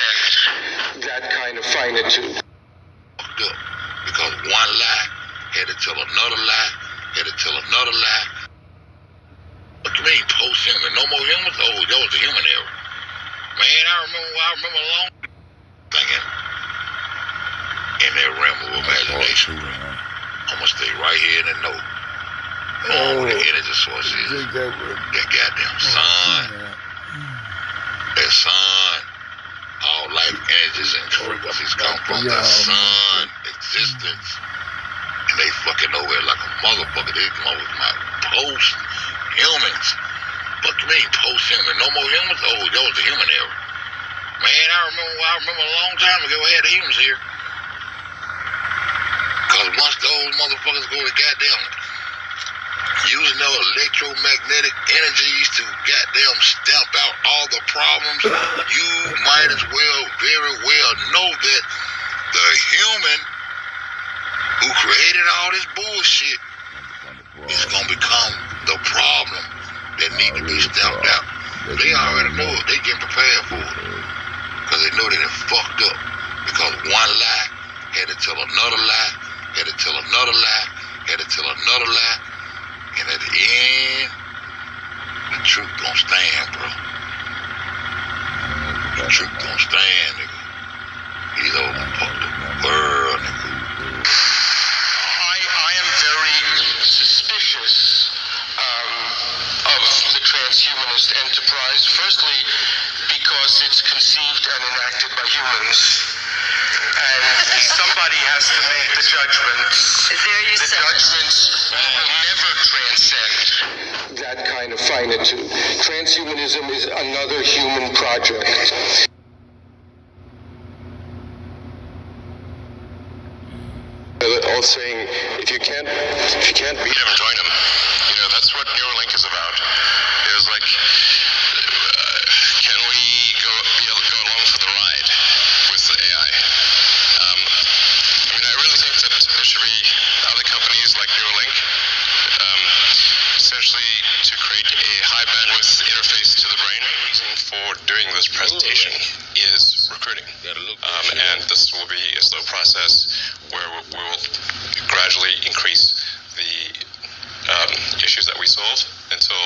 transcend that kind of finitude. Because one lie had to tell another lie, had to tell another lie. What do you mean post-human? No more humans? Oh, that was the human era. Man, I remember a long thinking in that realm of imagination. I'm gonna stay right here in the know. Where the energy source is. That goddamn sun. That sun. All life energies and frequencies come from the sun existence. And they fucking over it like a motherfucker. They come over with my post-humans. What do you mean post-human? No more humans? Oh, that was the human era. Man, I remember a long time ago we had the humans here. Because once those motherfuckers go to goddamn using their electromagnetic energies to goddamn stamp out all the problems, you might as well very well know that the human who created all this bullshit is going to become the problem that need to be stamped out. They already know it. They getting prepared for it. Because they know that it fucked up. Because one lie had to tell another lie, had to tell another lie, had to tell another lie. And at the end, the truth gonna stand, bro. The truth gonna stand, nigga. He's over the world, nigga. I am very suspicious of the transhumanist enterprise. Firstly, because it's conceived and enacted by humans. And somebody has to make the judgments. The judgments will never transcend that kind of finitude. Transhumanism is another human project. All saying, if you can't beat him, join him. You know, that's what Neuralink is about. It was like, can we go along for the ride with the AI? I really think that there should be other companies like Neuralink, essentially to create a high bandwidth interface to the brain. The reason for doing this presentation is recruiting. And this will be a slow process where we will gradually increase the issues that we solve until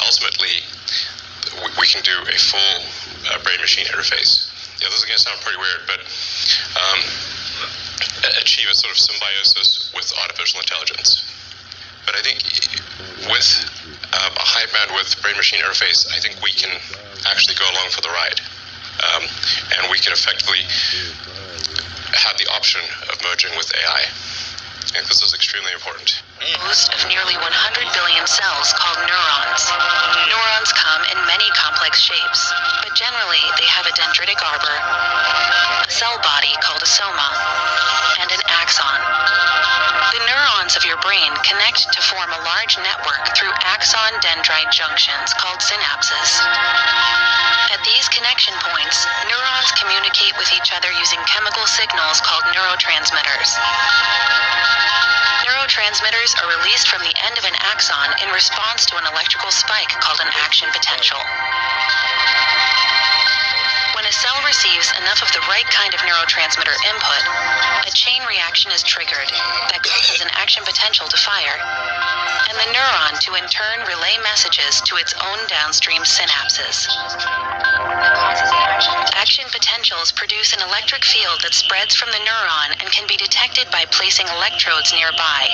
ultimately we can do a full brain-machine interface. Yeah, this is going to sound pretty weird, but achieve a sort of symbiosis with artificial intelligence. But I think with a high bandwidth brain-machine interface, I think we can actually go along for the ride. And we can effectively have the option of merging with AI. I think this is extremely important. Composed of nearly 100 billion cells called neurons. Neurons come in many complex shapes, but generally they have a dendritic arbor, a cell body called a soma, and an axon. The neurons of your brain connect to form a large network through axon-dendrite junctions called synapses. At these connection points, neurons communicate with each other using chemical signals called neurotransmitters. Neurotransmitters are released from the end of an axon in response to an electrical spike called an action potential. When a cell receives enough of the right kind of neurotransmitter input, a chain reaction is triggered that causes an action potential to fire, and the neuron to in turn relay messages to its own downstream synapses. Action potentials produce an electric field that spreads from the neuron and can be detected by placing electrodes nearby,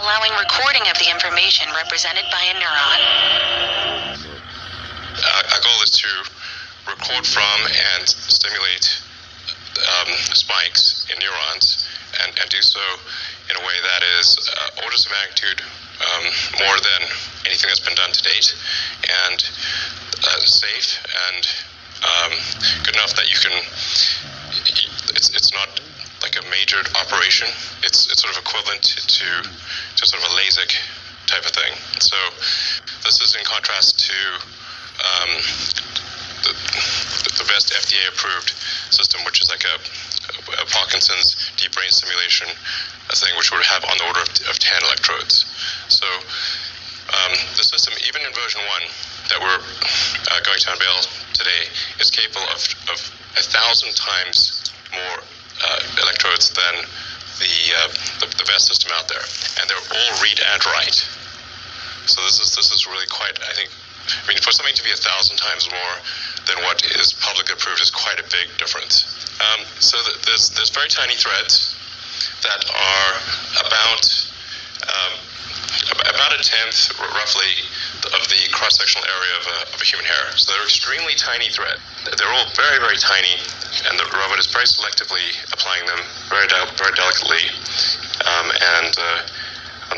allowing recording of the information represented by a neuron. Our goal is to record from and stimulate spikes in neurons and do so in a way that is orders of magnitude more than anything that's been done to date, and safe and good enough that you can, it's not like a majored operation. It's sort of equivalent to sort of a LASIK type of thing. So this is in contrast to the best FDA approved system, which is like a Parkinson's deep brain stimulation thing, which would have on the order of 10 electrodes. So the system, even in version 1, that we're going to unveil today is capable of 1,000 times more electrodes than the best system out there, and they're all read and write. So this is really quite, I mean, for something to be 1,000 times more than what is publicly approved is quite a big difference. So there's very tiny threads that are about a tenth, roughly, of the cross-sectional area of a human hair. So they're extremely tiny thread. They're all very, very tiny, and the robot is very selectively applying them very delicately, and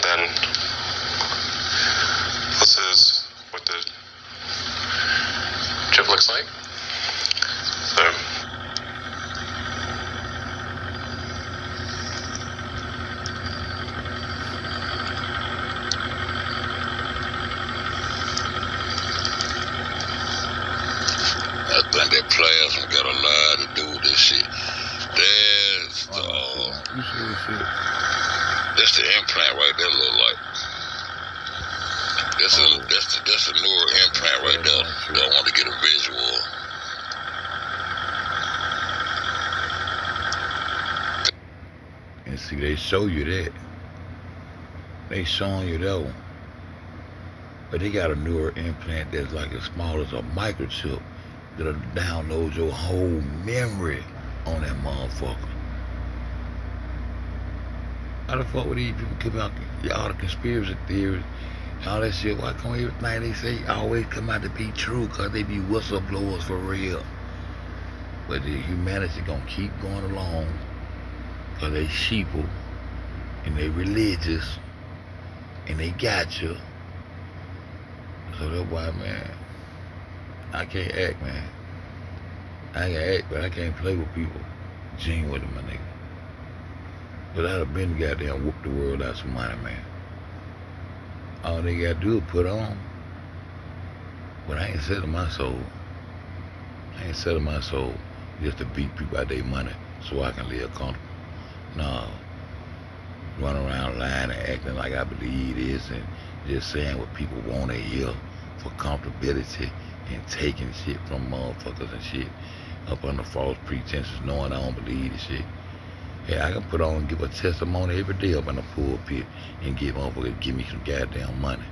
then this is what the chip looks like. So. I think that plasma got a lot to do with this shit. That's the implant right there, look like. That's a newer implant right there. I want to get a visual. And see, they show you that. They showing you that one. But they got a newer implant that's like as small as a microchip that'll download your whole memory on that motherfucker. How the fuck would these people come out, all the conspiracy theories, all that shit? Why come everything they say always come out to be true? Cause they be whistleblowers for real. But the humanity gonna keep going along cause they sheeple and they religious and they got you. So that's why, man, I can't act, man. I can act, but I can't play with people. Gene with them, my nigga. But I'd have been goddamn whoop the world out some money, man. All they gotta do is put on. But I ain't selling my soul. I ain't selling my soul just to beat people out their money so I can live comfortable. No. Run around lying and acting like I believe this and just saying what people want to hear for comfortability and taking shit from motherfuckers and shit up under false pretenses, knowing I don't believe this shit. Yeah, I can put on and give a testimony every day up in the pulpit and get motherfuckers give me some goddamn money.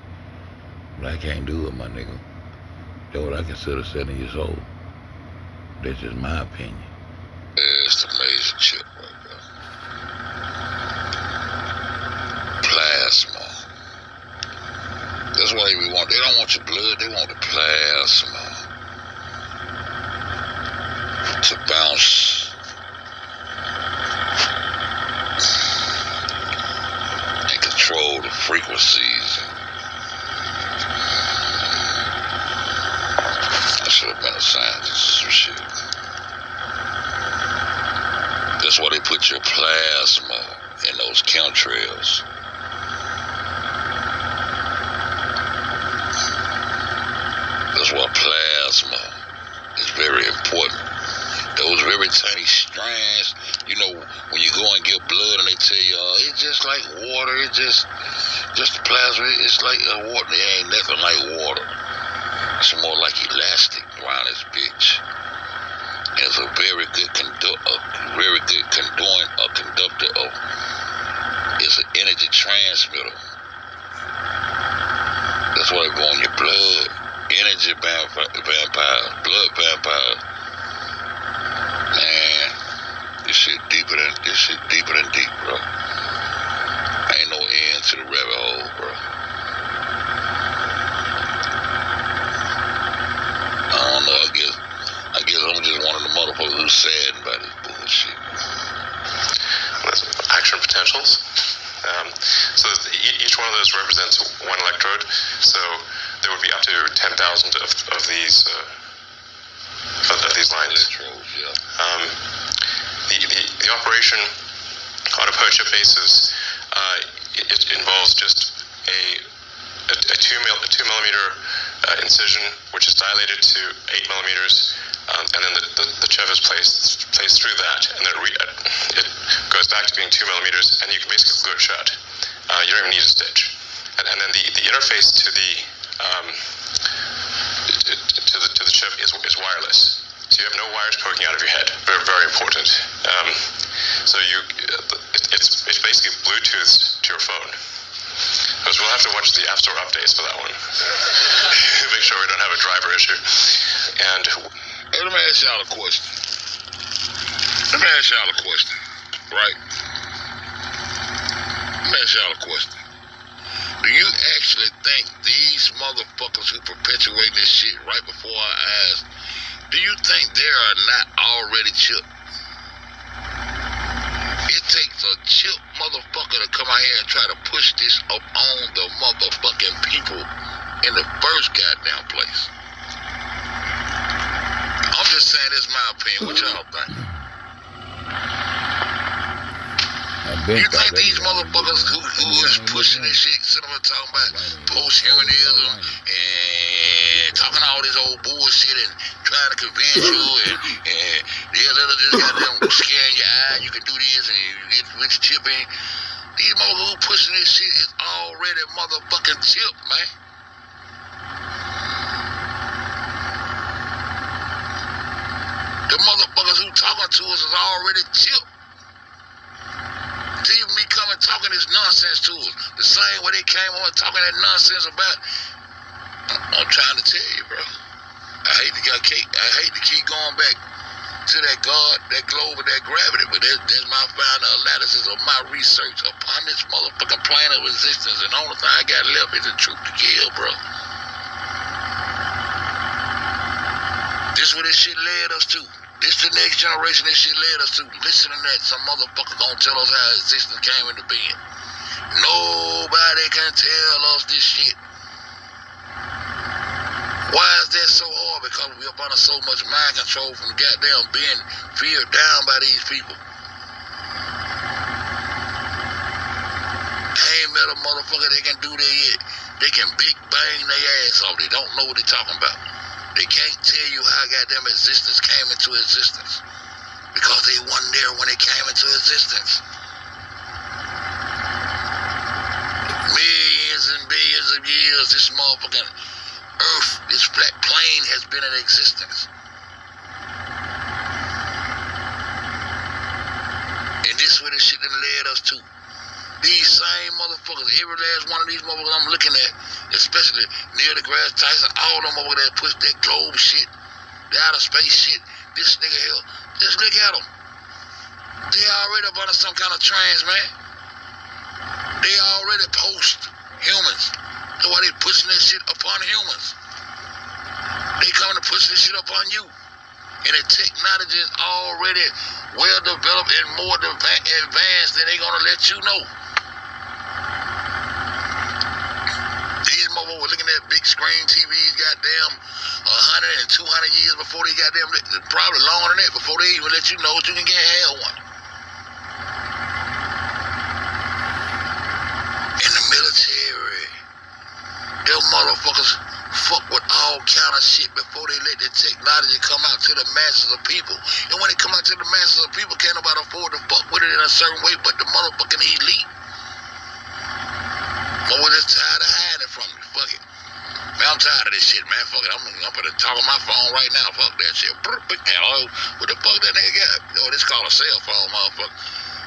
But I can't do it, my nigga. That's what I consider 7 years old. That's just my opinion. It's the amazing shit right there. Plasma. That's why we want, they don't want your blood, they want the plasma to bounce and control the frequencies. I should have been a scientist or shit. That's why they put your plasma in those chemtrails. That's why plasma is very important. Those very tiny strands, you know, when you go and get blood and they tell you, it's just like water, it's just the plasma, it's like water. It ain't nothing like water. It's more like elastic around this bitch. And it's a very good conductor of, it's an energy transmitter. That's why they go on your blood. Energy vampires, blood vampires. Man, this shit deeper than deep, bro. Ain't no end to the rabbit hole, bro. I don't know, I guess I'm just one of the motherfuckers who's saddened by this bullshit. Action potentials. So each one of those represents one electrode. So there would be up to 10,000 of these lines. Electrodes, yeah. The operation on a per chip basis, it involves just a 2 millimeter incision, which is dilated to 8 millimeters, and then the chip is placed through that, and then it goes back to being 2 millimeters, and you can basically glue it shut. You don't even need a stitch. And then the interface to the to the chip is wireless. So you have no wires poking out of your head. Very, very important. So it's basically Bluetooth to your phone. Because we'll have to watch the App Store updates for that one. Make sure we don't have a driver issue. And hey, let me ask y'all a question. Right? Let me ask y'all a question. Do you actually think these motherfuckers who perpetuate this shit right before our eyes, do you think they are not already chipped? It takes a chip motherfucker to come out here and try to push this up on the motherfucking people in the first goddamn place. I'm just saying, this is my opinion. What y'all think? You think these motherfuckers who is pushing this shit, sitting up talking about post-humanism and talking all this old bullshit and trying to convince you and they'll let us just goddamn scare in your eye, you can do this and you get with your chip in. These motherfuckers who pushing this shit is already motherfucking chip, man. The motherfuckers who talking to us is already chip. Even me coming talking this nonsense to us, the same way they came on talking that nonsense about. I'm trying to tell you, bro. I hate to keep going back to that God, that globe, and that gravity, but that's my final analysis of my research upon this motherfucking plane of existence, and the only thing I got left is the truth to kill, bro. This is what this shit led us to. This the next generation this shit led us to. Listen to that. Some motherfucker gonna tell us how existence came into being. Nobody can tell us this shit. Why is that so hard? Because we up under so much mind control from goddamn being feared down by these people. I ain't met a motherfucker that can do that yet. They can big bang their ass off. They don't know what they're talking about. They can't tell you how goddamn existence came into existence because they wasn't there when it came into existence. Millions and billions of years, this motherfucking earth, this flat plane has been in existence. And this is where this shit done led us to. These same motherfuckers, every last one of these motherfuckers I'm looking at, especially Neil deGrasse Tyson, all them over there push that globe shit, the outer space shit, this nigga here, just look at them. They already up under some kind of trance, man. They already post-humans. That's why they pushing that shit upon humans. They coming to push this shit upon you. And the technology is already well developed and more advanced than they gonna let you know. These motherfuckers were looking at big screen TVs, goddamn 100 and 200 years before they goddamn, probably longer than that, before they even let you know that you can have one. In the military, them motherfuckers fuck with all kind of shit before they let the technology come out to the masses of people. And when it come out to the masses of people, can't nobody afford to fuck with it in a certain way but the motherfucking elite. But we're just tired of hiding from it. Fuck it. Man, I'm tired of this shit, man. Fuck it. I'm gonna talk on my phone right now. Fuck that shit. Hello. What the fuck that nigga got? Oh, this called a cell phone, motherfucker.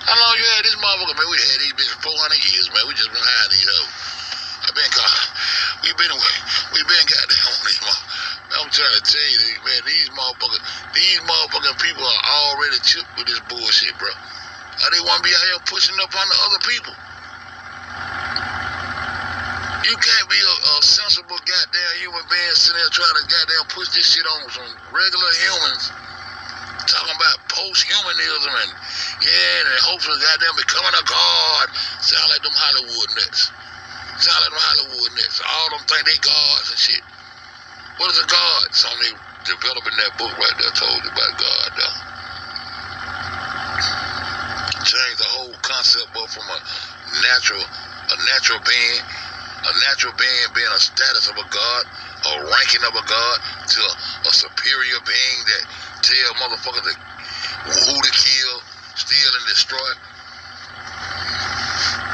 How long you had this motherfucker, man? We had these bitches 400 years, man. We just been hiding these hoes. We been goddamn on these motherfuckers. I'm trying to tell you, man, these motherfucking people are already chipped with this bullshit, bro. They want to be out here pushing up on the other people. You can't be a sensible goddamn human being sitting there trying to goddamn push this shit on some regular humans. Talking about post-humanism and hopefully goddamn becoming a god. Sound like them Hollywood nuts. All them think they gods and shit. What is a god? Something they developing that book right there told you about God, though. Change the whole concept up from a natural being being a status of a god, a ranking of a god, to a superior being that tell motherfuckers who to kill, steal, and destroy.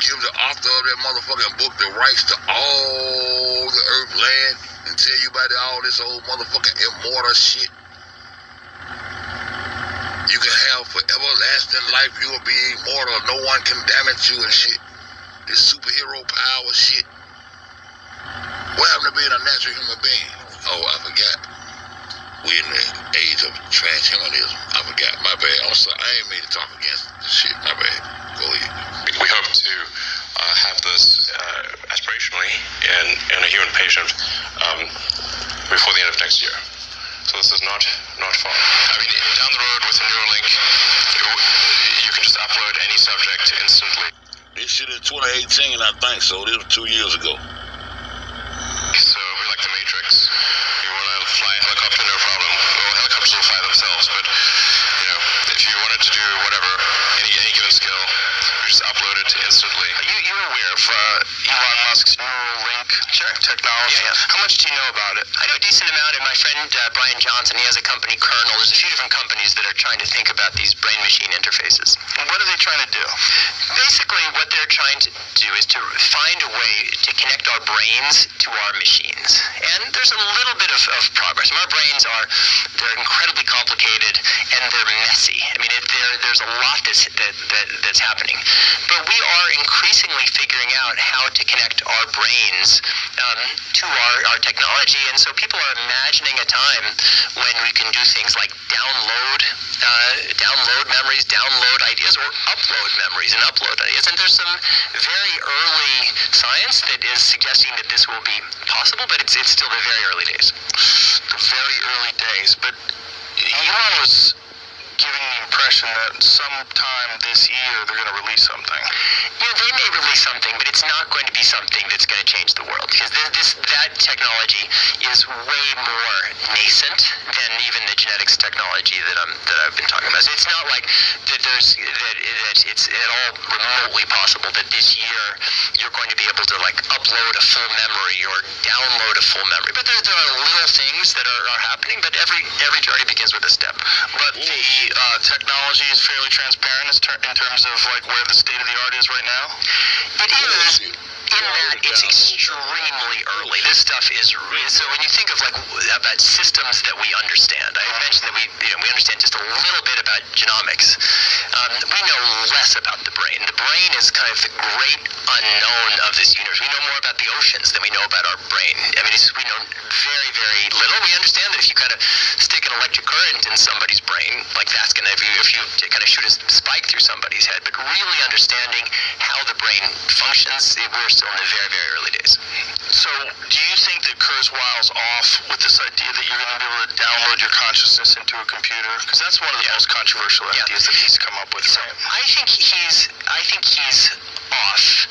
Give the author of that motherfucking book the rights to all the earth, land, and tell you about all this old motherfucking immortal shit. You can have everlasting life. You will be immortal. No one can damage you and shit. This superhero power shit. What happened to being a natural human being? Oh, I forgot. We in the age of transhumanism. I forgot. My bad. I'm sorry. I ain't mean to talk against this shit. My bad. Go ahead. We hope to have this aspirationally in a human patient before the end of next year. So this is not far. I mean, down the road with a Neuralink, you can just upload any subject instantly. This shit is 2018, I think so. This was 2 years ago. So we like the Matrix. You want to fly a helicopter, no problem. Well, helicopters will fly themselves, but if you wanted to do whatever, any given skill, you just upload it instantly. You're aware of Elon Musk's Neuralink technology. Yeah. How much do you know about it? I know a decent amount, and my friend Brian Johnson, he has a company, Kernel. There's a few different companies that are trying to think about these brain-machine interfaces. What are they trying to do? Basically, what they're trying to do is to find a way to connect our brains to our machines. And there's a little bit of progress. Our brains they're incredibly complicated, and they're messy. I mean, there's a lot that's happening. But we are increasingly figuring out how to connect our brains to our technology, and so people are imagining a time when we can do things like download memories, download ideas, or upload memories and upload ideas. And there's some very early science that is suggesting that this will be possible, but it's still the very early days. The very early days. But Elon was giving the impression that sometime this year they're going to release something. Yeah, they may release something, but it's not going to be something that's going to change the world, because that technology is way more nascent than even the genetics technology that I've been talking about. So it's not like that it's at all remotely possible that this year you're going to be able to like upload a full memory or download a full memory. But there are little things that are happening, but every journey begins with a step. But the technology is fairly transparent in terms of like where the state of the art is right now. It is, in that it's extremely early. This stuff is so when you think of like about systems that we understand. I mentioned that we understand just a little bit about genomics. We know less about the brain. The brain is kind of the great unknown of this universe. We know more about the oceans than we know about our brain. I mean, we know very, very little. We understand that if you kind of stick an electric current in somebody's brain, like that's going to, if you kind of shoot a spike through somebody's head, but really understanding how the brain functions, we're still in the very, very early days. So do you think that Kurzweil's off with this idea that you're going to be able to download your consciousness into a computer? Because that's one of the most controversial ideas that he's come up with. So I think he's off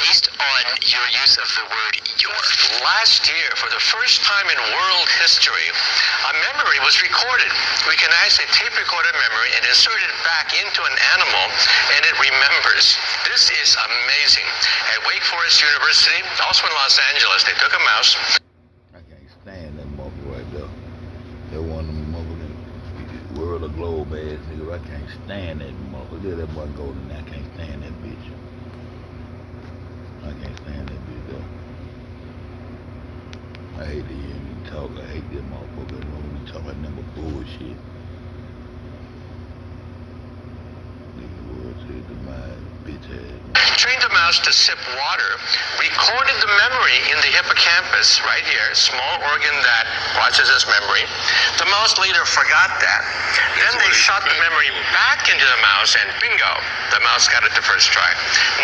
based on your use of the word your. Last year, for the first time in world history, a memory was recorded. We can actually tape record a memory and insert it back into an animal, and it remembers. This is amazing. At Wake Forest University, also in Los Angeles, they took a mouse. I can't stand that motherfucker right there. That one of them motherfucking world of globe ass niggas. I can't stand that motherfucker. Look at that boy golden. I can't stand that bitch. I can't stand that bitch though. I hate to hear me talk. I hate that motherfucker when we talk about number bullshit. Nigga world said to my bitch ass. Trained a mouse to sip water, recorded the memory in the hippocampus right here, small organ that watches this memory. The mouse later forgot that. Then they shot the memory back into the mouse, and bingo, the mouse got it the first try.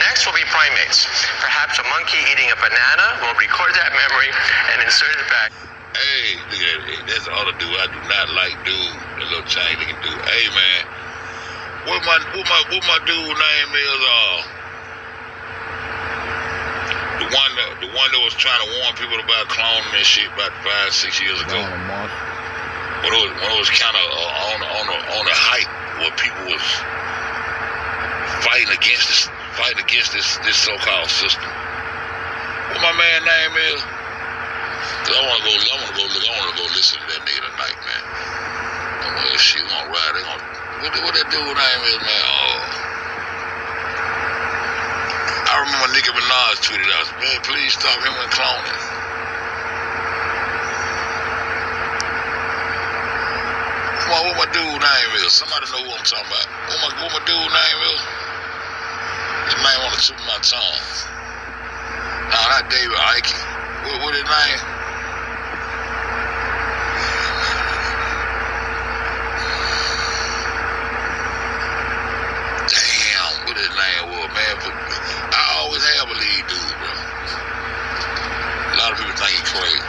Next will be primates. Perhaps a monkey eating a banana will record that memory and insert it back. Hey, look at that. That's the other dude I do not like, dude. The little Chinese looking dude. Hey, man. What my dude name is, the one that was trying to warn people about cloning and shit about 5-6 years ago. When it was kind of on a height where people was fighting against this so-called system. What my man name is? Cause I wanna go listen to that nigga tonight, man. Shit, we gonna ride. What that dude name is, man? I remember Nicki Minaj tweeted out, man, please stop him and cloning. what my dude name is? Somebody know who I'm talking about. What my dude name is? His name on the tip of my tongue. Nah, not David Ike. What his name? Damn, what his name was, man. I always have a lead dude, bro. A lot of people think he's crazy.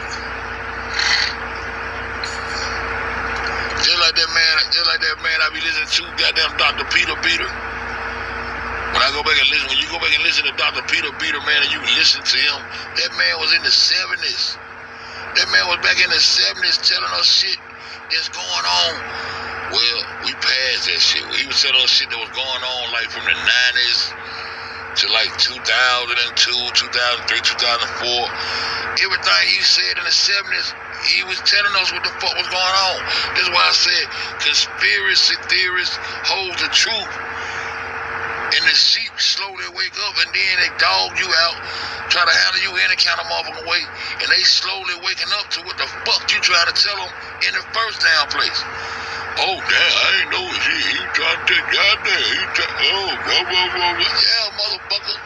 Just like that man I be listening to, goddamn Dr. Peter Beater. When I go back and listen, when you go back and listen to Dr. Peter Beater, man, and you listen to him, that man was in the 70s. That man was back in the 70s telling us shit that's going on. Well, we passed that shit. He was telling us shit that was going on like from the 90s to like 2002, 2003, 2004. Everything he said in the 70s, he was telling us what the fuck was going on. That's why I said conspiracy theorists hold the truth. And the sheep slowly wake up and then they dog you out, try to handle you any kind of motherfucking way, and they slowly waking up to what the fuck you trying to tell them in the first damn place. Oh, damn, I ain't know it. He trying to take goddamn. Blah, blah, blah. Yeah, motherfucker.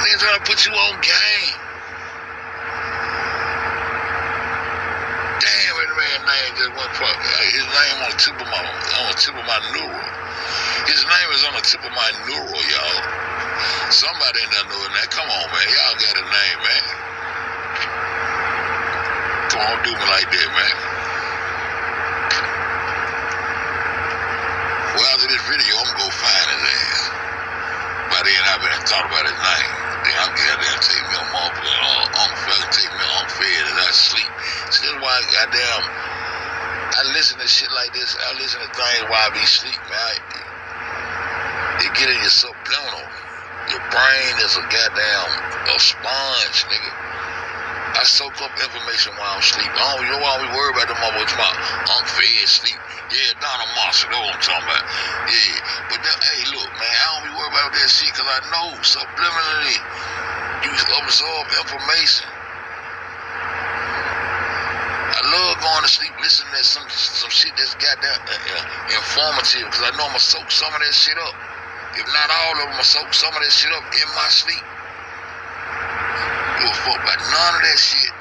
Niggas trying to put you on game. Damn, that man's name just went fuck. His name on the tip of my neural. His name is on the tip of my neural, y'all. Somebody in there knowing that. Come on, man. Y'all got a name, man. Come on, do me like that, man. Well, after this video, I'm gonna go find his ass. By then, I've been thought about his name. Then I'm goddamn take me a motherfucker, take me on fed as I sleep. So that's why I listen to shit like this. I listen to things while I be sleep, man. They get in your subliminal. Your brain is a sponge, nigga. I soak up information while I'm sleep. I don't be worried about them motherfuckers. I'm fed sleep. Yeah, Donald Marshall, that's what I'm talking about. Yeah, but hey, look, man, I don't be worried about that shit because I know subliminally you absorb information. I love going to sleep listening to some shit that's goddamn informative because I know I'm going to soak some of that shit up. If not all of them, I'm going to soak some of that shit up in my sleep. Give a fuck about none of that shit.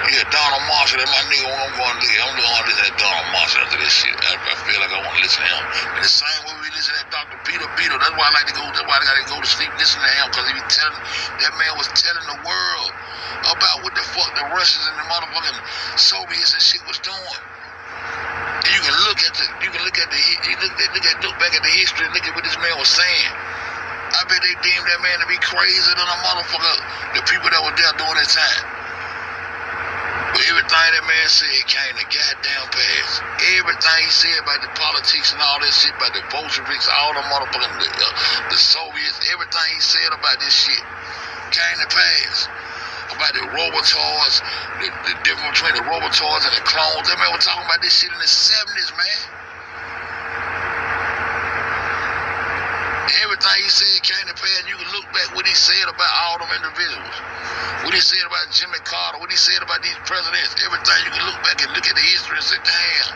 Yeah, Donald Marshall, that's my nigga. I'm going to listen to Donald Marshall after this shit. I feel like I want to listen to him. And the same way we listen to Dr. Peter Beater. That's why I like to go. That's why I got to go to sleep listening to him because that man was telling the world about what the fuck the Russians and the motherfucking Soviets and shit was doing. And you can look back at the history and look at what this man was saying. I bet they deemed that man to be crazier than a motherfucker, the people that were there during that time. But everything that man said came to goddamn pass. Everything he said about the politics and all that shit, about the Bolsheviks, all the motherfucking, the Soviets, everything he said about this shit came to pass. About the robotoids, the difference between the robotoids and the clones. That man was talking about this shit in the 70s, man. Everything he said came to pass. You can look back what he said about all them individuals. What he said about Jimmy Carter, what he said about these presidents. Everything you can look back and look at the history and say, damn,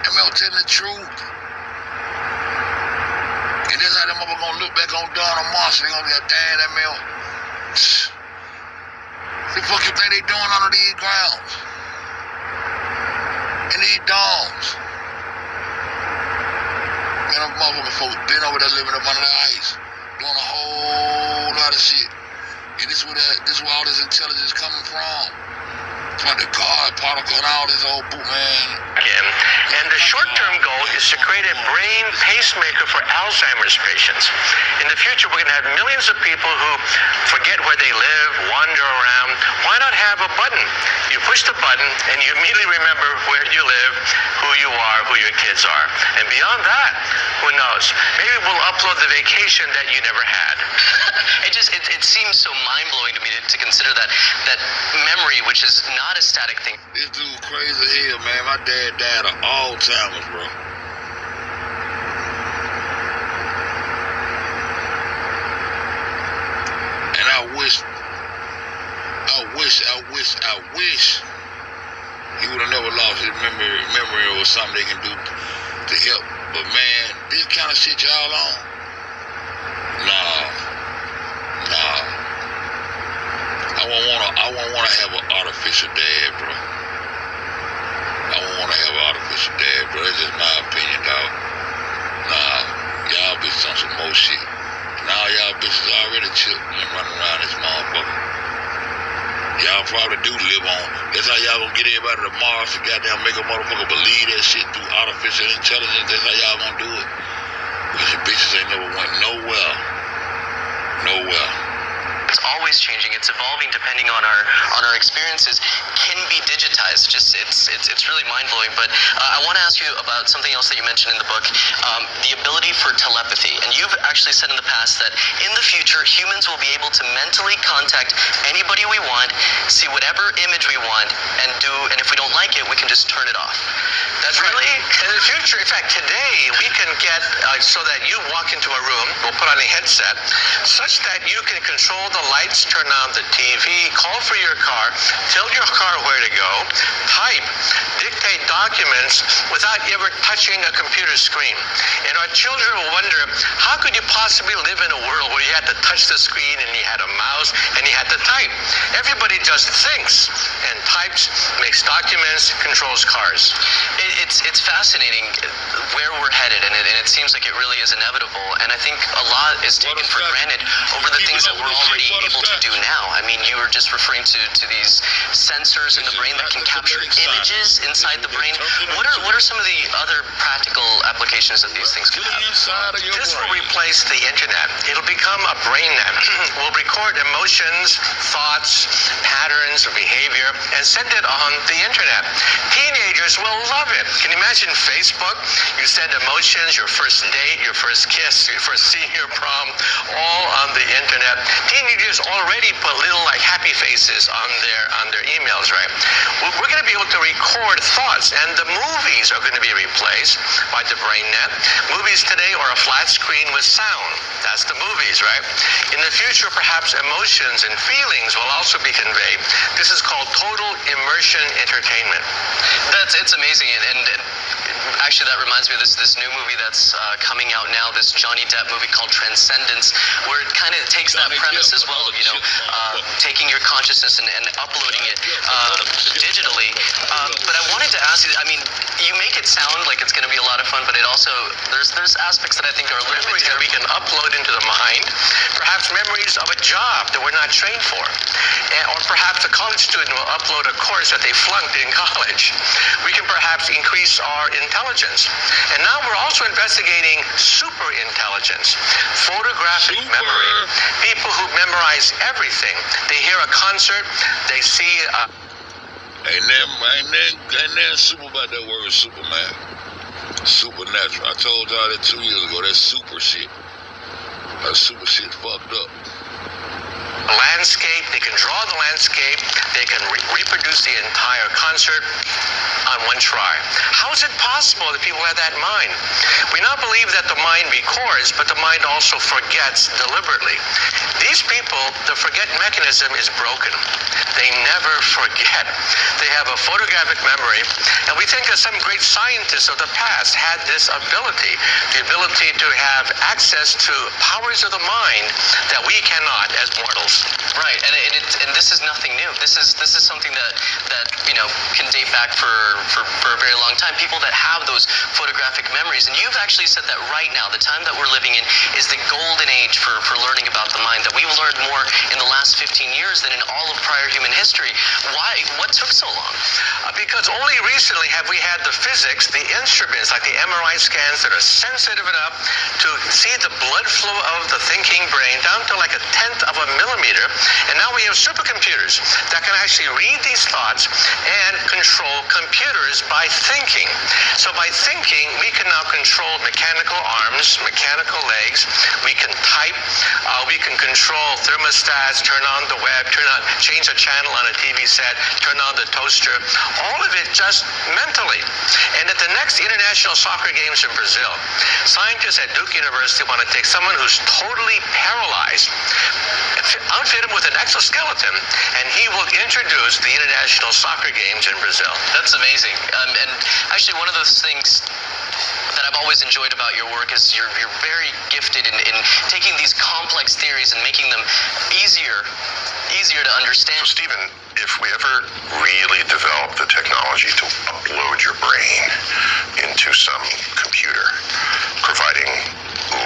that man was telling the truth. And that's how them motherfuckers gonna look back on Donald Marshall. They gonna be like, damn, that man. The fuck you think they doing under these grounds? In these domes? Man, them motherfucking folks been over there living up under the ice, doing a whole lot of shit. And this is where all this intelligence coming from. It's about the God particle and all this old boot, man. And the short-term goal is to create a brain pacemaker for Alzheimer's patients. In the future, we're going to have millions of people who forget where they live, wander around. Why not have a button? You push the button, and you immediately remember where you live, who you are, who your kids are. And beyond that, who knows? Maybe we'll upload the vacation that you never had. It seems so mind-blowing to me to consider that memory, which is not a static thing. This dude crazy as hell, man. My dad died of Alzheimer's, bro. And I wish He would have never lost his memory or something they can do to help. But man, this kind of shit y'all on? Nah. I won't wanna have an artificial dad, bro. I won't wanna have an artificial dad, bro. That's just my opinion, dog. Nah, y'all bitches on some more shit. Now y'all bitches already chilled and running around this motherfucker. Y'all probably do live on. That's how y'all gonna get everybody to Mars to goddamn make a motherfucker believe that shit through artificial intelligence. That's how y'all gonna do it. Because your bitches ain't never went nowhere. It's always changing. It's evolving depending on our experiences. Can be digitized. It's really mind blowing. But I want to ask you about something else that you mentioned in the book, the ability for telepathy. And you've actually said in the past that in the future humans will be able to mentally contact anybody we want, see whatever image we want, and if we don't like it, we can just turn it off. That's really in the future. In fact, today we can get so that you walk into a room, we'll put on a headset, such that you can control the lights, turn on the TV, call for your car, tell your car where to go, type, dictate documents without ever touching a computer screen. And our children will wonder, how could you possibly live in a world where you had to touch the screen and you had a mouse and you had to type? Everybody just thinks and types, makes documents, controls cars. It's fascinating where we're headed, and it seems like it really is inevitable. And I think a lot is taken for granted over the things that we're already able to do now. I mean, you were just referring to these sensors in the brain that can capture images inside the brain. What are some of the other practical applications that these things can have? This will replace the internet. It'll become a brain net. We'll record emotions, thoughts, patterns of behavior, and send it on the internet. Teenagers will love it. Can you imagine Facebook? You send emotions, your first date, your first kiss, your first senior prom, all on the internet. Teenagers already put little like happy faces on their emails, right? We're going to be able to record thoughts, and the movies are going to be replaced by the brain net. Movies today are a flat screen with sound. That's the movies, right? In the future, perhaps emotions and feelings will also be conveyed. This is called total immersion entertainment. It's amazing, and actually that reminds me of this new movie that's coming out now, this Johnny Depp movie called Transcendence, where it kind of takes that premise as well, taking your consciousness and uploading it digitally. But I wanted to ask you, I mean, you make it sound like it's going to be a lot of fun, but it also, there's aspects that I think are a little bit that we can upload into the mind, perhaps memories of a job that we're not trained for, or perhaps a college student will upload a course that they flunked in college. We can perhaps increase our intelligence. And now we're also investigating super intelligence, photographic memory. People who memorize everything. They hear a concert, they see Ain't nothing super about that word Superman. Supernatural. I told y'all that 2 years ago. That's super shit. That super shit fucked up. landscape. They can draw the landscape. They can reproduce the entire concert on one try. How is it possible that people have that mind? We now believe that the mind records, but the mind also forgets deliberately. These people, the forget mechanism is broken. They never forget. They have a photographic memory, and we think that some great scientists of the past had this ability, the ability to have access to powers of the mind that we cannot as mortals. Right, and this is nothing new. This is something that can date back for a very long time. People that have those photographic memories, and you've actually said that right now, the time that we're living in is the golden age for learning about the mind. That we've learned more in the last 15 years than in all of prior human history. Why? What took so long? Because only recently have we had the physics, the instruments like the MRI scans that are sensitive enough to see the blood flow of the thinking brain down to like 1/10 of a millimeter. And now we have supercomputers that can actually read these thoughts and control computers by thinking. So by thinking, we can now control mechanical arms, mechanical legs. We can type. We can control thermostats, turn on the web, change a channel on a TV set, turn on the toaster. All of it just mentally. And at the next International Soccer Games in Brazil, scientists at Duke University want to take someone who's totally paralyzed, outfit him with an exoskeleton, and he will introduce the International Soccer Games in Brazil. That's amazing. And actually, one of those things that I've always enjoyed about your work is you're very gifted in taking these complex theories and making them easier to understand. So, Stephen, if we ever really develop the technology to upload your brain into some computer, providing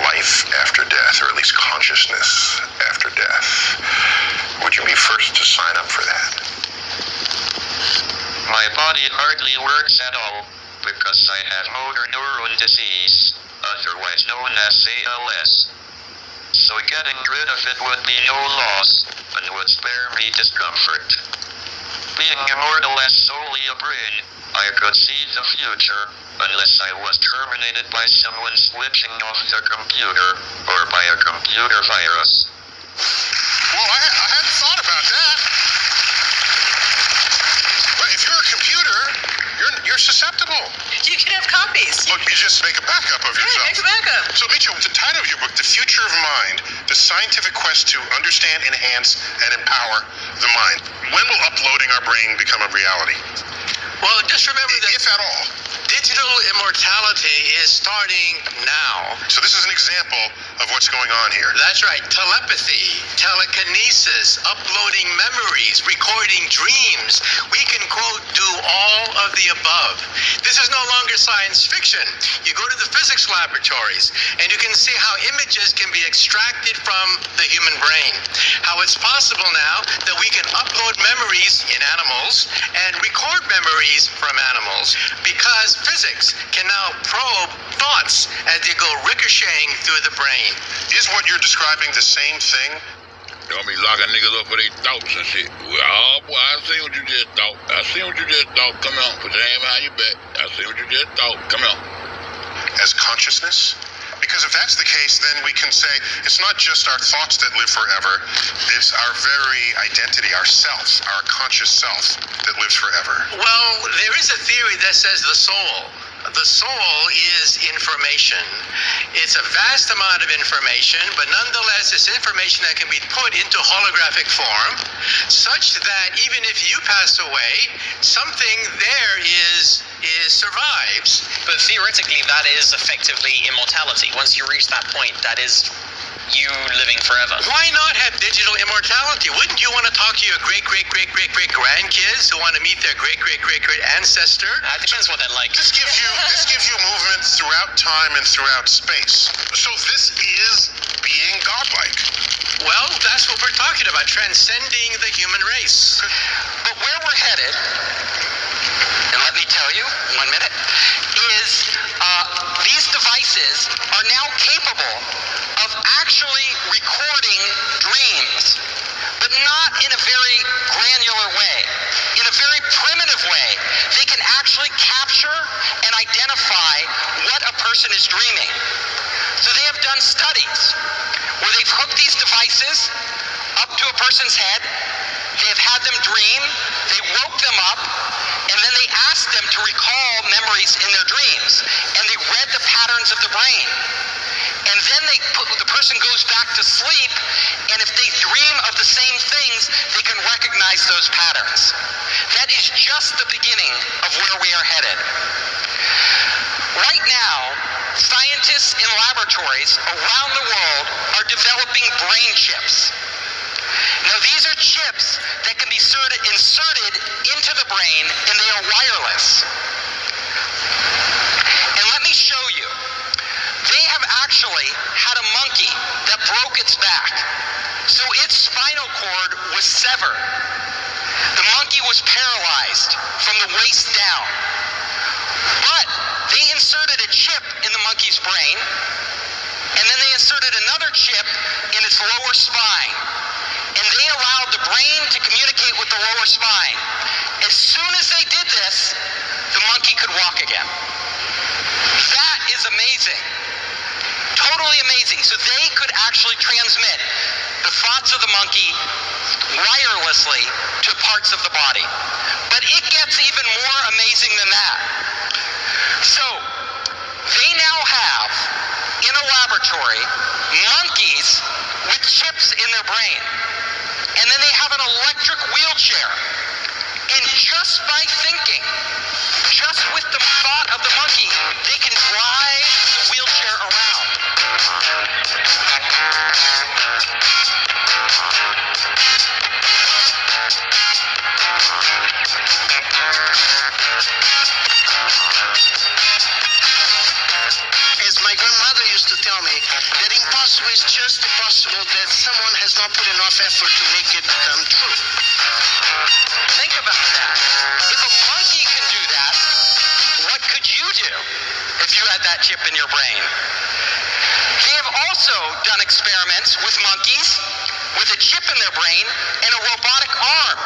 life after death, or at least consciousness after death, would you be first to sign up for that? My body hardly works at all because I have motor neuron disease, otherwise known as ALS. So getting rid of it would be no loss and would spare me discomfort. Being immortal as solely a brain, I could see the future unless I was terminated by someone switching off the computer or by a computer virus. Well, I hadn't thought about that. But if you're a computer, you're susceptible. You can have copies. Look, you just make a backup of yourself. Make a backup. So, Micho, the title of your book, The Future of Mind, The Scientific Quest to Understand, Enhance, and Empower the Mind. When will uploading our brain become a reality? Well, just remember that If at all. digital immortality is starting now. So this is an example of what's going on here. That's right. Telepathy, telekinesis, uploading memories, recording dreams. We can, quote, do all of the above. This is no longer science fiction. You go to the physics laboratories and you can see how images can be extracted from the human brain. How it's possible now that we can upload memories in animals and record memories from animals, because physics can now probe thoughts as they go ricocheting through the brain. Is what you're describing the same thing? Y'all be locking niggas up for their thoughts and shit. Oh, boy, I see what you just thought. Come on, put your hand behind your back. I see what you just thought. Come on. As consciousness? Because if that's the case, then we can say it's not just our thoughts that live forever. It's our very identity, our self, our conscious self that lives forever. Well, there is a theory that says the soul. The soul is information. It's a vast amount of information, but nonetheless, it's information that can be put into holographic form, such that even if you pass away, something there survives. But theoretically, that is effectively immortality. Once you reach that point, that is you living forever. Why not have digital immortality? Wouldn't you want to talk to your great-great-great-great-great-grandkids who want to meet their great-great-great-great ancestor? It depends what they're like. This gives you movement throughout time and throughout space. So this is being godlike. Well, that's what we're talking about, transcending the human race. But where we're headed, and let me tell you, 1 minute, is these devices are now capable of actually recording dreams, but not in a very granular way. In a very primitive way, they can actually capture and identify what a person is dreaming. So they have done studies where they've hooked these devices up to a person's head, they've had them dream, they woke them up, and then they asked them to recall memories in their dreams, and they read the patterns of the brain. And then the person goes back to sleep, and if they dream of the same things, they can recognize those patterns. That is just the beginning of where we are headed. Right now, scientists in laboratories around the world are developing brain chips. Now, these are chips that can be inserted into the brain, and they are wireless. And let me show you. They have actually had a monkey that broke its back. So its spinal cord was severed. The monkey was paralyzed from the waist down. But they inserted a chip in the monkey's brain, and then they inserted another chip in its lower spine. And they allowed the brain to communicate with the lower spine. As soon as they did this, the monkey could walk again. That is amazing. Totally amazing. So they could actually transmit the thoughts of the monkey wirelessly to parts of the body. But it gets even more amazing than that. So they now have in a laboratory monkeys with chips in their brain. And then they have an electric wheelchair. And just by thinking, just with the thought of the monkey, they can drive the wheelchair around. As my grandmother used to tell me, that impossible is just impossible, that someone has not put enough effort to make it come true. Think about that. If a monkey can do that, what could you do if you had that chip in your brain? They have also done experiments with monkeys with a chip in their brain and a robotic arm.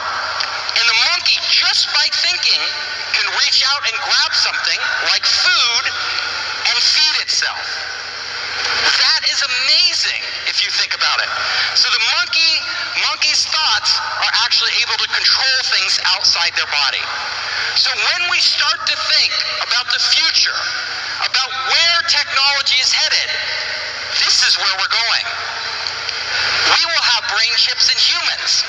And the monkey, just by thinking, can reach out and grab something like food and feed itself. That is amazing if you think about it. So the monkey's thoughts are actually able to control things outside their body. So when we start to think about the future, about where technology is headed, this is where we're going. We will have brain chips in humans.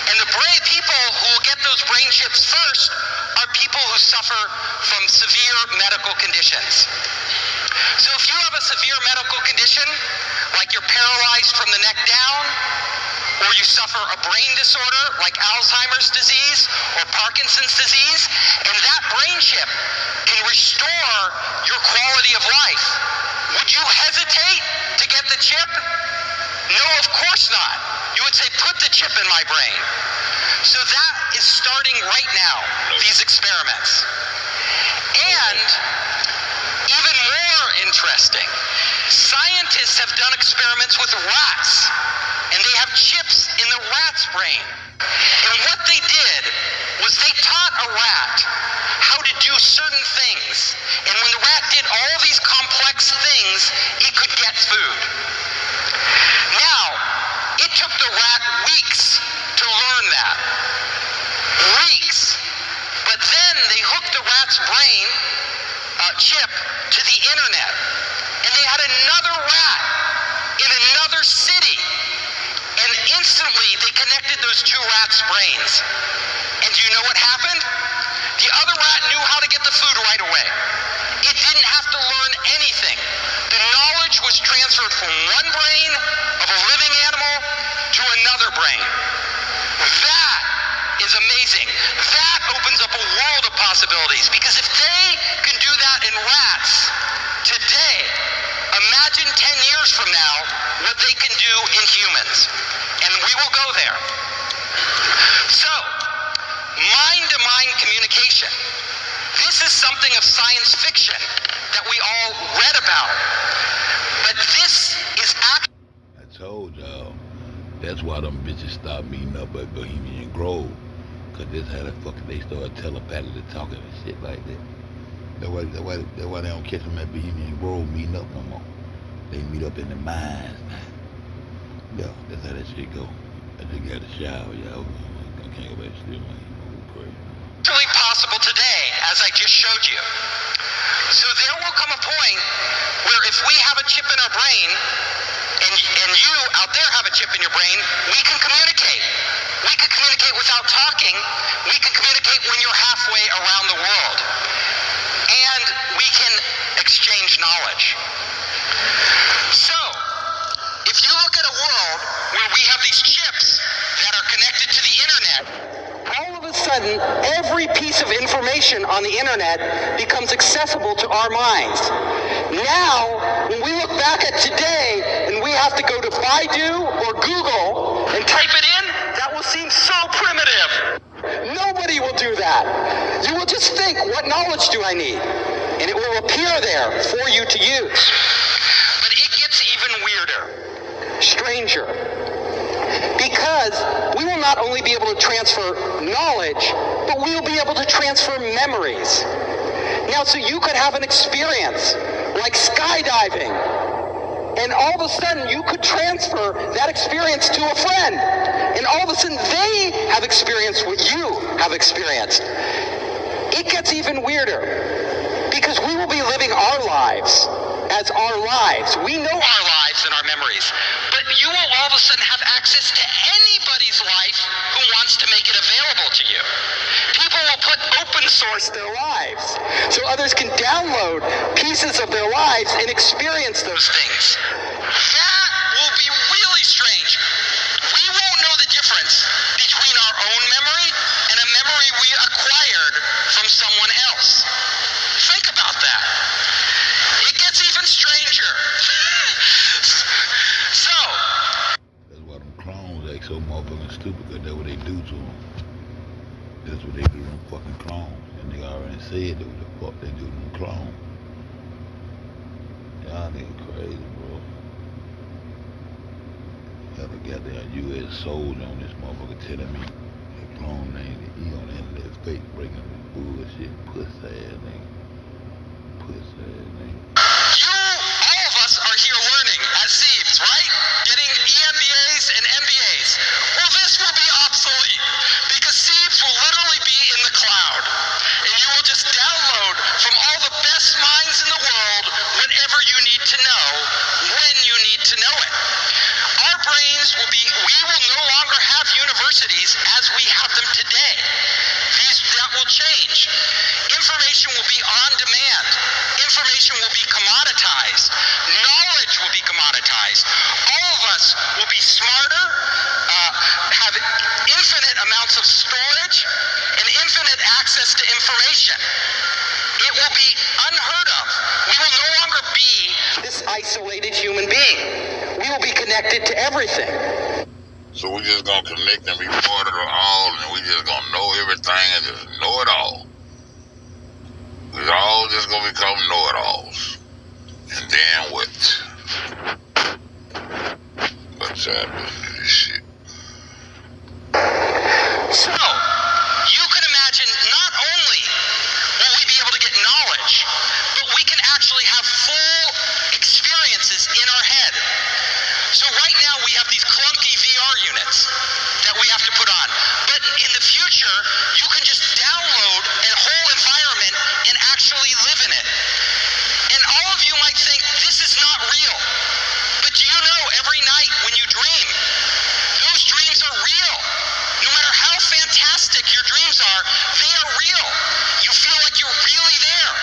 And the people who will get those brain chips first are people who suffer from severe medical conditions. So if you have a severe medical condition, like you're paralyzed from the neck down, or you suffer a brain disorder like Alzheimer's disease or Parkinson's disease, and that brain chip can restore your quality of life, would you hesitate to get the chip? No, of course not. You would say, put the chip in my brain. So that is starting right now, these experiments. And even more interesting, scientists have done experiments with rats, and they have chips in the rat's brain. And what they did was they taught a rat how to do certain things. And when the rat did all these complex things, it could get food. Now, it took the rat weeks to learn that. Weeks. But then they hooked the rat's brain chip to the internet. And they had another rat in another city. And instantly they connected those two rats' brains. And do you know what happened? The other rat knew how to get the food right away. It didn't have to learn anything. The knowledge was transferred from one brain of a living animal to another brain. That is amazing. That opens up a world of possibilities, because if they can do that in rats today, imagine 10 years from now what they can do in humans. And we will go there. So, mind-to-mind communication. This is something of science fiction that we all read about. But this is actually... I told y'all, that's why them bitches stopped meeting up at Bohemian Grove. Cause this how the fuck they started telepathically talking and shit like that. That's why they don't catch them at Bohemian Grove meeting up no more. They meet up in the mines now. Yeah, that's how that shit go. I just got a shower, y'all. I can't go back to sleep. Crazy. Actually possible today, as I just showed you. So there will come a point where if we have a chip in our brain, and you out there have a chip in your brain, we can communicate. We can communicate without talking. We can communicate when you're halfway around the world. And we can exchange knowledge. So, if you look at a world where we have these chips that are connected to the internet, all of a sudden, every piece of information on the internet becomes accessible to our minds. Now, when we look back at today and we have to go to Baidu or Google and type it in, that will seem so primitive. Nobody will do that. You will just think, what knowledge do I need? And it will appear there for you to use. But it gets even weirder, stranger. Because we will not only be able to transfer knowledge, but we will be able to transfer memories. Now, so you could have an experience like skydiving, and all of a sudden you could transfer that experience to a friend, and all of a sudden they have experienced what you have experienced. It gets even weirder, because we will be living our lives as our lives. We know our lives and our memories, but you will all of a sudden have access to anybody's life who wants to make it available to you. People will put open source their lives so others can download pieces of their lives and experience those things. That will be really strange. We won't know the difference between our own memory and a memory we acquired from someone else. Think about that. It gets even stranger. So, that's why them clones act so motherfucking stupid, because that's what they do to them. That's what they do to them fucking clones. And they already said that what the fuck they do to them clones. Y'all niggas crazy, bro. Got a goddamn U.S. soldier on this motherfucker telling me that clone name, that he on the end of that fake breaking bullshit, pussy ass nigga. Pussy ass nigga. all of us are here learning as Seeds, right? Getting EMBAs and MBAs. Well, this will be obsolete, because Seeds will literally be in the cloud, and you will just download from all the best minds in the world whatever you need to know when you need to know it. Our brains will be, we will no longer have universities as we have them today. That will change. Information will be on demand. Information will be commoditized. Knowledge will be commoditized. All of us will be smarter, have infinite amounts of storage, and infinite access to information. It will be unheard of. We will no longer be this isolated human being. We will be connected to everything. So we just gonna connect and be part of it all, and we just gonna know everything and just know it all. We're all just gonna become know-it-alls. And then what? What's happening to this shit? So, you can imagine not only will we be able to get knowledge, but we can actually have full experiences in our head. So right now we have these clunky VR units that we have to put on. But in the future, you can just download a whole environment and actually live in it. And all of you might think, this is not real. But do you know every night when you dream, those dreams are real. No matter how fantastic your dreams are, they are real. You feel like you're really there.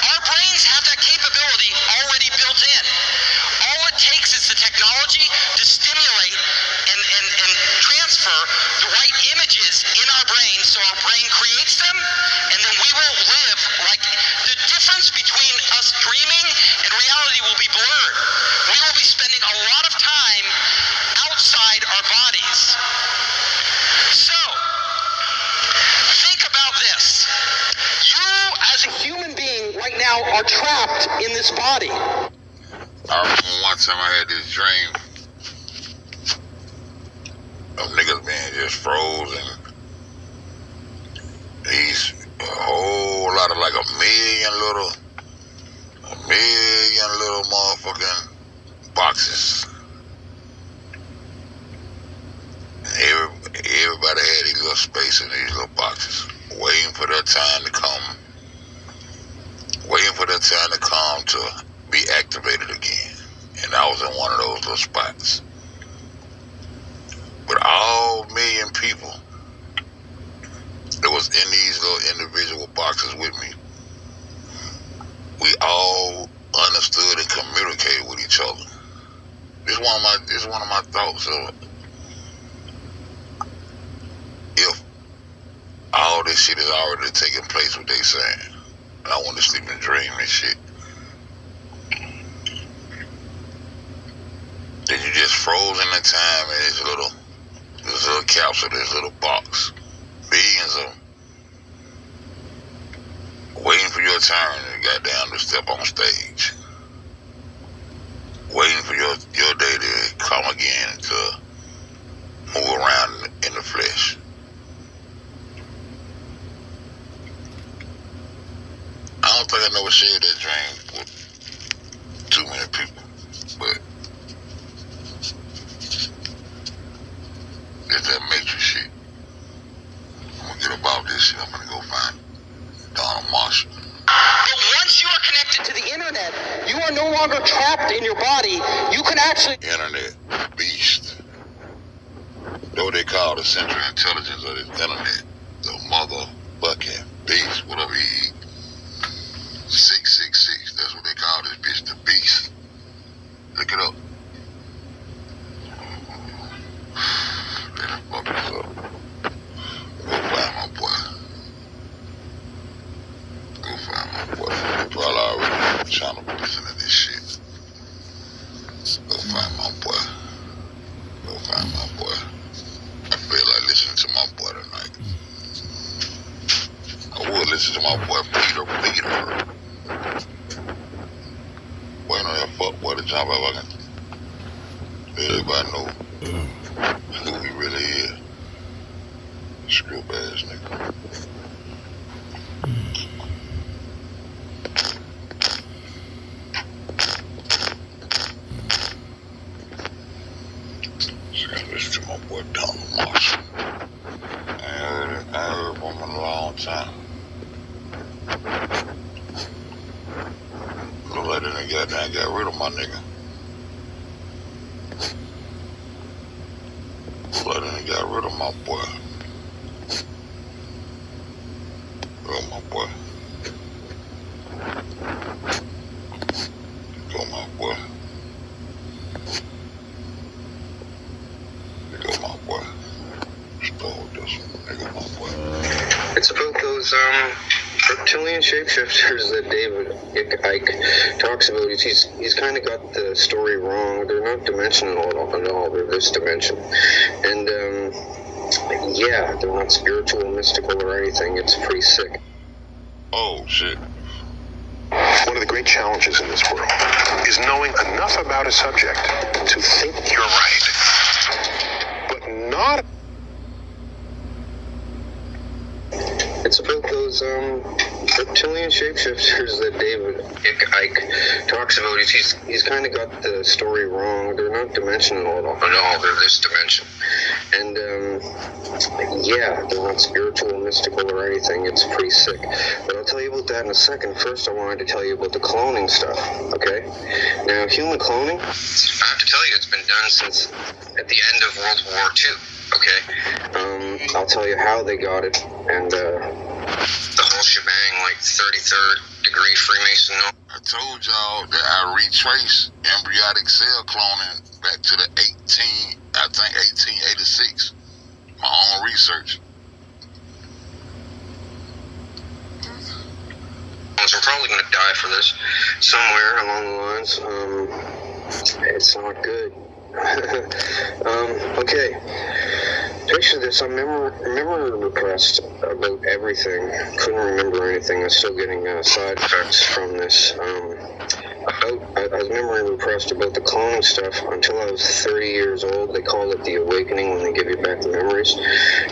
Our brains have that capability already built in. All it takes is the technology to stimulate and transfer the right images in our brain, so our brain creates them, and then we will live like the difference between us dreaming and reality will be blurred. We will be spending a lot of time outside our bodies. So, think about this. You, as a human being, right now are trapped in this body. I remember one time I had this dream of niggas being just frozen. He's a whole lot of like a million little motherfucking boxes. Everybody had these little space in these little boxes, waiting for their time to come, to be activated again. And I was in one of those little spots. But all million people that was in these little individual boxes with me, we all understood and communicated with each other. This is one of my thoughts of if all this shit is already taking place, what they saying, and I want to sleep and dream and shit, then you just frozen in time in this little capsule, this little box, billions of them, waiting for your turn to step on stage, waiting for your day to come again to move around in the flesh. I don't think I never shared that dream with too many people, but it's that Matrix shit. I'm gonna get about this shit. I'm gonna go find Donald Marshall. But once you are connected to the internet, you are no longer trapped in your body. You can actually... Internet beast. Though they call the central intelligence of the internet the motherfucking beast. Whatever he eat. 666. That's what they call this bitch, the beast. Look it up. They done fucked us up. Go find my boy. Go find my boy. They probably already trying to listen to this shit. Go find my boy. Go find my boy. I feel like listening to my boy tonight. I would listen to my boy Peter. Boy, you know that fuck boy to jump up again. Everybody know who he really is. Script ass nigga. So I listen to my boy Donald Marshall. I ain't heard from him in a long time. Look like they done got rid of my nigga. Look like they done got rid of my boy. Go my boy. Go my boy. Go my boy. Stole this one. Nigga my boy. It's about those reptilian shapeshifters that David Icke talks about. He's kind of got the story wrong. They're not dimensional at all. They're this dimension. And yeah, they're not spiritual, mystical, or anything. It's pretty sick. Oh shit. One of the great challenges in this world is knowing enough about a subject to think you're right, but not. It's about those reptilian shapeshifters that David Icke talks about. He's kind of got the story wrong. They're not dimensional at all. They're this dimension. And yeah, they're not spiritual, mystical, or anything. It's pretty sick. But I'll tell you about that in a second. First, I wanted to tell you about the cloning stuff, okay? Now, human cloning, I have to tell you, it's been done since at the end of World War II, okay? I'll tell you how they got it, and the whole shebang, like 33rd degree Freemason. I told y'all that I retraced embryonic cell cloning back to the 1886. My own research. So I'm probably going to die for this somewhere along the lines. It's not good. Okay. Picture this. I'm memory repressed about everything. Couldn't remember anything. I'm still getting side effects from this. I was memory repressed about the cloning stuff until I was 30 years old. They call it the awakening when they give you back the memories.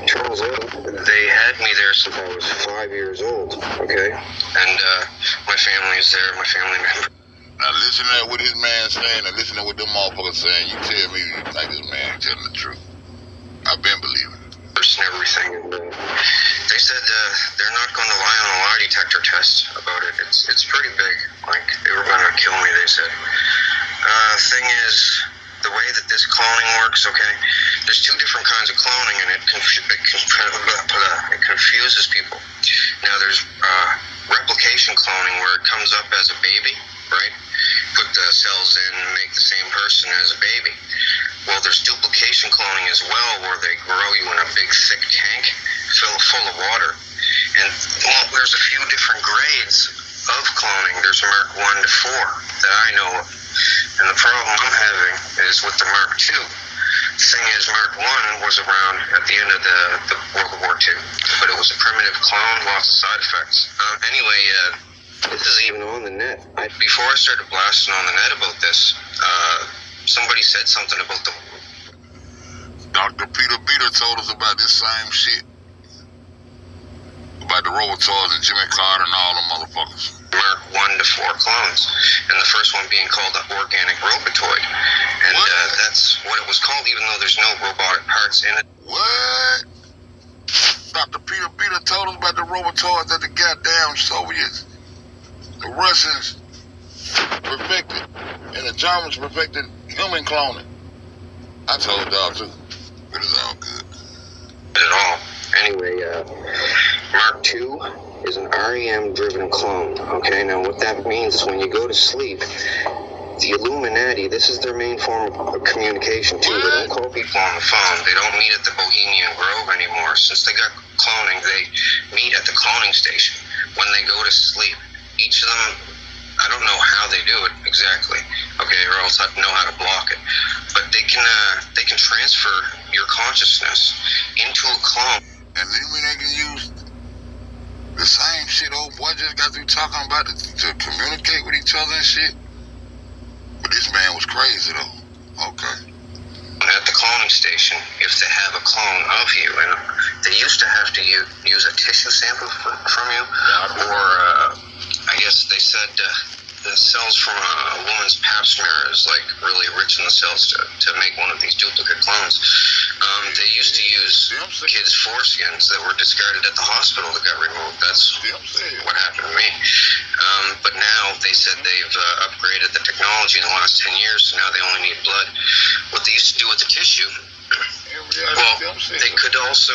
Turns out they had me there since I was 5 years old, okay? And my family is there, my family member. Now listen to what this man saying and listen to what them motherfuckers saying. You tell me you think this man telling the truth. I've been believing. And everything, and they said they're not going to lie on a lie detector test about it. It's pretty big. Like, they were going to kill me, they said. Thing is, the way that this cloning works, okay, there's two different kinds of cloning, and it confuses people. Now, there's replication cloning, where it comes up as a baby, right? Put the cells in and make the same person as a baby. Well, there's duplication cloning as well, where they grow you in a big, thick tank full of water. And well, there's a few different grades of cloning. There's Mark 1 to 4 that I know of. And the problem I'm having is with the Mark 2. The thing is, Mark 1 was around at the end of the World War II, but it was a primitive clone, lots of side effects. Anyway, this is even on the net. Before I started blasting on the net about this, somebody said something about the... Dr. Peter told us about this same shit. About the Robotoids and Jimmy Carter and all them motherfuckers. Mark clones, and the first one being called the organic robotoid, and that's what it was called, even though there's no robotic parts in it. What? Dr. Peter told us about the robotoids that the goddamn Soviets, the Russians perfected, and the Germans perfected human cloning. I told y'all too, but it's all good. At all. Anyway, Mark II is an REM-driven clone. Okay, now what that means is when you go to sleep, the Illuminati, this is their main form of communication too. They don't call people on the phone. They don't meet at the Bohemian Grove anymore. Since they got cloning, they meet at the cloning station when they go to sleep. Each of them, I don't know how they do it exactly, okay, or else I'd know how to block it. But they can transfer your consciousness into a clone. And then when they can use the same shit old boy just got through talking about to communicate with each other and shit. But this man was crazy though. Okay. At the cloning station, if they have a clone of you, and they used to have to use a tissue sample from you, or I guess they said the cells from a woman's pap smear is like really rich in the cells to make one of these duplicate clones. They used to use kids' foreskins that were discarded at the hospital that got removed. That's what happened to me. But now they said they've upgraded the technology in the last 10 years, so now they only need blood. What they used to do with the tissue, well, they could also,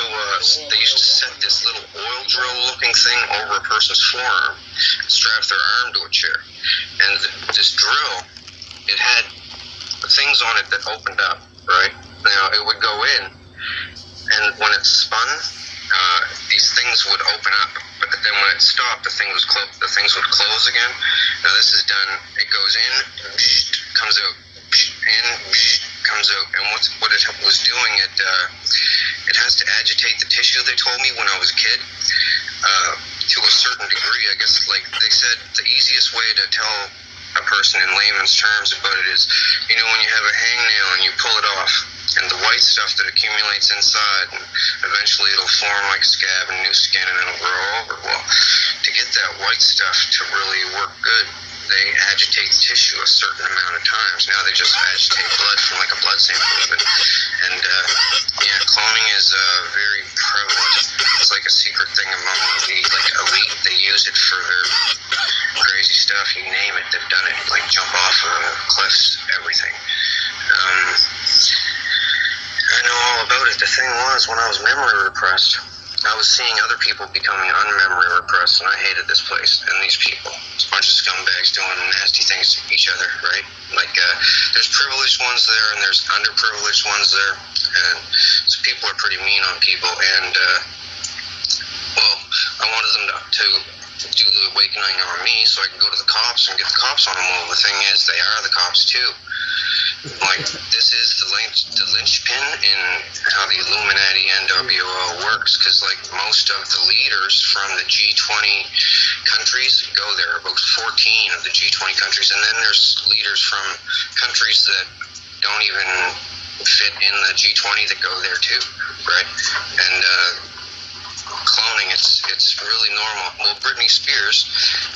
they used to set this little oil drill looking thing over a person's forearm, strap their arm to a chair. And this drill, it had things on it that opened up, right? Now, it would go in, and when it spun, these things would open up, but then when it stopped, the things would close again. Now, this is done, it goes in, comes out, in, comes out, and what it was doing, it has to agitate the tissue, they told me when I was a kid, to a certain degree. I guess, like they said, the easiest way to tell a person in layman's terms about it is, you know, when you have a hangnail and you pull it off, and the white stuff that accumulates inside, and eventually it'll form like a scab and new skin, and it'll grow over. Well, to get that white stuff to really work good, they agitate the tissue a certain amount of times. Now they just agitate blood from like a blood sample even. And yeah, cloning is very prevalent. It's like a secret thing among the elite. They use it for their crazy stuff. You name it, they've done it. Like jump off cliffs, everything. I know all about it. The thing was, when I was memory repressed, I was seeing other people becoming unmemory repressed, and I hated this place and these people. It's a bunch of scumbags doing nasty things to each other, right? Like, there's privileged ones there, and there's underprivileged ones there, and so people are pretty mean on people, and, well, I wanted them to do the awakening on me so I can go to the cops and get the cops on them. Well, the thing is, they are the cops, too. Like, this is the linchpin in how the Illuminati NWO works, because, like, most of the leaders from the G20 countries go there, about 14 of the G20 countries, and then there's leaders from countries that don't even fit in the G20 that go there, too, right? And, cloning, it's really normal. Well, Britney Spears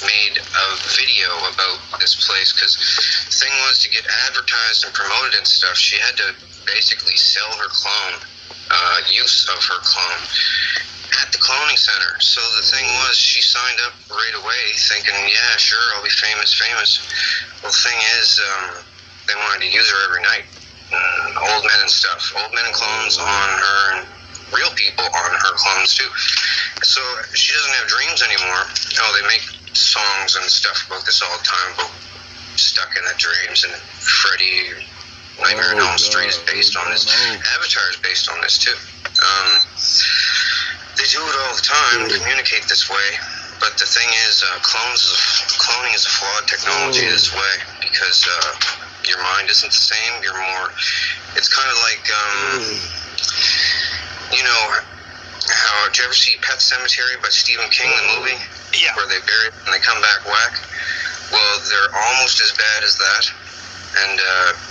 made a video about this place because the thing was, to get advertised and promoted and stuff, she had to basically sell her clone, use of her clone at the cloning center. So the thing was, she signed up right away thinking, yeah, sure, I'll be famous. Well, the thing is, they wanted to use her every night. Old men and stuff. Old men and clones on her, and real people on her clones too. So she doesn't have dreams anymore. Oh, they make songs and stuff about this all the time, about stuck in the dreams, and Freddy, Nightmare on Elm Street is based on this. Avatar is based on this too. They do it all the time, communicate this way, but the thing is, cloning is a flawed technology this way, because your mind isn't the same, it's kind of like, you know, how, did you ever see Pet Sematary by Stephen King, the movie? Yeah. Where they bury it and they come back whack? Well, they're almost as bad as that. And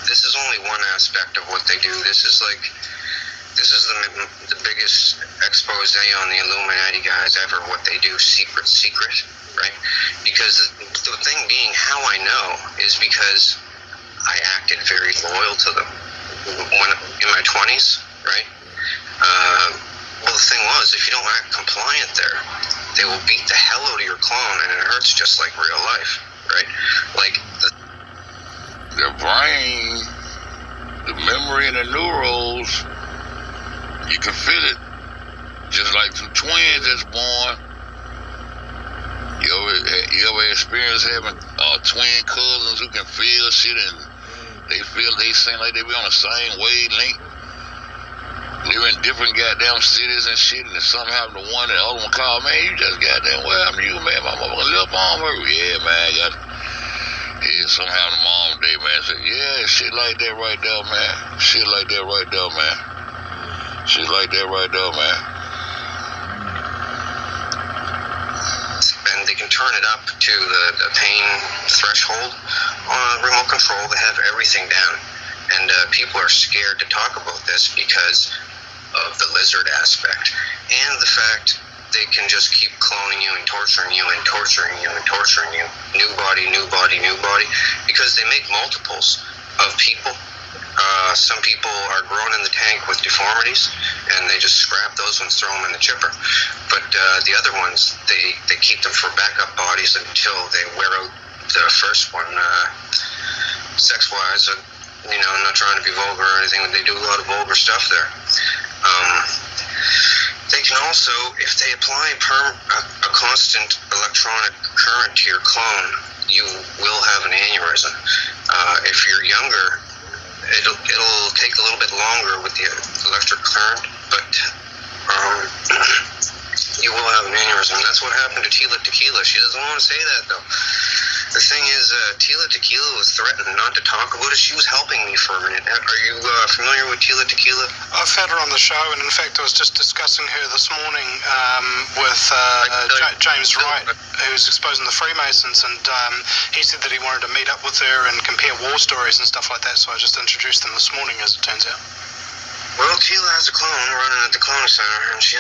this is only one aspect of what they do. This is the biggest expose on the Illuminati guys ever, what they do, secret, right? Because the thing being, how I is because I acted very loyal to them when in my 20s, right? Well, the thing was, if you don't act compliant there, they will beat the hell out of your clone, and it hurts just like real life, right? Like the brain, the memory, and the neurons, you can feel it. Just like some twins that's born. You ever experience having twin cousins who can feel shit and they seem like they be on the same wavelength? They're in different goddamn cities and shit, and if something happened to one, and the other one called, man, you just goddamn, what happened to you, man? My motherfucking left arm hurt. Yeah, man, something happened to mom today, man. I said, yeah, shit like that right there, man. Shit like that right there, man. Shit like that right there, man. And they can turn it up to the pain threshold on remote control. They have everything down. And people are scared to talk about this because of the lizard aspect and the fact they can just keep cloning you and torturing you and torturing you and torturing you. New body, new body, new body, because they make multiples of people. Some people are grown in the tank with deformities, and they just scrap those ones, throw them in the chipper. But the other ones, they keep them for backup bodies until they wear out the first one. Sex-wise, you know, I'm not trying to be vulgar or anything, but they do a lot of vulgar stuff there. They can also, if they apply a constant electronic current to your clone, you will have an aneurysm. If you're younger, it'll take a little bit longer with the electric current, but you will have an aneurysm. That's what happened to Tila Tequila. She doesn't want to say that, though. The thing is, Tila Tequila was threatened not to talk about it. She was helping me for a minute. Are you familiar with Tila Tequila? I've had her on the show, and in fact, I was just discussing her this morning with James Wright, who's exposing the Freemasons, and he said that he wanted to meet up with her and compare war stories and stuff like that, so I just introduced them this morning, as it turns out. Well, Tila has a clone running at the clone center, and she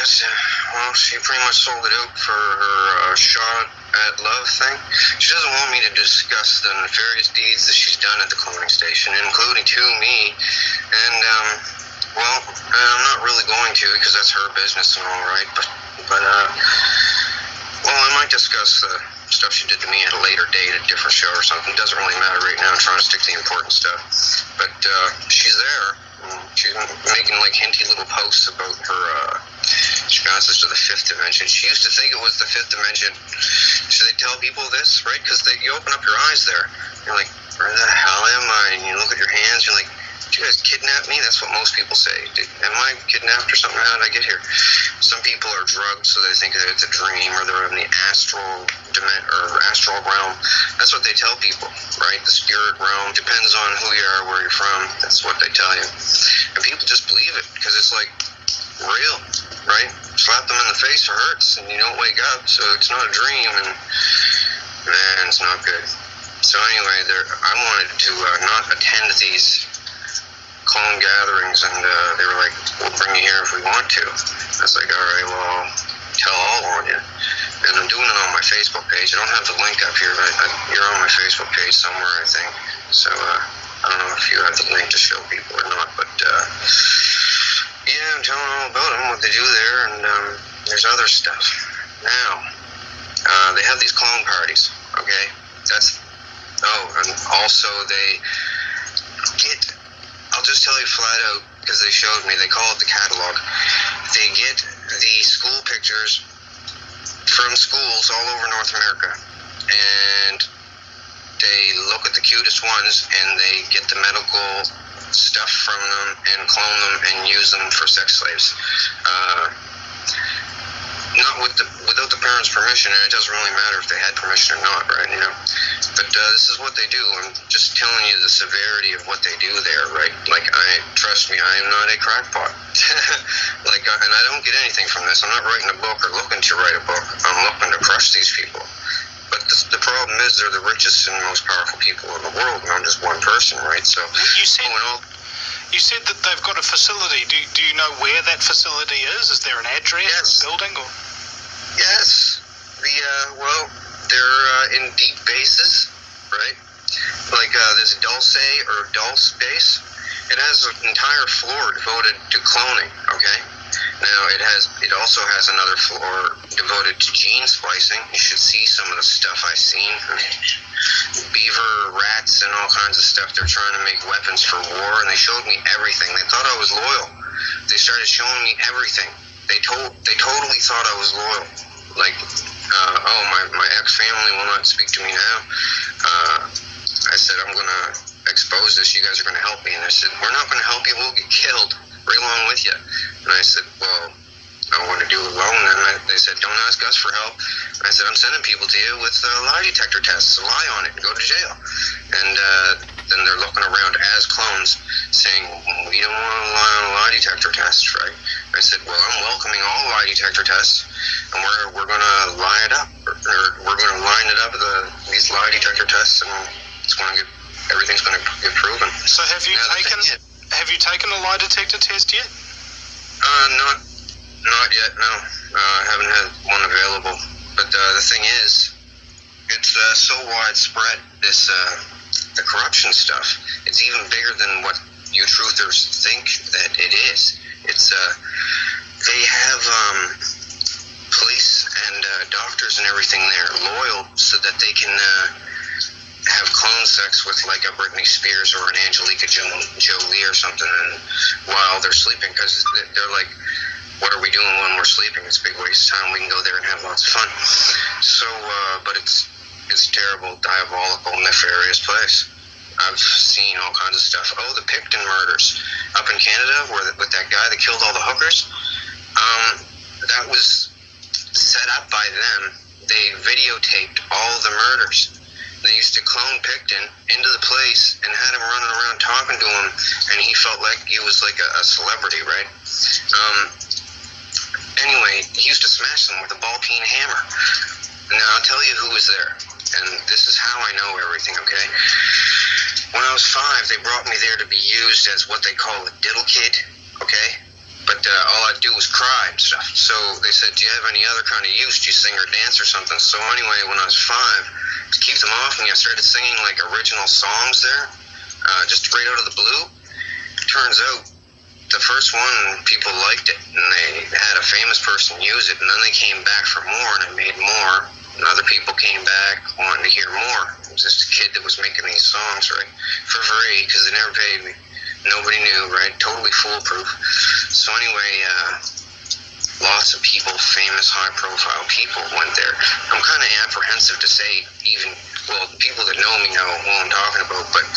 pretty much sold it out for her shot at love thing. She doesn't want me to discuss the nefarious deeds that she's done at the cloning station, including to me, and, I'm not really going to, because that's her business and all right, but I might discuss the stuff she did to me at a later date, a different show or something. It doesn't really matter right now. I'm trying to stick to the important stuff, but she's there. She's making like hinty little posts about her responses to the fifth dimension. She used to think it was the fifth dimension. Should they tell people this, right? Because you open up your eyes there. You're like, where the hell am I? And you look at your hands, you're like, did you guys kidnap me? That's what most people say. Am I kidnapped or something? How did I get here? Some people are drugged, so they think that it's a dream, or they're in the astral realm. That's what they tell people, right? The spirit realm depends on who you are, where you're from. That's what they tell you, and people just believe it because it's like real, right? Slap them in the face, it hurts, and you don't wake up, so it's not a dream, and man, it's not good. So anyway, I wanted to not attend these clone gatherings, and they were like, we'll bring you here if we want to. I was like, all right, well, I'll tell all on you. And I'm doing it on my Facebook page. I don't have the link up here, but you're on my Facebook page somewhere, I think. So I don't know if you have the link to show people or not, but I'm telling all about them, what they do there, and there's other stuff. Now, they have these clone parties, okay? And also they get, I'll just tell you flat out, because they showed me, they call it the catalog. They get the school pictures from schools all over North America, and they look at the cutest ones, and they get the medical stuff from them, and clone them, and use them for sex slaves. Not without the parents' permission, and it doesn't really matter if they had permission or not, right? You know. But this is what they do. I'm just telling you the severity of what they do there, right? Like, trust me, I am not a crackpot. And I don't get anything from this. I'm not writing a book or looking to write a book. I'm looking to crush these people. But the problem is they're the richest and most powerful people in the world, and I'm just one person, right? So you said that they've got a facility. Do you know where that facility is? Is there an address, yes. Or a building? Or? Yes. They're in deep bases, right? Like dull space, it has an entire floor devoted to cloning, okay? Now, it also has another floor devoted to gene splicing. You should see some of the stuff I've seen. Beaver, rats, and all kinds of stuff. They're trying to make weapons for war, and they showed me everything. They thought I was loyal. They started showing me everything. They totally thought I was loyal. Like, my ex-family will not speak to me now. I said, I'm going to expose this. You guys are going to help me. And they said, we're not going to help you. We'll get killed right along with you. And I said, well, I want to do it alone. And they said, don't ask us for help. And I said, I'm sending people to you with lie detector tests. So lie on it and go to jail. And then they're looking around as clones saying, we don't want to lie on a lie detector test, right? I said, well, I'm welcoming all lie detector tests, and we're going to lie it up. Or we're going to line it up, these lie detector tests, and everything's going to get proven. So have you taken a lie detector test yet? Not yet, no. I haven't had one available. But the thing is, it's so widespread, the corruption stuff. It's even bigger than what you truthers think that it is. It's, they have police and doctors and everything there loyal so that they can have clone sex with like a Britney Spears or an Angelica Jolie or something, and while they're sleeping, because they're like, what are we doing when we're sleeping? It's a big waste of time. We can go there and have lots of fun. So, but it's terrible, diabolical, nefarious place. I've seen all kinds of stuff. Oh, the Picton murders up in Canada, with that guy that killed all the hookers. That was set up by them. They videotaped all the murders. They used to clone Picton into the place and had him running around talking to him, and he felt like he was like a celebrity, right? Anyway, he used to smash them with a ball-peen hammer. Now, I'll tell you who was there, and this is how I know everything, okay? When I was 5, they brought me there to be used as what they call a diddle kid, okay? But all I'd do was cry and stuff. So they said, do you have any other kind of use? Do you sing or dance or something? So anyway, when I was 5, to keep them off me, I started singing like original songs there, just right out of the blue. Turns out, the first one, people liked it, and they had a famous person use it, and then they came back for more, and I made more, and other people came back wanting to hear more. It was just a kid that was making these songs, right, for free, because they never paid me. Nobody knew, right, totally foolproof. So anyway, lots of people, famous, high-profile people went there. I'm kind of apprehensive to say even, well, people that know me know who I'm talking about, but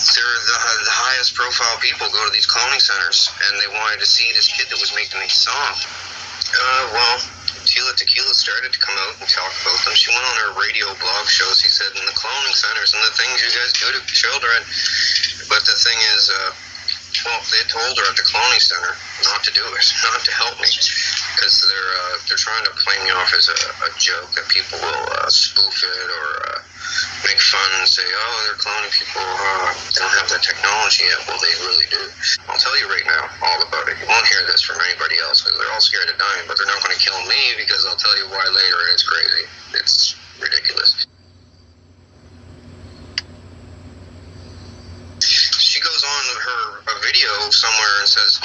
they're the highest profile people go to these cloning centers, and they wanted to see this kid that was making these songs. Well, Tequila started to come out and talk about them. She went on her radio blog shows. She said, in the cloning centers and the things you guys do to children. But the thing is, well, they told her at the cloning center not to do it, not to help me, because they're trying to play me off as a joke that people will spoof it or make fun and say, oh, they're cloning people, they don't have that technology yet. Well, they really do. I'll tell you right now all about it. You won't hear this from anybody else because they're all scared of dying, but they're not going to kill me because I'll tell you why later, and it's crazy. It's ridiculous. She goes on a video somewhere and says,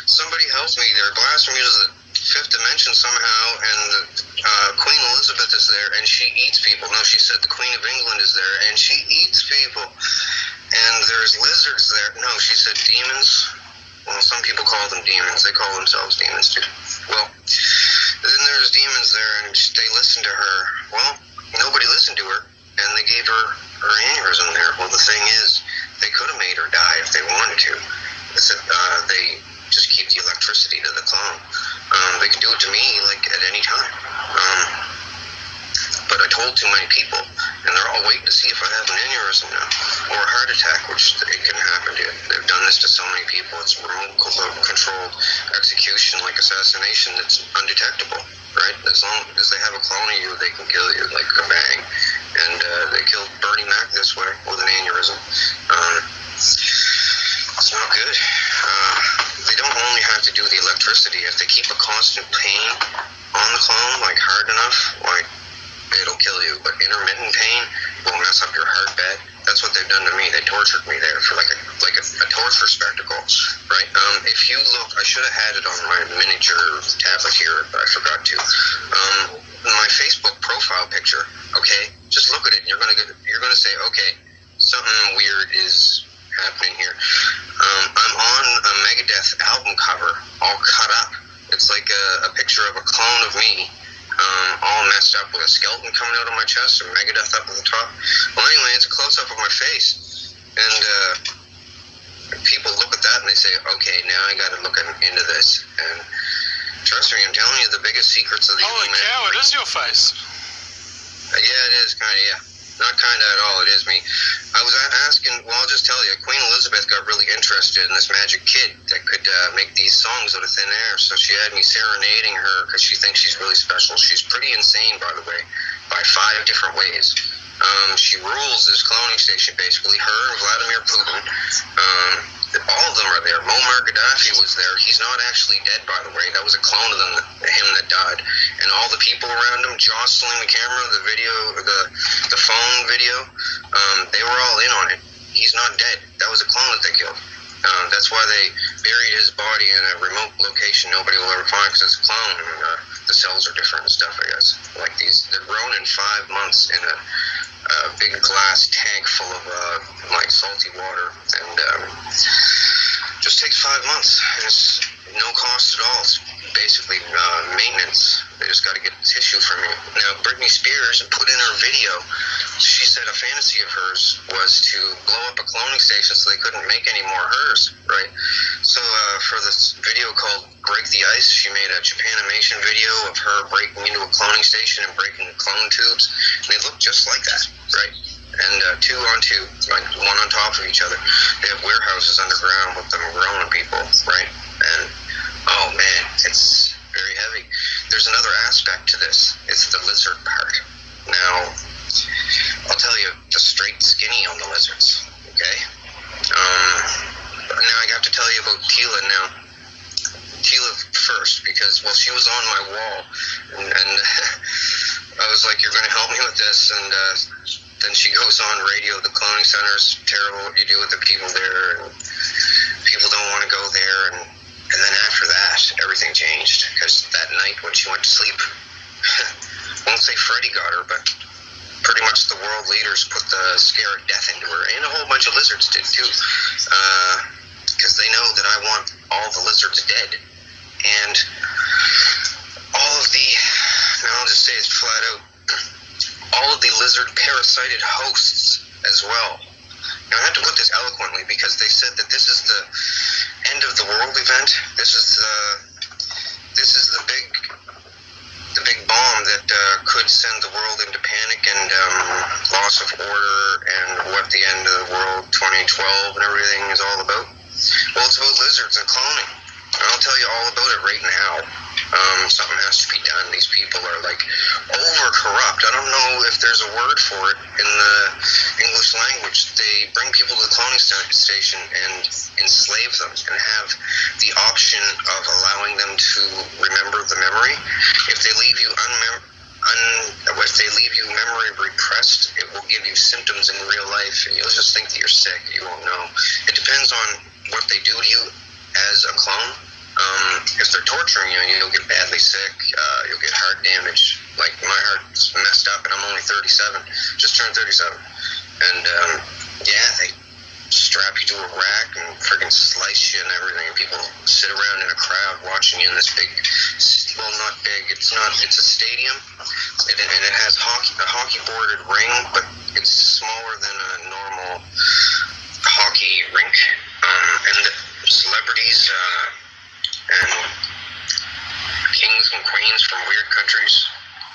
somebody help me, their glass from uses the fifth dimension somehow, and Queen Elizabeth is there, and she eats people. No, she said the Queen of England is there, and she eats people. And there's lizards there. No, she said demons. Well, some people call them demons. They call themselves demons, too. Well, then there's demons there, and they listen to her. Well, nobody listened to her, and they gave her aneurysm there. Well, the thing is, they could have made her die if they wanted to. They just keep the electricity to the clone. They can do it to me, like, at any time. But I told too many people, and they're all waiting to see if I have an aneurysm now, or a heart attack, which it can happen to. They've done this to so many people. It's remote controlled execution, like assassination, that's undetectable, right? As long as they have a clone of you, they can kill you, like a bang. And they killed Bernie Mac this way, with an aneurysm. It's not good. They don't only have to do the electricity. If they keep a constant pain on the clone, like hard enough, like, it'll kill you. But intermittent pain will mess up your heart bed. That's what they've done to me. They torture tortured me there for like a torture spectacle, right? If you look, I should have had it on my miniature tablet here, but I forgot to. My Facebook profile picture, okay? Just look at it, and you're gonna say, okay, something weird is happening here. I'm on a Megadeth album cover, all cut up. It's like a picture of a clone of me, all messed up with a skeleton coming out of my chest and Megadeth up at the top. Well, anyway, it's a close-up of my face, and people look at that and they say, okay, now I got to look into this. And trust me, I'm telling you, the biggest secrets of the Holy cow, it is your face. Yeah, it is kind of, yeah. Not kind of at all, it is me. I was asking, well, I'll just tell you, Queen Elizabeth got really interested in this magic kid that could make these songs out of thin air, so she had me serenading her because she thinks she's really special. She's pretty insane, by the way, by 5 different ways. She rules this cloning station, basically. Her and Vladimir Putin. All of them are there. Muammar Gaddafi was there. He's not actually dead, by the way. That was a clone of him that died. And all the people around him jostling the camera, the video, the phone video, they were all in on it. He's not dead. That was a clone that they killed. That's why they buried his body in a remote location nobody will ever find, because it's a clone, and the cells are different and stuff, I guess. Like they're grown in 5 months in a big glass tank full of like salty water, and just takes 5 months, and it's no cost at all. It's basically maintenance. They just got to get tissue from you. Now, Britney Spears put in her video, she said a fantasy of hers was to blow up a cloning station so they couldn't make any more hers, right? So for this video called Break the Ice, she made a Japanimation video of her breaking into a cloning station and breaking the clone tubes, and they look just like that, right? And 2 on 2, like one on top of each other. They have warehouses underground with them growing people, right? And oh man, it's very heavy. There's another aspect to this. It's the lizard part. Now, I'll tell you the straight skinny on the lizards, okay? Now I have to tell you about Tila now. Tila first, because, well, she was on my wall, and I was like, you're going to help me with this, and then she goes on radio, the cloning center's terrible what you do with the people there, and people don't want to go there, and then after that, everything changed, because that night when she went to sleep, won't say Freddy got her, but pretty much the world leaders put the scare of death into her, and a whole bunch of lizards did too, because they know that I want all the lizards dead, and all of the, now I'll just say it flat out, all of the lizard parasited hosts as well. Now I have to put this eloquently because they said that this is the end of the world event. This is the big bomb that could send the world into panic and loss of order, and what the end of the world 2012 and everything is all about. Well, it's about lizards and cloning. And I'll tell you all about it right now. Something has to be done. These people are like over-corrupt. I don't know if there's a word for it in the English language. They bring people to the cloning station and enslave them and have the option of allowing them to remember the memory. If they leave you if they leave you memory repressed, it will give you symptoms in real life, and you'll just think that you're sick. You won't know. It depends on what they do to you as a clone. If they're torturing you, you'll get badly sick. You'll get heart damage. Like, my heart's messed up, and I'm only 37. Just turned 37. And, yeah, they strap you to a rack and freaking slice you and everything. And people sit around in a crowd watching you in this big, well, not big. It's a stadium. And it has a hockey-boarded ring, but it's smaller than a normal hockey rink. And the celebrities and kings and queens from weird countries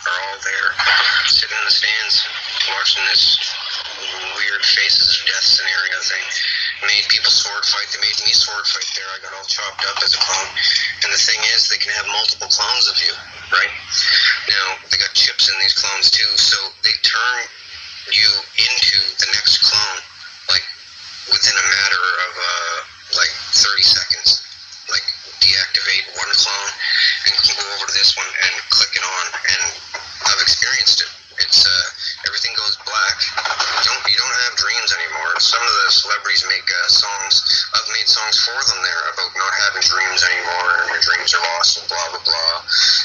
are all there, sitting in the stands, watching this weird Faces of Death scenario thing. Made people sword fight. They made me sword fight there. I got all chopped up as a clone. And the thing is, they can have multiple clones of you, right? Now, they got chips in these clones too, so they turn you into the next clone, like, within a matter of, 30 seconds. Like, deactivate one clone and go over to this one and click it on, and I've experienced it. It's everything goes black. You don't have dreams anymore. some of the celebrities make songs. I've made songs for them there about not having dreams anymore, and your dreams are lost, and blah blah blah.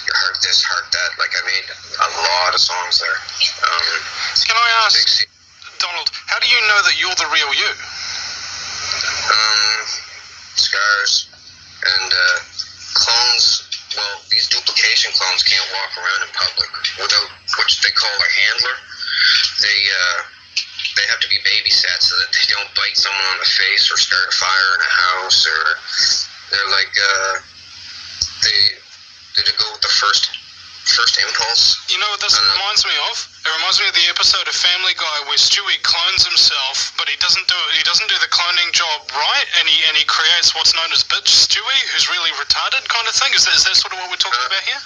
Your heart this, heart that. Like, I made a lot of songs there. Can I ask, Donald, how do you know that you're the real you? Scars and clones. Well, these duplication clones can't walk around in public without what they call a handler. They have to be babysat so that they don't bite someone on the face or start a fire in a house, or they're like they go with the first impulse. You know what this reminds me of? It reminds me of the episode of Family Guy where Stewie clones himself, but he doesn't do the cloning job right, and he creates what's known as bitch Stewie, who's really retarded kind of thing. Is that sort of what we're talking about here?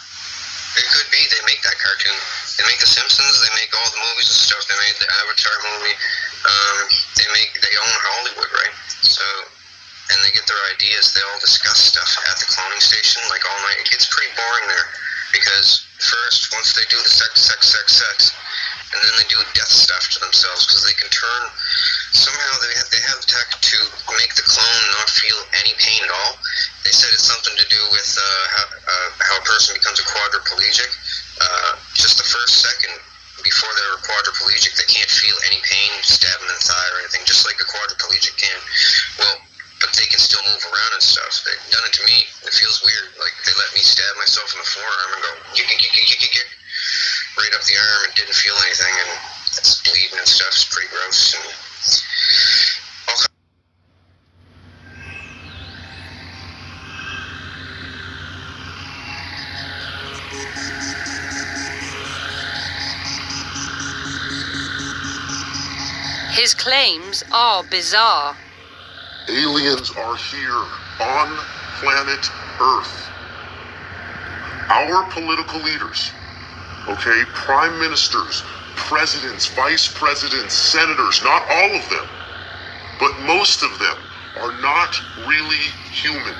It could be. They make that cartoon. They make The Simpsons. They make all the movies and stuff. They made the Avatar movie. They own Hollywood, right? So, and they get their ideas. They all discuss stuff at the cloning station like all night. It gets pretty boring there because first, once they do the sex, and then they do death stuff to themselves because they can turn. Somehow they have the tech to make the clone not feel any pain at all. They said it's something to do with how a person becomes a quadriplegic. Just the first second before they're quadriplegic, they can't feel any pain stabbing in the thigh or anything, just like a quadriplegic can. Well, but they can still move around and stuff. They've done it to me. It feels weird. Like, they let me stab myself in the forearm and go yick, right up the arm and didn't feel anything, and it's bleeding and stuff. It's pretty gross. And his claims are bizarre. Aliens are here on planet Earth. Our political leaders, okay, prime ministers, presidents, vice presidents, senators, not all of them, but most of them are not really human.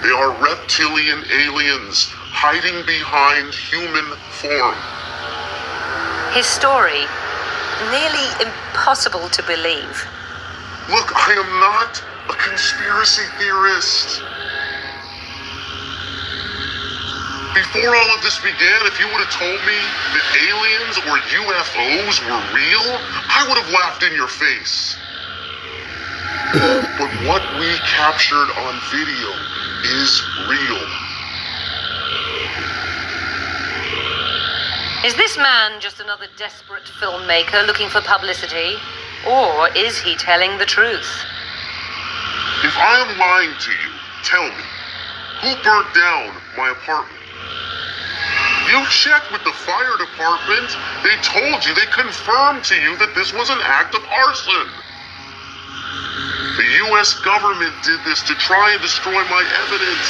They are reptilian aliens hiding behind human form. His story, nearly impossible to believe. Look, I am not a conspiracy theorist. Before all of this began, if you would have told me that aliens or UFOs were real, I would have laughed in your face. But what we captured on video is real. Is this man just another desperate filmmaker looking for publicity? Or is he telling the truth? If I am lying to you, tell me, who burnt down my apartment? You checked with the fire department. They told you, they confirmed to you that this was an act of arson. The U.S. government did this to try and destroy my evidence.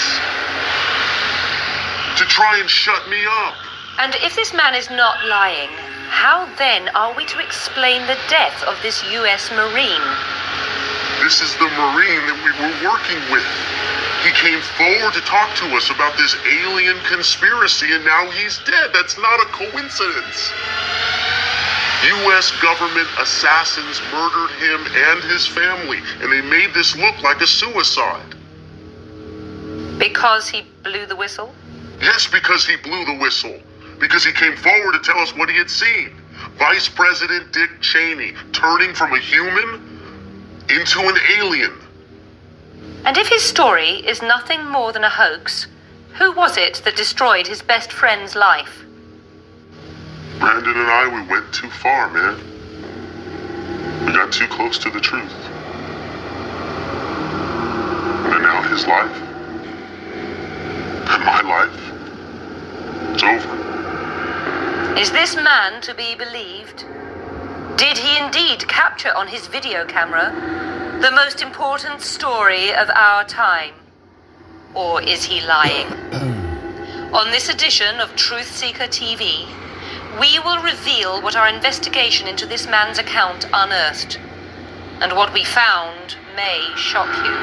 To try and shut me up. And if this man is not lying, how then are we to explain the death of this U.S. Marine? This is the Marine that we were working with. He came forward to talk to us about this alien conspiracy, and now he's dead. That's not a coincidence. U.S. government assassins murdered him and his family, and they made this look like a suicide. Because he blew the whistle? Yes, because he blew the whistle. Because he came forward to tell us what he had seen. Vice President Dick Cheney turning from a human into an alien. And if his story is nothing more than a hoax, who was it that destroyed his best friend's life? Brandon and I, we went too far, man. We got too close to the truth. And now his life, and my life, it's over. Is this man to be believed? Did he indeed capture on his video camera the most important story of our time? Or is he lying? On this edition of Truth Seeker TV, we will reveal what our investigation into this man's account unearthed. And what we found may shock you.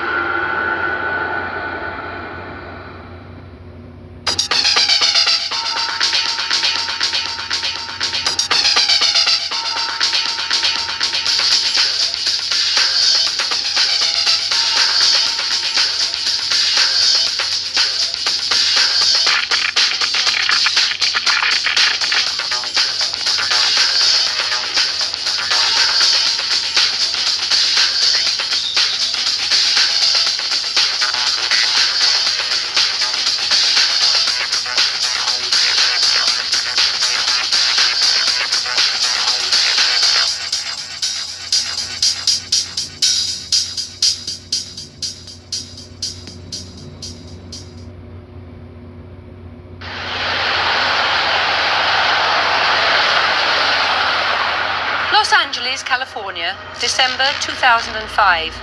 Angeles, California, December 2005.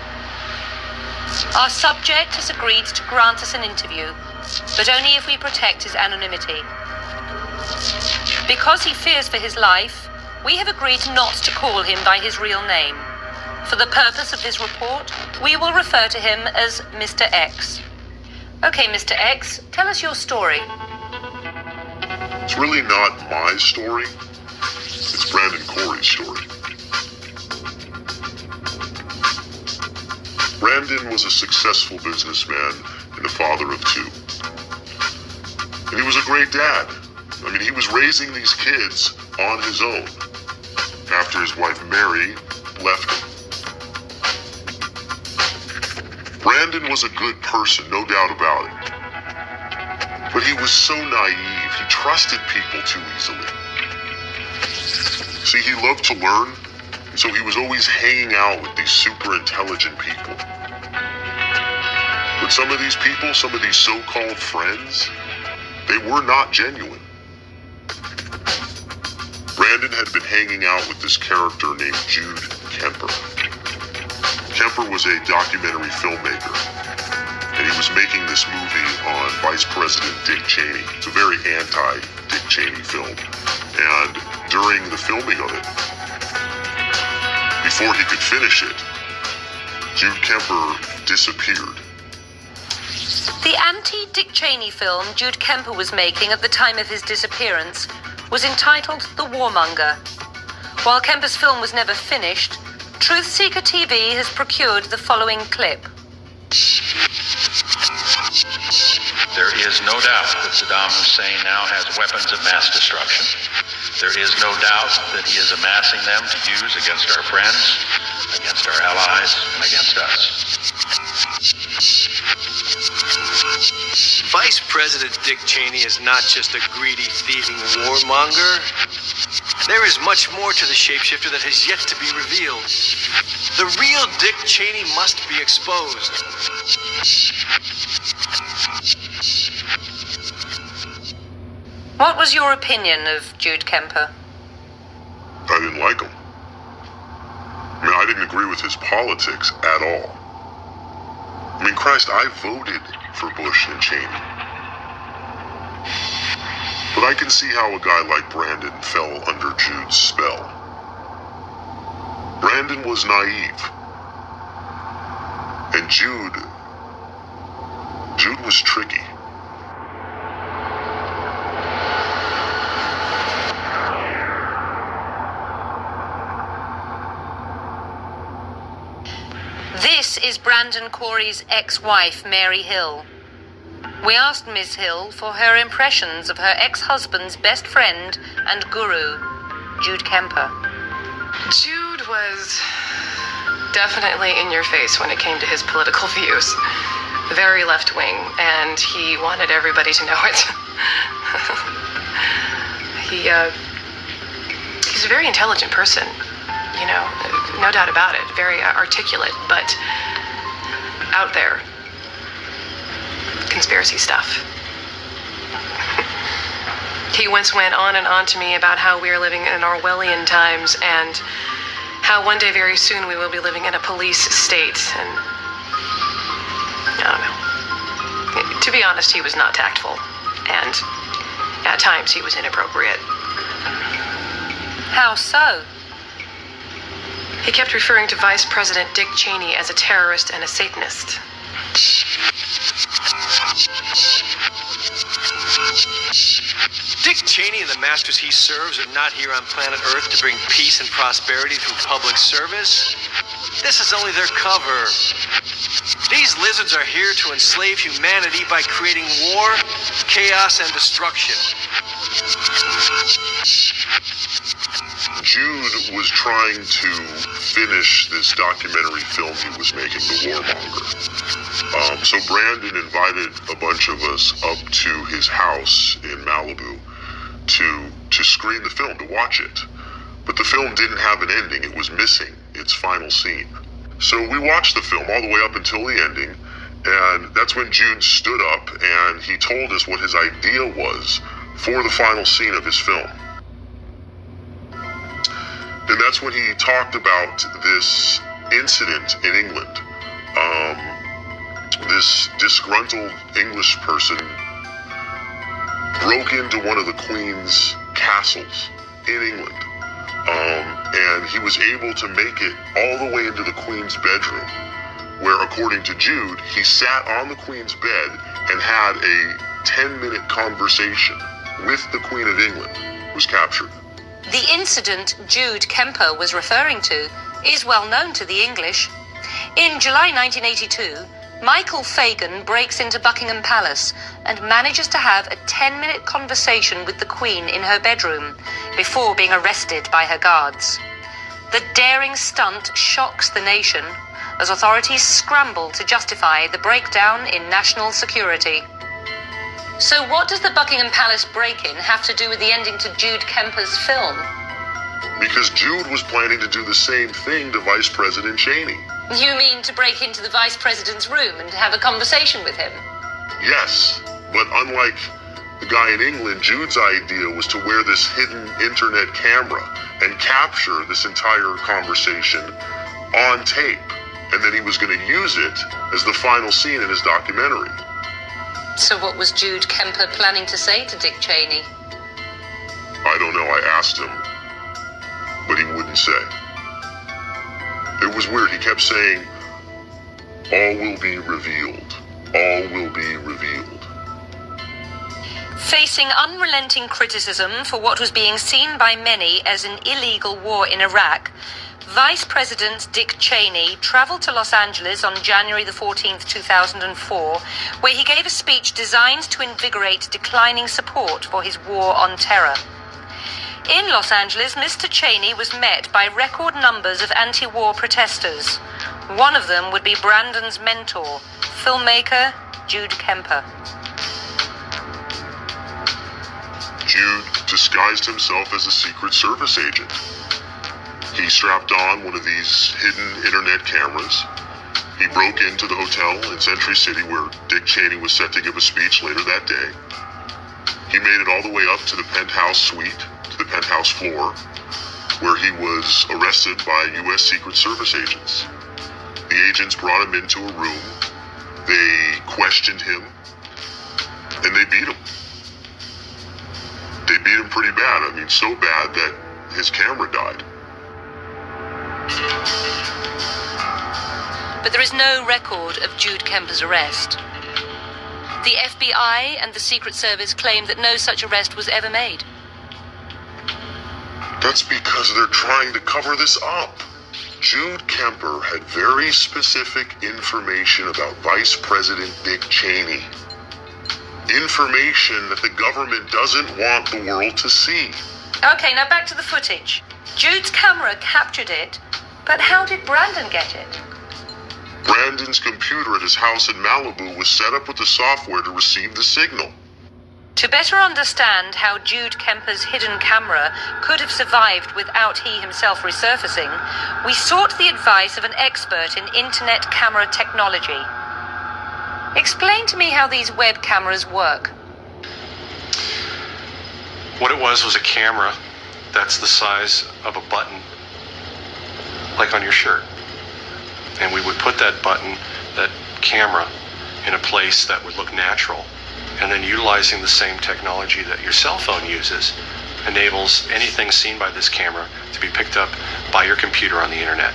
Our subject has agreed to grant us an interview, but only if we protect his anonymity. Because he fears for his life, we have agreed not to call him by his real name. For the purpose of this report, we will refer to him as Mr. X. Okay, Mr. X, tell us your story. It's really not my story. It's Brandon Corey's story. Brandon was a successful businessman and a father of two. And he was a great dad. I mean, he was raising these kids on his own after his wife Mary left him. Brandon was a good person, no doubt about it. But he was so naive. He trusted people too easily. See, he loved to learn, so he was always hanging out with these super intelligent people. But some of these people, some of these so-called friends, they were not genuine. Brandon had been hanging out with this character named Jude Kemper. Kemper was a documentary filmmaker, and he was making this movie on Vice President Dick Cheney. It's a very anti-Dick Cheney film. And during the filming of it, before he could finish it, Jude Kemper disappeared. The anti-Dick Cheney film Jude Kemper was making at the time of his disappearance was entitled The Warmonger. While Kemper's film was never finished, Truth Seeker TV has procured the following clip. There is no doubt that Saddam Hussein now has weapons of mass destruction. There is no doubt that he is amassing them to use against our friends, against our allies, and against us. Vice President Dick Cheney is not just a greedy, thieving warmonger. There is much more to the shapeshifter that has yet to be revealed. The real Dick Cheney must be exposed. What was your opinion of Jude Kemper? I didn't like him. I mean, I didn't agree with his politics at all. I mean, Christ, I voted for Bush and Cheney. But I can see how a guy like Brandon fell under Jude's spell. Brandon was naive. And Jude was tricky. This is Brandon Corey's ex-wife, Mary Hill. We asked Miss Hill for her impressions of her ex-husband's best friend and guru, Jude Kemper. Jude was definitely in your face when it came to his political views. Very left-wing, and he wanted everybody to know it. He's a very intelligent person, you know, no doubt about it. Very articulate, but out there. Conspiracy stuff. He once went on and on to me about how we are living in Orwellian times and how one day very soon we will be living in a police state. And I don't know. To be honest, he was not tactful. And at times he was inappropriate. How so? He kept referring to Vice President Dick Cheney as a terrorist and a Satanist. Dick Cheney and the masters he serves are not here on planet Earth to bring peace and prosperity through public service. This is only their cover. These lizards are here to enslave humanity by creating war, chaos, and destruction. Jude was trying to finish this documentary film he was making, The Warmonger. So Brandon invited a bunch of us up to his house in Malibu to screen the film, to watch it. But the film didn't have an ending. It was missing its final scene. So we watched the film all the way up until the ending, and that's when Jude stood up and he told us what his idea was for the final scene of his film. And that's when he talked about this incident in England. This disgruntled English person broke into one of the Queen's castles in England. And he was able to make it all the way into the Queen's bedroom, where, according to Jude, he sat on the Queen's bed and had a 10-minute conversation with the Queen of England, who was captured. The incident Jude Kemper was referring to is well known to the English. In July 1982, Michael Fagan breaks into Buckingham Palace and manages to have a 10-minute conversation with the Queen in her bedroom before being arrested by her guards. The daring stunt shocks the nation as authorities scramble to justify the breakdown in national security. So what does the Buckingham Palace break-in have to do with the ending to Jude Kemper's film? Because Jude was planning to do the same thing to Vice President Cheney. You mean to break into the Vice President's room and have a conversation with him? Yes, but unlike the guy in England, Jude's idea was to wear this hidden internet camera and capture this entire conversation on tape. And then he was going to use it as the final scene in his documentary. So what was Jude Kemper planning to say to Dick Cheney? I don't know, I asked him, but he wouldn't say. It was weird, he kept saying, all will be revealed, all will be revealed. Facing unrelenting criticism for what was being seen by many as an illegal war in Iraq, Vice President Dick Cheney traveled to Los Angeles on January the 14th, 2004, where he gave a speech designed to invigorate declining support for his war on terror. In Los Angeles, Mr. Cheney was met by record numbers of anti-war protesters. One of them would be Brandon's mentor, filmmaker Jude Kemper. Jude disguised himself as a Secret Service agent. He strapped on one of these hidden internet cameras. He broke into the hotel in Century City where Dick Cheney was set to give a speech later that day. He made it all the way up to the penthouse suite, to the penthouse floor, where he was arrested by U.S. Secret Service agents. The agents brought him into a room, they questioned him, and they beat him. They beat him pretty bad. I mean, so bad that his camera died. But there is no record of Jude Kemper's arrest. The FBI and the Secret Service claim that no such arrest was ever made. That's because they're trying to cover this up. Jude Kemper had very specific information about Vice President Dick Cheney. Information that the government doesn't want the world to see. Okay, now back to the footage. Jude's camera captured it, but how did Brandon get it? Brandon's computer at his house in Malibu was set up with the software to receive the signal. To better understand how Jude Kemper's hidden camera could have survived without he himself resurfacing, we sought the advice of an expert in internet camera technology. Explain to me how these web cameras work. What it was a camera that's the size of a button, like on your shirt. And we would put that button, that camera, in a place that would look natural. And then utilizing the same technology that your cell phone uses enables anything seen by this camera to be picked up by your computer on the internet.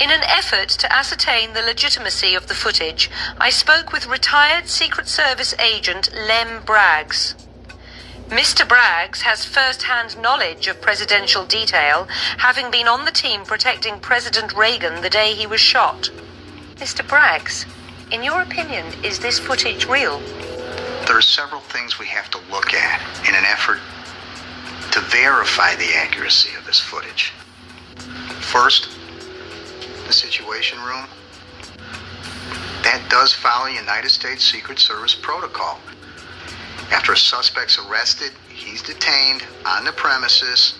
In an effort to ascertain the legitimacy of the footage, I spoke with retired Secret Service agent Lem Braggs. Mr. Braggs has first-hand knowledge of presidential detail, having been on the team protecting President Reagan the day he was shot. Mr. Braggs, in your opinion, is this footage real? There are several things we have to look at in an effort to verify the accuracy of this footage. First, the Situation Room. That does follow United States Secret Service protocol. After a suspect's arrested, he's detained on the premises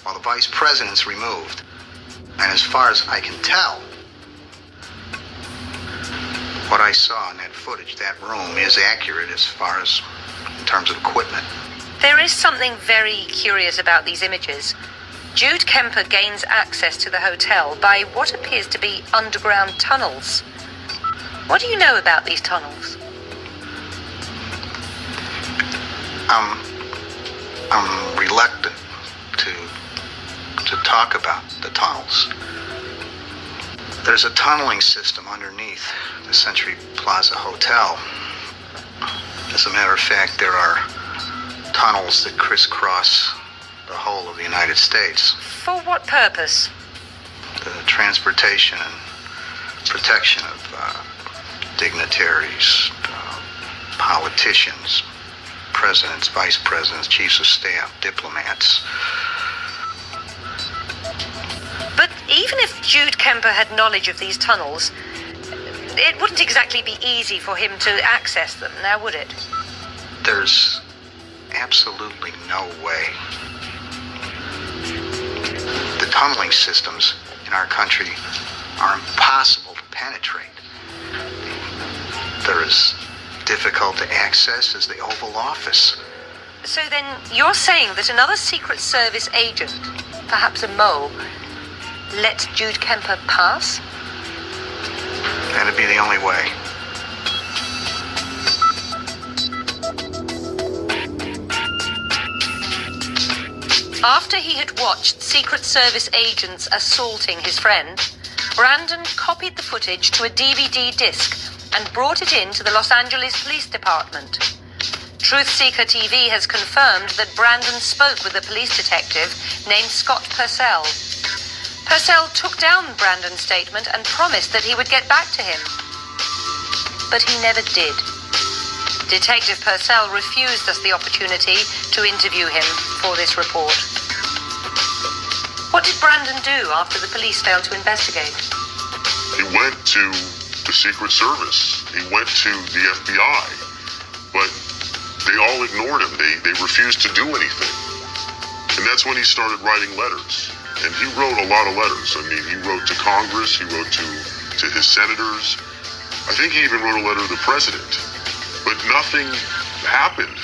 while the Vice President's removed. And as far as I can tell, what I saw in that footage, that room, is accurate as far as in terms of equipment. There is something very curious about these images. Jude Kemper gains access to the hotel by what appears to be underground tunnels. What do you know about these tunnels? I'm reluctant to talk about the tunnels. There's a tunneling system underneath the Century Plaza Hotel. As a matter of fact, there are tunnels that crisscross the whole of the United States. For what purpose? The transportation and protection of dignitaries, politicians, presidents, vice presidents, chiefs of staff, diplomats. But even if Jude Kemper had knowledge of these tunnels, it wouldn't exactly be easy for him to access them, now would it? There's absolutely no way. The tunneling systems in our country are impossible to penetrate. They're as difficult to access as the Oval Office. So then you're saying that another Secret Service agent, perhaps a mole, let Jude Kemper pass? That'd be the only way. After he had watched Secret Service agents assaulting his friend, Brandon copied the footage to a DVD disc and brought it in to the Los Angeles Police Department. Truth Seeker TV has confirmed that Brandon spoke with a police detective named Scott Purcell. Purcell took down Brandon's statement and promised that he would get back to him. But he never did. Detective Purcell refused us the opportunity to interview him for this report. What did Brandon do after the police failed to investigate? He went to the Secret Service. He went to the FBI. But they all ignored him. They refused to do anything. And that's when he started writing letters. And he wrote a lot of letters. I mean, he wrote to Congress. He wrote to his senators. I think he even wrote a letter to the president. But nothing happened.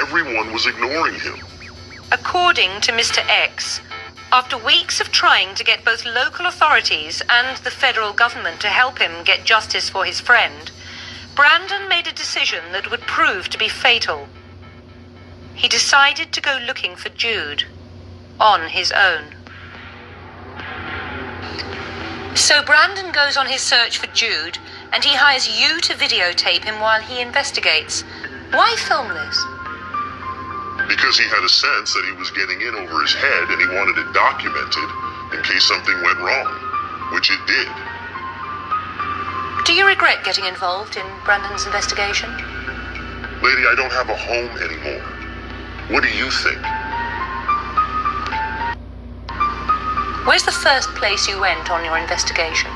Everyone was ignoring him. According to Mr. X, after weeks of trying to get both local authorities and the federal government to help him get justice for his friend, Brandon made a decision that would prove to be fatal. He decided to go looking for Jude on his own. So Brandon goes on his search for Jude, and he hires you to videotape him while he investigates. Why film this? Because he had a sense that he was getting in over his head and he wanted it documented in case something went wrong, which it did. Do you regret getting involved in Brandon's investigation? Lady, I don't have a home anymore. What do you think? Where's the first place you went on your investigation?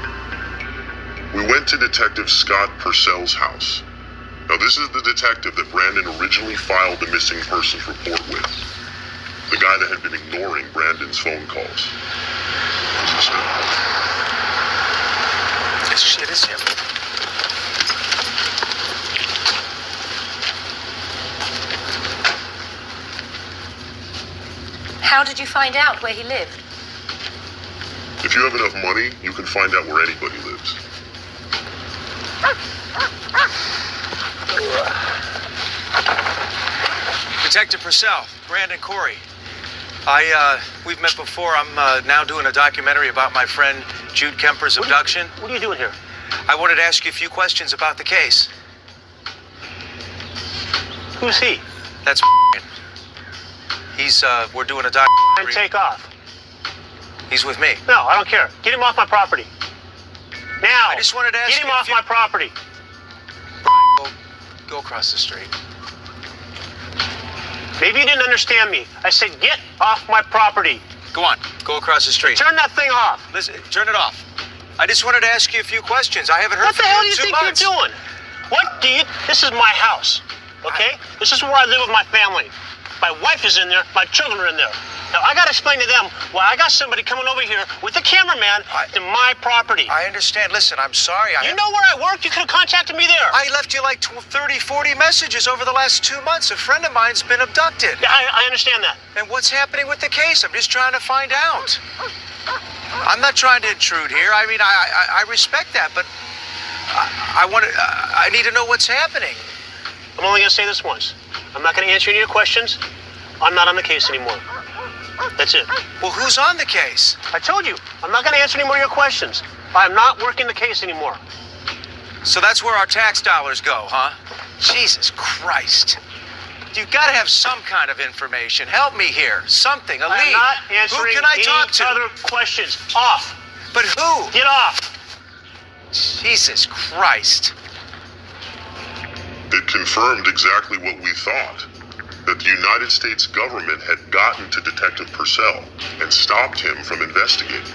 We went to Detective Scott Purcell's house. Now, this is the detective that Brandon originally filed the missing persons report with. The guy that had been ignoring Brandon's phone calls. This shit is him. How did you find out where he lived? If you have enough money, you can find out where anybody lives. Detective Purcell, Brandon Corey. We've met before. I'm now doing a documentary about my friend Jude Kemper's abduction. What are you doing here? I wanted to ask you a few questions about the case. Who's he? That's we're doing a documentary. And take off. He's with me. No, I don't care. Get him off my property. Now. I just wanted to ask Get him off my property. Go across the street. Maybe you didn't understand me. I said get off my property. Go on. Go across the street. Turn that thing off. Listen, turn it off. I just wanted to ask you a few questions. I haven't heard from you in 2 months. What the hell do you think you're doing? What do you... This is my house, okay? This is where I live with my family. My wife is in there. My children are in there. Now, I gotta explain to them why I got somebody coming over here with a cameraman to my property. I understand. Listen, I'm sorry. You know where I work? You could have contacted me there. I left you like 30, 40 messages over the last 2 months. A friend of mine's been abducted. Yeah, I understand that. And what's happening with the case? I'm just trying to find out. I'm not trying to intrude here. I mean, I respect that, but I need to know what's happening. I'm only gonna say this once. I'm not gonna answer any of your questions. I'm not on the case anymore. That's it. Well, who's on the case? I told you, I'm not gonna answer any more of your questions. I'm not working the case anymore. So that's where our tax dollars go, huh? Jesus Christ. You've got to have some kind of information. Help me here. Something, a lead. I'm not answering Who can I talk to? other questions. Off. But who? Get off. Jesus Christ. It confirmed exactly what we thought, that the United States government had gotten to Detective Purcell and stopped him from investigating.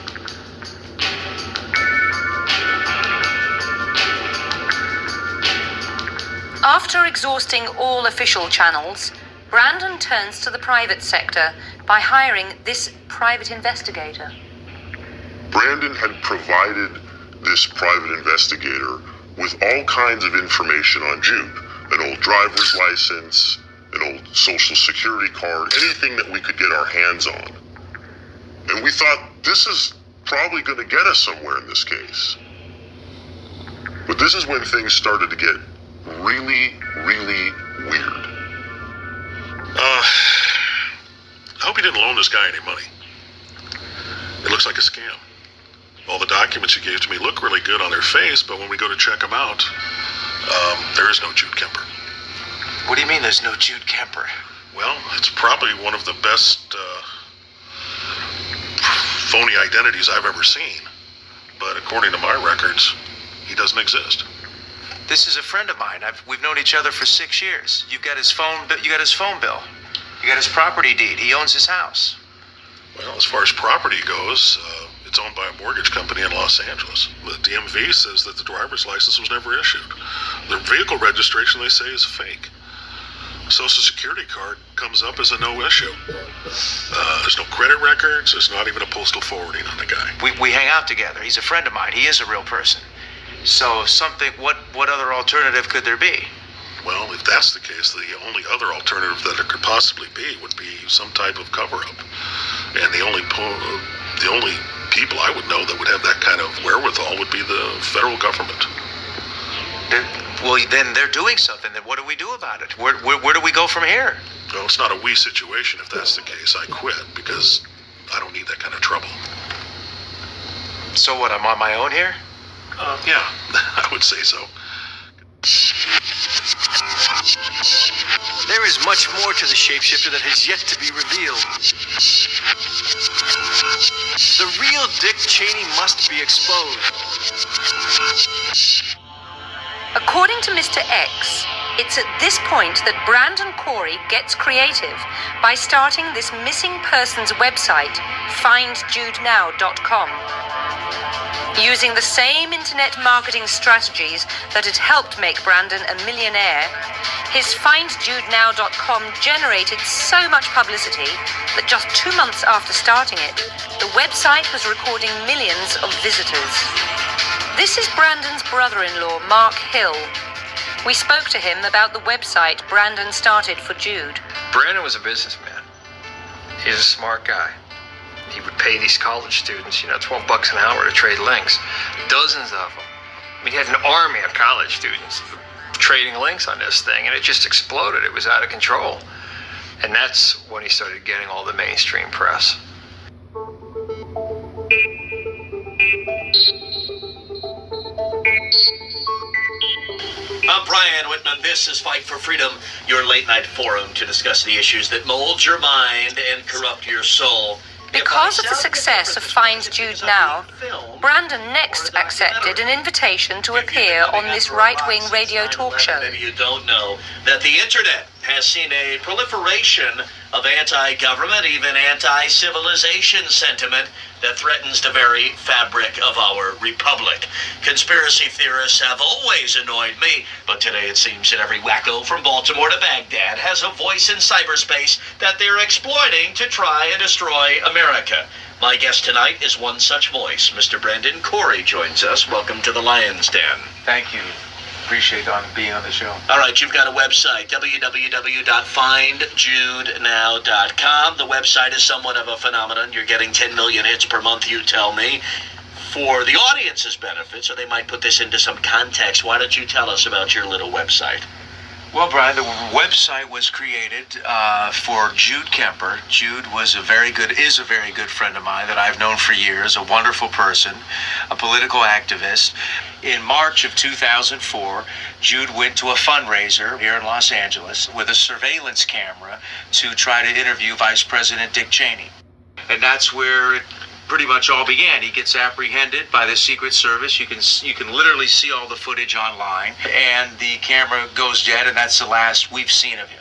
After exhausting all official channels, Brandon turns to the private sector by hiring this private investigator. Brandon had provided this private investigator with all kinds of information on Jude. An old driver's license, an old social security card, anything that we could get our hands on. And we thought, this is probably going to get us somewhere in this case. But this is when things started to get really, really weird. I hope you didn't loan this guy any money. It looks like a scam. All the documents you gave to me look really good on their face, but when we go to check them out, there is no Jude Kemper. What do you mean there's no Jude Kemper? Well, it's probably one of the best phony identities I've ever seen. But according to my records, he doesn't exist. This is a friend of mine. We've known each other for 6 years. You got his phone bill. You got his property deed. He owns his house. Well, as far as property goes, it's owned by a mortgage company in Los Angeles. The DMV says that the driver's license was never issued. The vehicle registration, they say, is fake. Social security card comes up as a no issue. There's no credit records. There's not even a postal forwarding on the guy. We hang out together. He's a friend of mine. He is a real person. So what other alternative could there be? Well, if that's the case, the only other alternative that it could possibly be would be some type of cover-up. And the only people I would know that would have that kind of wherewithal would be the federal government. Well, then they're doing something. Then what do we do about it? Where do we go from here? Well, it's not a we situation if that's the case. I quit because I don't need that kind of trouble. So what, I'm on my own here? Yeah, I would say so. There is much more to the shapeshifter that has yet to be revealed. The real Dick Cheney must be exposed. According to Mr. X, it's at this point that Brandon Corey gets creative by starting this missing persons website, findjudenow.com. Using the same internet marketing strategies that had helped make Brandon a millionaire, his findjudenow.com generated so much publicity that just 2 months after starting it, the website was recording millions of visitors. This is Brandon's brother-in-law, Mark Hill. We spoke to him about the website Brandon started for Jude. Brandon was a businessman. He's a smart guy. He would pay these college students, $12 an hour to trade links. Dozens of them. I mean, he had an army of college students trading links on this thing, and it just exploded. It was out of control. And that's when he started getting all the mainstream press. I'm Brian Whitman. This is Fight for Freedom, your late-night forum to discuss the issues that mold your mind and corrupt your soul. Because of the success of Find Jude Now, Brandon next accepted an invitation to appear on this right-wing radio talk show. Maybe you don't know that the internet has seen a proliferation of anti-government, even anti-civilization sentiment that threatens the very fabric of our republic. Conspiracy theorists have always annoyed me, but today it seems that every wacko from Baltimore to Baghdad has a voice in cyberspace that they're exploiting to try and destroy America. My guest tonight is one such voice. Mr. Brandon Corey joins us. Welcome to the Lion's Den. Thank you. Appreciate being on the show. All right, you've got a website, www.findjudenow.com. The website is somewhat of a phenomenon. You're getting 10 million hits per month, you tell me. For the audience's benefit, so they might put this into some context, why don't you tell us about your little website? Well, Brian, the website was created for Jude Kemper. Jude is a very good friend of mine that I've known for years, a wonderful person, a political activist. In March of 2004, Jude went to a fundraiser here in Los Angeles with a surveillance camera to try to interview Vice President Dick Cheney. And that's where it pretty much all began. He gets apprehended by the Secret Service. You can literally see all the footage online, and the camera goes dead, and that's the last we've seen of him.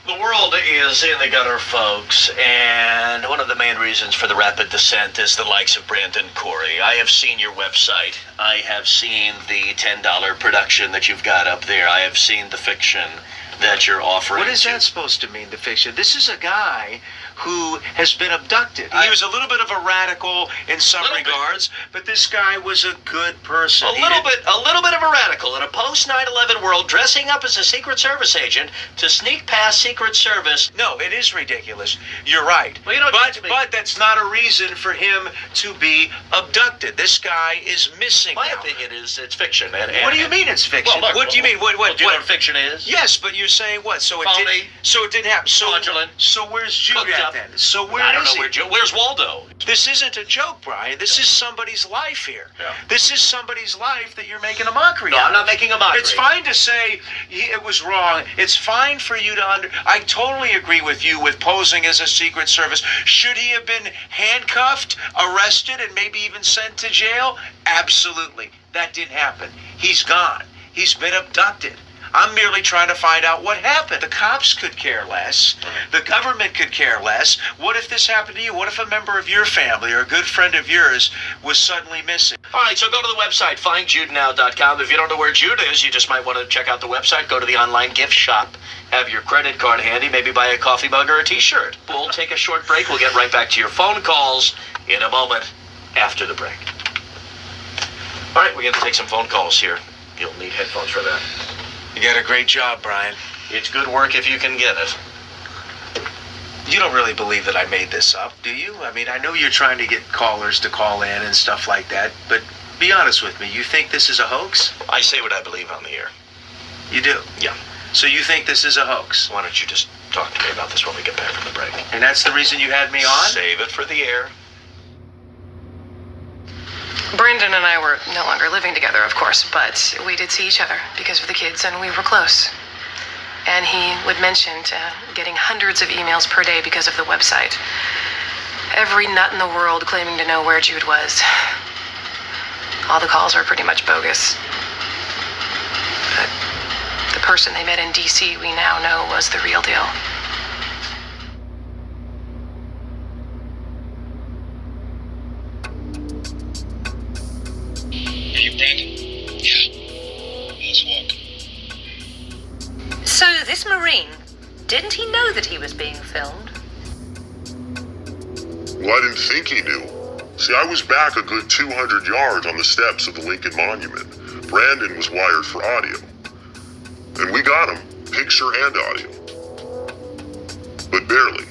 The world is in the gutter, folks, and one of the main reasons for the rapid descent is the likes of Brandon Corey. I have seen your website. I have seen the $10 production that you've got up there. I have seen the fiction that you're offering. What is that supposed to mean, the fiction? This is a guy who has been abducted. He was a little bit of a radical in some regards, but this guy was a good person. A little bit of a radical in a post 9/11 world, dressing up as a Secret Service agent to sneak past Secret Service. No, it is ridiculous. You're right. Well, you don't but that's not a reason for him to be abducted. This guy is missing. My opinion is it's fiction. What do you mean it's fiction? Well, look, what do you mean? What? Do you know what fiction is? Yes, but you're saying what? So it didn't happen. Fraudulent. So where's Jude at then? So where I don't is know he? where's Waldo? This isn't a joke, Brian. This is somebody's life here. Yeah. This is somebody's life that you're making a mockery No, out I'm not making a mockery. It's fine to say it was wrong. It's fine for you to I totally agree with you with posing as a Secret Service. Should he have been handcuffed, arrested, and maybe even sent to jail? Absolutely. That didn't happen. He's gone. He's been abducted. I'm merely trying to find out what happened. The cops could care less. The government could care less. What if this happened to you? What if a member of your family or a good friend of yours was suddenly missing? All right, so go to the website, findjudenow.com. If you don't know where Jude is, you just might want to check out the website. Go to the online gift shop. Have your credit card handy. Maybe buy a coffee mug or a T-shirt. We'll take a short break. We'll get right back to your phone calls in a moment after the break. All right, we're going to take some phone calls here. You'll need headphones for that. You got a great job, Brian. It's good work if you can get it. You don't really believe that I made this up, do you? I mean, I know you're trying to get callers to call in and stuff like that, but be honest with me. You think this is a hoax? I say what I believe on the air. You do? Yeah. So you think this is a hoax? Why don't you just talk to me about this when we get back from the break? And that's the reason you had me on? Save it for the air. Brandon and I were no longer living together, of course, but we did see each other because of the kids, and we were close. And he would mention getting hundreds of emails per day because of the website. Every nut in the world claiming to know where Jude was. All the calls were pretty much bogus. But the person they met in D.C. we now know was the real deal. So this Marine, didn't he know that he was being filmed? Well, I didn't think he knew. See, I was back a good 200 yards on the steps of the Lincoln Monument. Brandon was wired for audio. And we got him, picture and audio. But barely.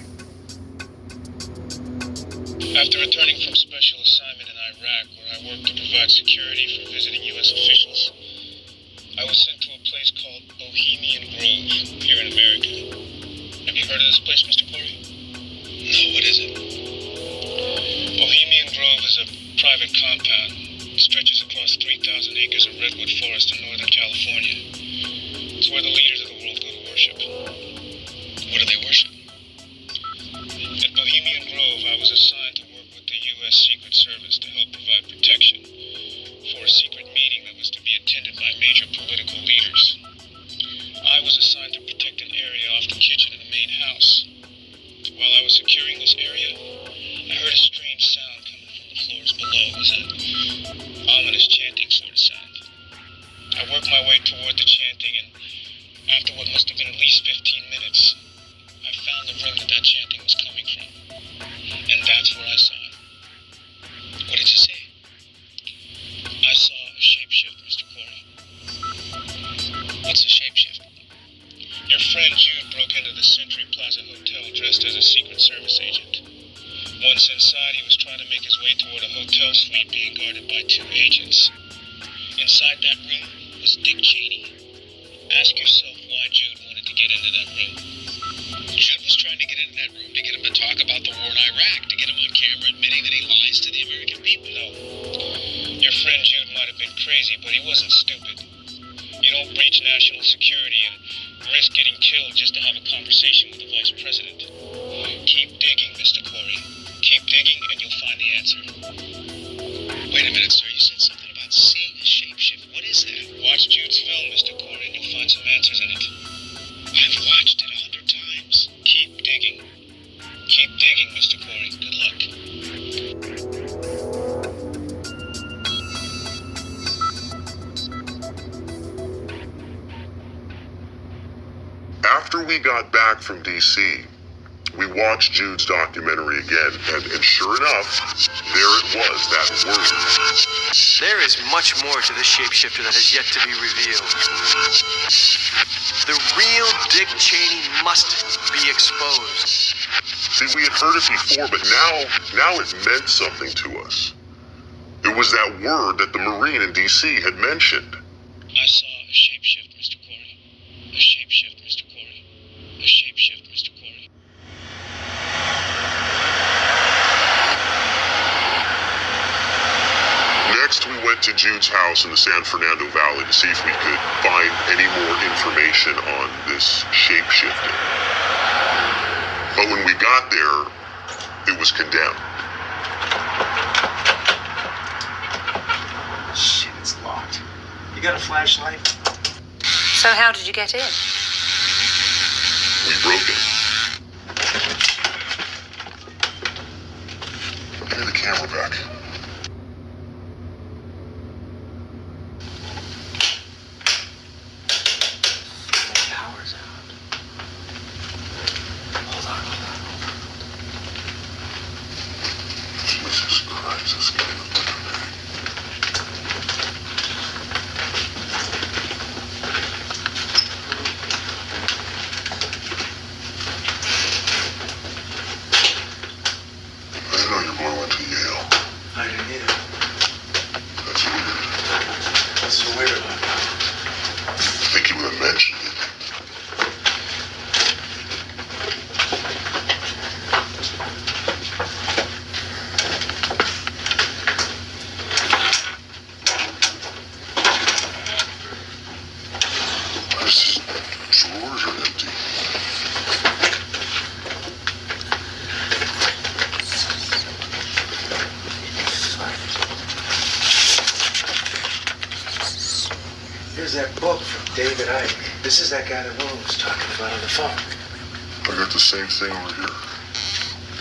After returning from special assignment in Iraq, where I worked to provide security for visiting U.S. officials, I was sent to a place called Bohemian Grove, here in America. Have you heard of this place, Mr. Corey? No, what is it? Bohemian Grove is a private compound. It stretches across 3,000 acres of redwood forest in Northern California. It's where the leaders of the world go to worship. What do they worship? At Bohemian Grove, I was assigned to work with the U.S. Secret Service to help provide protection for a secret meeting that was to be attended by major political leaders. I was assigned to protect an area off the was an ominous chanting sort of sound. I worked my way toward the chanting, and after what must have been at least 15 minutes, I found the room that chanting was coming from. And that's where I saw it. What did you see? I saw a shapeshift, Mr. Corey. What's a shapeshift? Your friend Jude broke into the Century Plaza Hotel dressed as a Secret Service agent. Once inside, he was trying to make his way toward a hotel suite being guarded by 2 agents. Inside that room was Dick Cheney. Ask yourself why Jude wanted to get into that room. Jude was trying to get into that room to get him to talk about the war in Iraq, to get him on camera admitting that he lies to the American people. No. Your friend Jude might have been crazy, but he wasn't stupid. You don't breach national security and risk getting killed just to have a conversation with the vice president. Keep digging, Mr. Corey. Keep digging and you'll find the answer. Wait a minute, sir. You said something about seeing a shapeshift. What is that? Watch Jude's film, Mr. Corey, and you'll find some answers in it. I've watched it 100 times. Keep digging. Keep digging, Mr. Corey. Good luck. After we got back from D.C., we watched Jude's documentary again, and sure enough, there it was, that word. There is much more to the shapeshifter that has yet to be revealed. The real Dick Cheney must be exposed. See, we had heard it before, but now it meant something to us. It was that word that the Marine in D.C. had mentioned. I saw a shapeshift, Mr. Corey. A shapeshift, Mr. Corey. A shapeshift, Mr. Corey. Next, we went to Jude's house in the San Fernando Valley to see if we could find any more information on this shapeshifting. But when we got there, it was condemned. Shit, it's locked. You got a flashlight? So how did you get in? We broke it. Give me the camera back. Power's out. Hold on. Jesus Christ, this guy looked like a man. I didn't know your boy went to Yale. I didn't either. That's weird. What's so weird about it? I think he would have mentioned it. His drawers are empty. Here's that book from David Icke. This is that guy that Will was talking about on the phone. I got the same thing over here.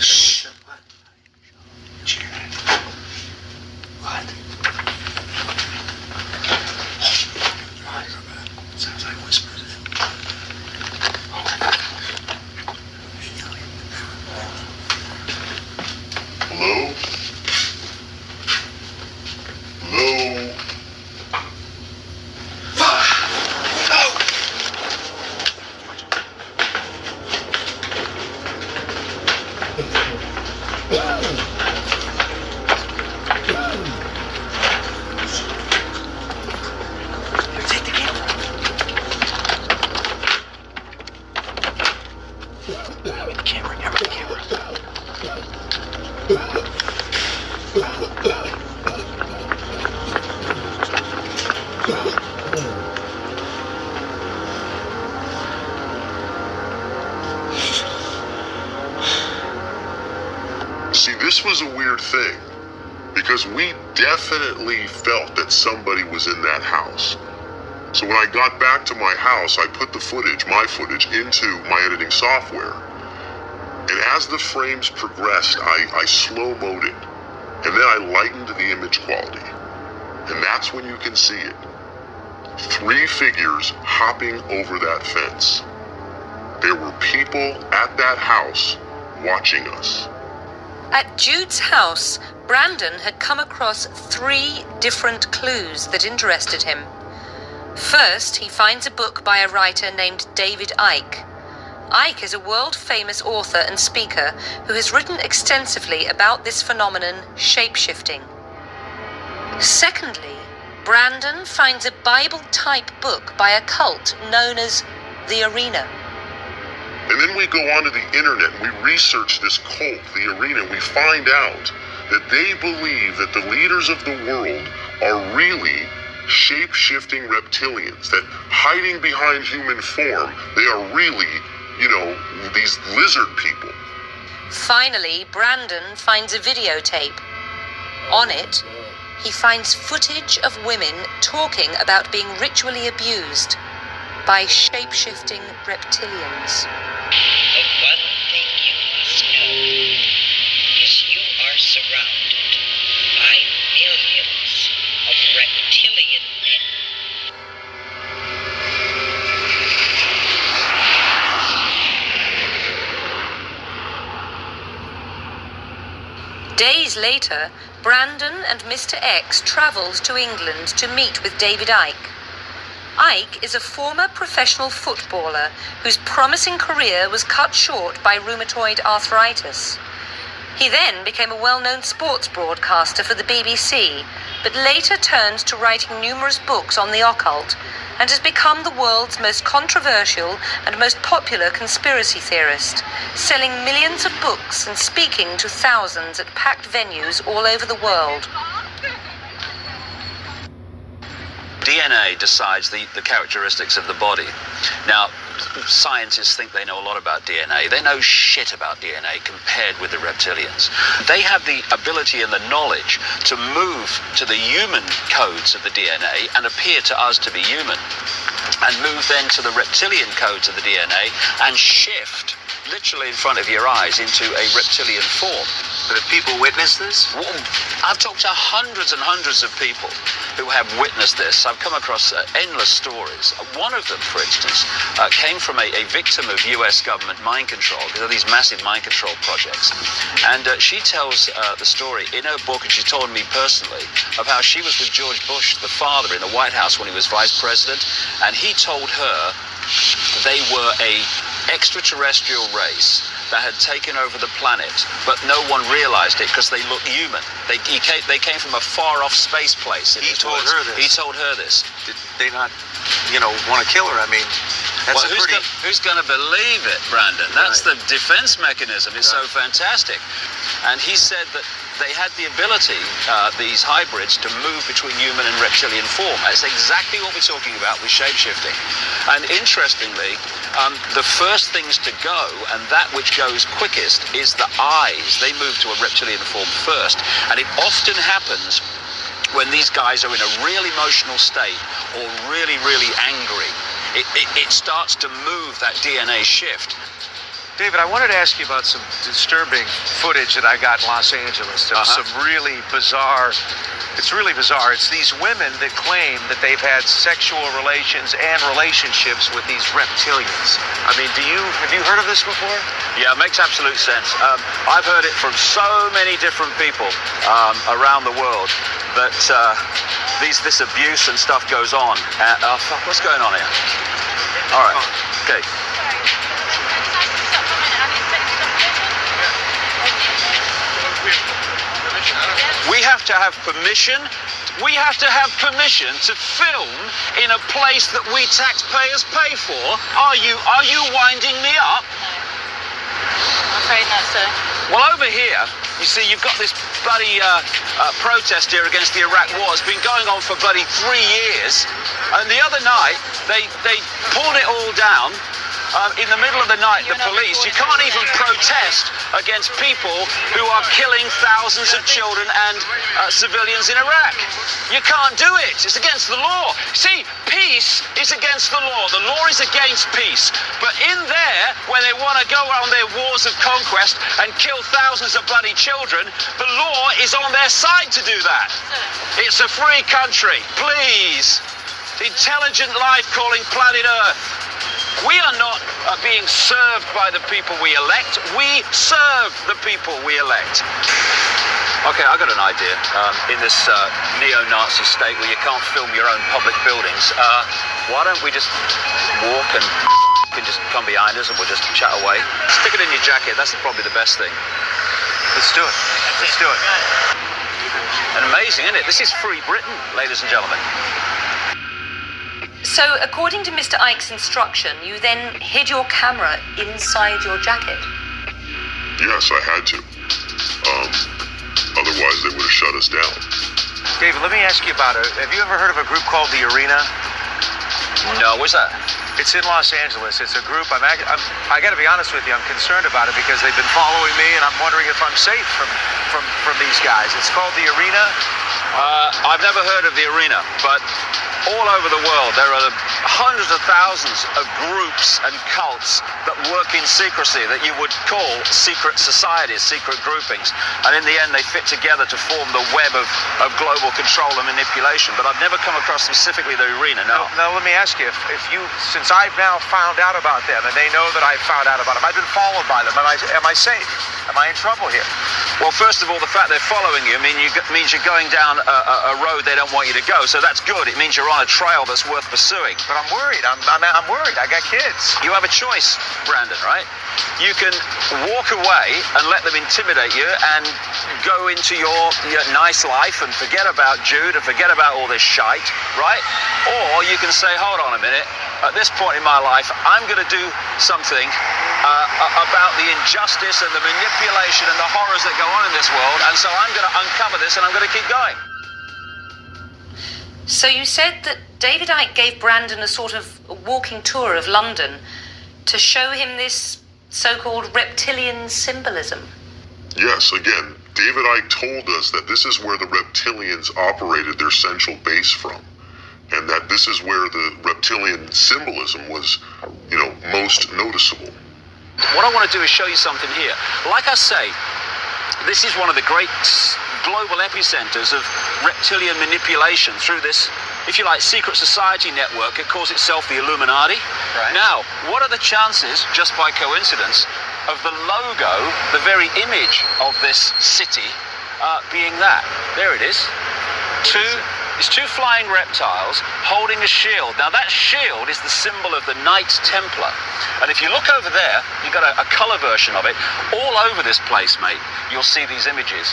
Shh. What? What? What? Sounds like whispers. Hello? Hello? Take the camera. Have the camera. Have the camera. See, this was a weird thing, because we definitely felt that somebody was in that house. So when I got back to my house, I put the footage, my footage, into my editing software. And as the frames progressed, I slow-moed it. And then I lightened the image quality. And that's when you can see it. 3 figures hopping over that fence. There were people at that house watching us. At Jude's house, Brandon had come across 3 different clues that interested him. First, he finds a book by a writer named David Icke. Icke is a world-famous author and speaker who has written extensively about this phenomenon, shape-shifting. Secondly, Brandon finds a Bible-type book by a cult known as The Arena. And then we go onto the internet and we research this cult, The Arena, and we find out that they believe that the leaders of the world are really shape-shifting reptilians, that hiding behind human form, they are really, these lizard people. Finally, Brandon finds a videotape. On it, he finds footage of women talking about being ritually abused by shape-shifting reptilians. But one thing you must know is you are surrounded by millions of reptilian men. Days later, Brandon and Mr. X travelled to England to meet with David Icke. Icke is a former professional footballer whose promising career was cut short by rheumatoid arthritis. He then became a well-known sports broadcaster for the BBC, but later turned to writing numerous books on the occult and has become the world's most controversial and most popular conspiracy theorist, selling millions of books and speaking to thousands at packed venues all over the world. DNA decides the characteristics of the body. Now, scientists think they know a lot about DNA. They know shit about DNA compared with the reptilians. They have the ability and the knowledge to move to the human codes of the DNA and appear to us to be human, and move then to the reptilian codes of the DNA and shift literally in front of your eyes into a reptilian form. But have people witnessed this? Well, I've talked to hundreds and hundreds of people who have witnessed this. I've come across endless stories. One of them, for instance, came from a victim of US government mind control. There are these massive mind control projects. And she tells the story in her book, and she told me personally, of how she was with George Bush, the father, in the White House when he was vice president, and he told her they were a extraterrestrial race that had taken over the planet, but no one realized it because they looked human. They came from a far-off space place. He told her this. He told her this. Did they not, want to kill her? I mean, that's who's going to believe it, Brandon? That's the defense mechanism. It's so fantastic. And he said that they had the ability, these hybrids, to move between human and reptilian form. That's exactly what we're talking about with shape-shifting. And interestingly, the first things to go, and that which goes quickest, is the eyes. They move to a reptilian form first. And it often happens when these guys are in a real emotional state or really, really angry. It starts to move that DNA shift. David, I wanted to ask you about some disturbing footage that I got in Los Angeles. There was some really bizarre, it's really bizarre. It's these women that claim that they've had sexual relations and relationships with these reptilians. I mean, have you heard of this before? Yeah, it makes absolute sense. I've heard it from so many different people around the world that this abuse and stuff goes on. Oh, fuck, what's going on here? All right, okay. We have to have permission. We have to have permission to film in a place that we taxpayers pay for. Are you winding me up? I'm afraid not, sir. Well, over here, you see, you've got this bloody protest here against the Iraq war. It's been going on for bloody 3 years. And the other night, they pulled it all down. in the middle of the night, the police, you can't even protest against people who are killing thousands of children and civilians in Iraq. You can't do it. It's against the law. See, peace is against the law. The law is against peace. But in there, where they want to go on their wars of conquest and kill thousands of bloody children, the law is on their side to do that. It's a free country. Please. Intelligent life calling planet Earth. We are not being served by the people we elect. We serve the people we elect. Okay, I got an idea. In this neo-Nazi state where you can't film your own public buildings, why don't we just walk and just come behind us and we'll just chat away? Stick it in your jacket. That's probably the best thing. Let's do it. Let's do it. And amazing, isn't it? This is free Britain, ladies and gentlemen. So, according to Mr. Ike's instruction, you then hid your camera inside your jacket? Yes, I had to. Otherwise, they would have shut us down. David, let me ask you about it. Have you ever heard of a group called The Arena? No, what's that? It's in Los Angeles. It's a group. I got to be honest with you. I'm concerned about it because they've been following me, and I'm wondering if I'm safe from these guys. It's called The Arena. I've never heard of The Arena, but all over the world there are hundreds of thousands of groups and cults that work in secrecy that you would call secret societies, secret groupings, and in the end they fit together to form the web of global control and manipulation. But I've never come across specifically The Arena. No. Now let me ask you, if you, since I've now found out about them and they know that I've found out about them, I've been followed by them, am I safe? Am I in trouble here? Well, first of all, the fact they're following you means you're going down a road they don't want you to go, so that's good. It means you're on a trail that's worth pursuing. But I'm worried. I'm worried. I got kids. You have a choice, Brandon, right? You can walk away and let them intimidate you and go into your nice life and forget about Jude and forget about all this shite, right? Or you can say, hold on a minute, at this point in my life, I'm going to do something about the injustice and the manipulation and the horrors that go on in this world, and so I'm going to uncover this and I'm going to keep going. So you said that David Icke gave Brandon a sort of walking tour of London to show him this so-called reptilian symbolism. Yes, again, David Icke told us that this is where the reptilians operated their central base from, and that this is where the reptilian symbolism was, most noticeable. What I want to do is show you something here. Like I say, this is one of the great global epicenters of reptilian manipulation through this, if you like, secret society network. It calls itself the Illuminati. Right. Now, what are the chances, just by coincidence, of the logo, the very image of this city, being that? There it is. It's two flying reptiles holding a shield. Now that shield is the symbol of the Knights Templar. And if you look over there, you've got a color version of it. All over this place, mate, you'll see these images.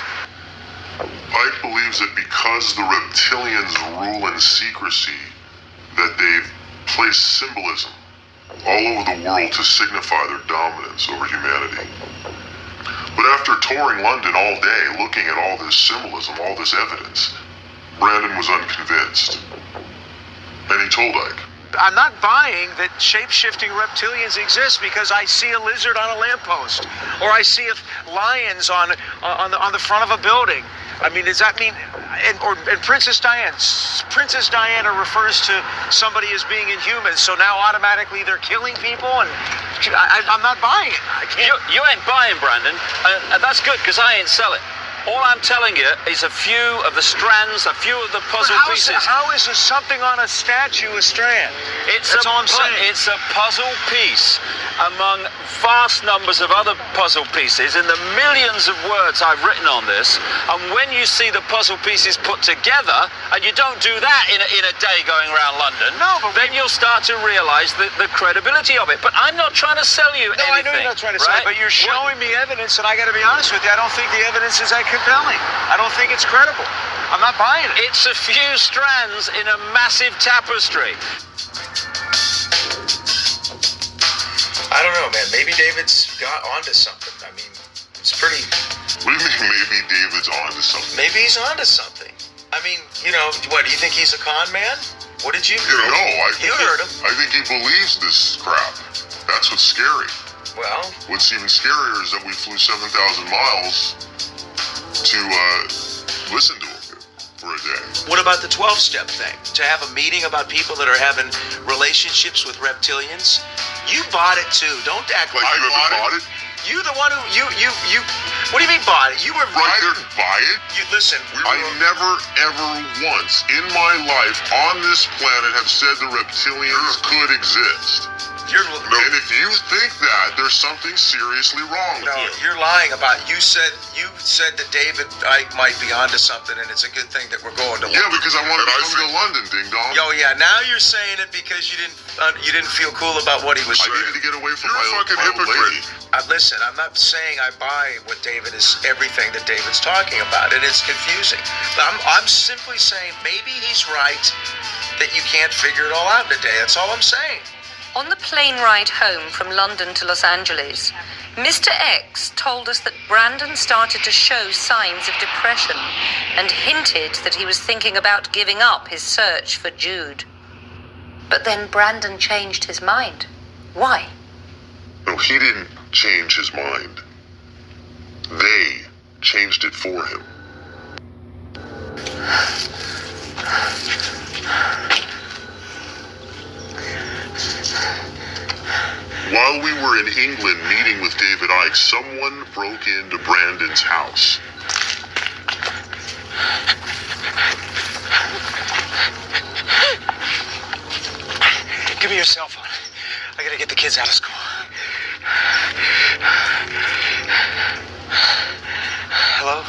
Icke believes that because the reptilians rule in secrecy, that they've placed symbolism all over the world to signify their dominance over humanity. But after touring London all day, looking at all this symbolism, all this evidence, Brandon was unconvinced. And he told Icke, I'm not buying that shape-shifting reptilians exist because I see a lizard on a lamppost, or I see lions on the front of a building. I mean, does that mean? And Princess Diana refers to somebody as being inhuman, so now automatically they're killing people, and I'm not buying it. I can't. You ain't buying, Brandon, and that's good because I ain't selling. All I'm telling you is a few of the strands, a few of the puzzle pieces. How is something on a statue a strand? That's all I'm saying. It's a puzzle piece among vast numbers of other puzzle pieces in the millions of words I've written on this. And when you see the puzzle pieces put together, and you don't do that in a day going around London, then you'll start to realize the credibility of it. But I'm not trying to sell you anything. No, I know you're not trying to sell it, but you're showing me evidence, and I got to be honest with you, I don't think the evidence is that compelling. I don't think it's credible. I'm not buying it. It's a few strands in a massive tapestry. I don't know, man. Maybe David's got onto something. I mean, it's pretty... What do you mean maybe David's onto something? Maybe he's onto something. I mean, what, do you think he's a con man? What did you... No, you heard him. I think he believes this crap. That's what's scary. Well, what's even scarier is that we flew 7,000 miles to listen to him for a day. What about the 12-step thing? To have a meeting about people that are having relationships with reptilians? You bought it too. Don't act like I you bought it. You the one who you. What do you mean bought it? You were right. I didn't buy it. Listen, I never ever once in my life on this planet have said the reptilians could exist. And if you think that, there's something seriously wrong with you. You're lying about. You said that David Icke might be onto something, and it's a good thing that we're going to. Yeah, because I wanted to come to London, ding dong. Oh yeah, now you're saying it because you didn't feel cool about what he was saying. I needed to get away from You're my fucking hypocrite. Listen, I'm not saying I buy what David is everything that David's talking about, and it's confusing. But I'm simply saying maybe he's right that you can't figure it all out today. That's all I'm saying. On the plane ride home from London to Los Angeles, Mr. X told us that Brandon started to show signs of depression and hinted that he was thinking about giving up his search for Jude. But then Brandon changed his mind. Why? No, he didn't change his mind. They changed it for him. While we were in England meeting with David Icke, someone broke into Brandon's house. Give me your cell phone. I gotta get the kids out of school. Hello?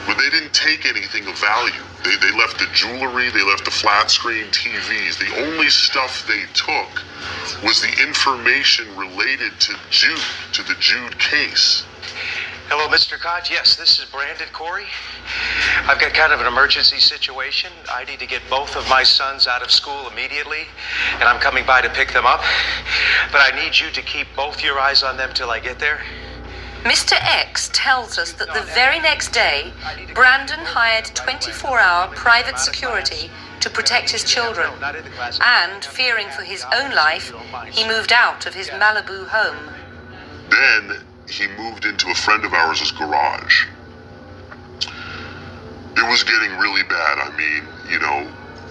But they didn't take anything of value. They left the jewelry, they left the flat screen TVs. The only stuff they took was the information related to Jude, to the Jude case. Hello, Mr. Koch. Yes, this is Brandon Corey. I've got kind of an emergency situation. I need to get both of my sons out of school immediately, and I'm coming by to pick them up. But I need you to keep both your eyes on them till I get there. Mr. X tells us that the very next day, Brandon hired 24-hour private security to protect his children, and, fearing for his own life, he moved out of his Malibu home. Then he moved into a friend of ours' garage. It was getting really bad. I mean, you know,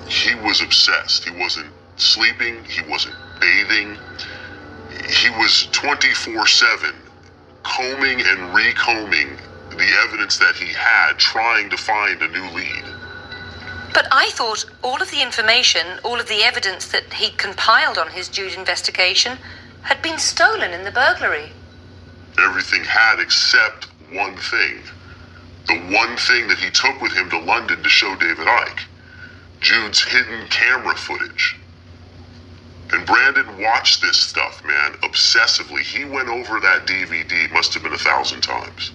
he was obsessed. He wasn't sleeping, he wasn't bathing. He was 24/7 combing and recombing the evidence that he had, trying to find a new lead. But I thought all of the information, all of the evidence that he'd compiled on his Jude investigation had been stolen in the burglary. Everything had except one thing. The one thing that he took with him to London to show David Icke. Jude's hidden camera footage. And Brandon watched this stuff, man, obsessively. He went over that DVD, must have been 1,000 times.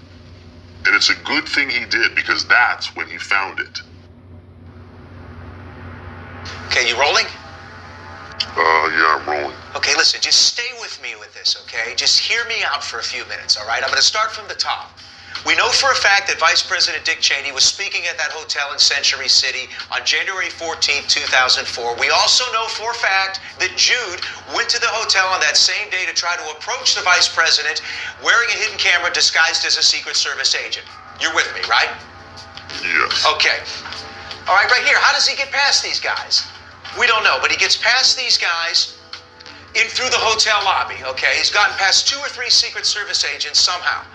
And it's a good thing he did, because that's when he found it. Okay, you rolling? Yeah, I'm rolling. Okay, listen, just stay with me with this, okay? Just hear me out for a few minutes, all right? I'm going to start from the top. We know for a fact that Vice President Dick Cheney was speaking at that hotel in Century City on January 14, 2004. We also know for a fact that Jude went to the hotel on that same day to try to approach the Vice President wearing a hidden camera disguised as a Secret Service agent. You're with me, right? Yes. Okay. All right, right here. How does he get past these guys? We don't know, but he gets past these guys in through the hotel lobby, okay? He's gotten past 2 or 3 Secret Service agents somehow.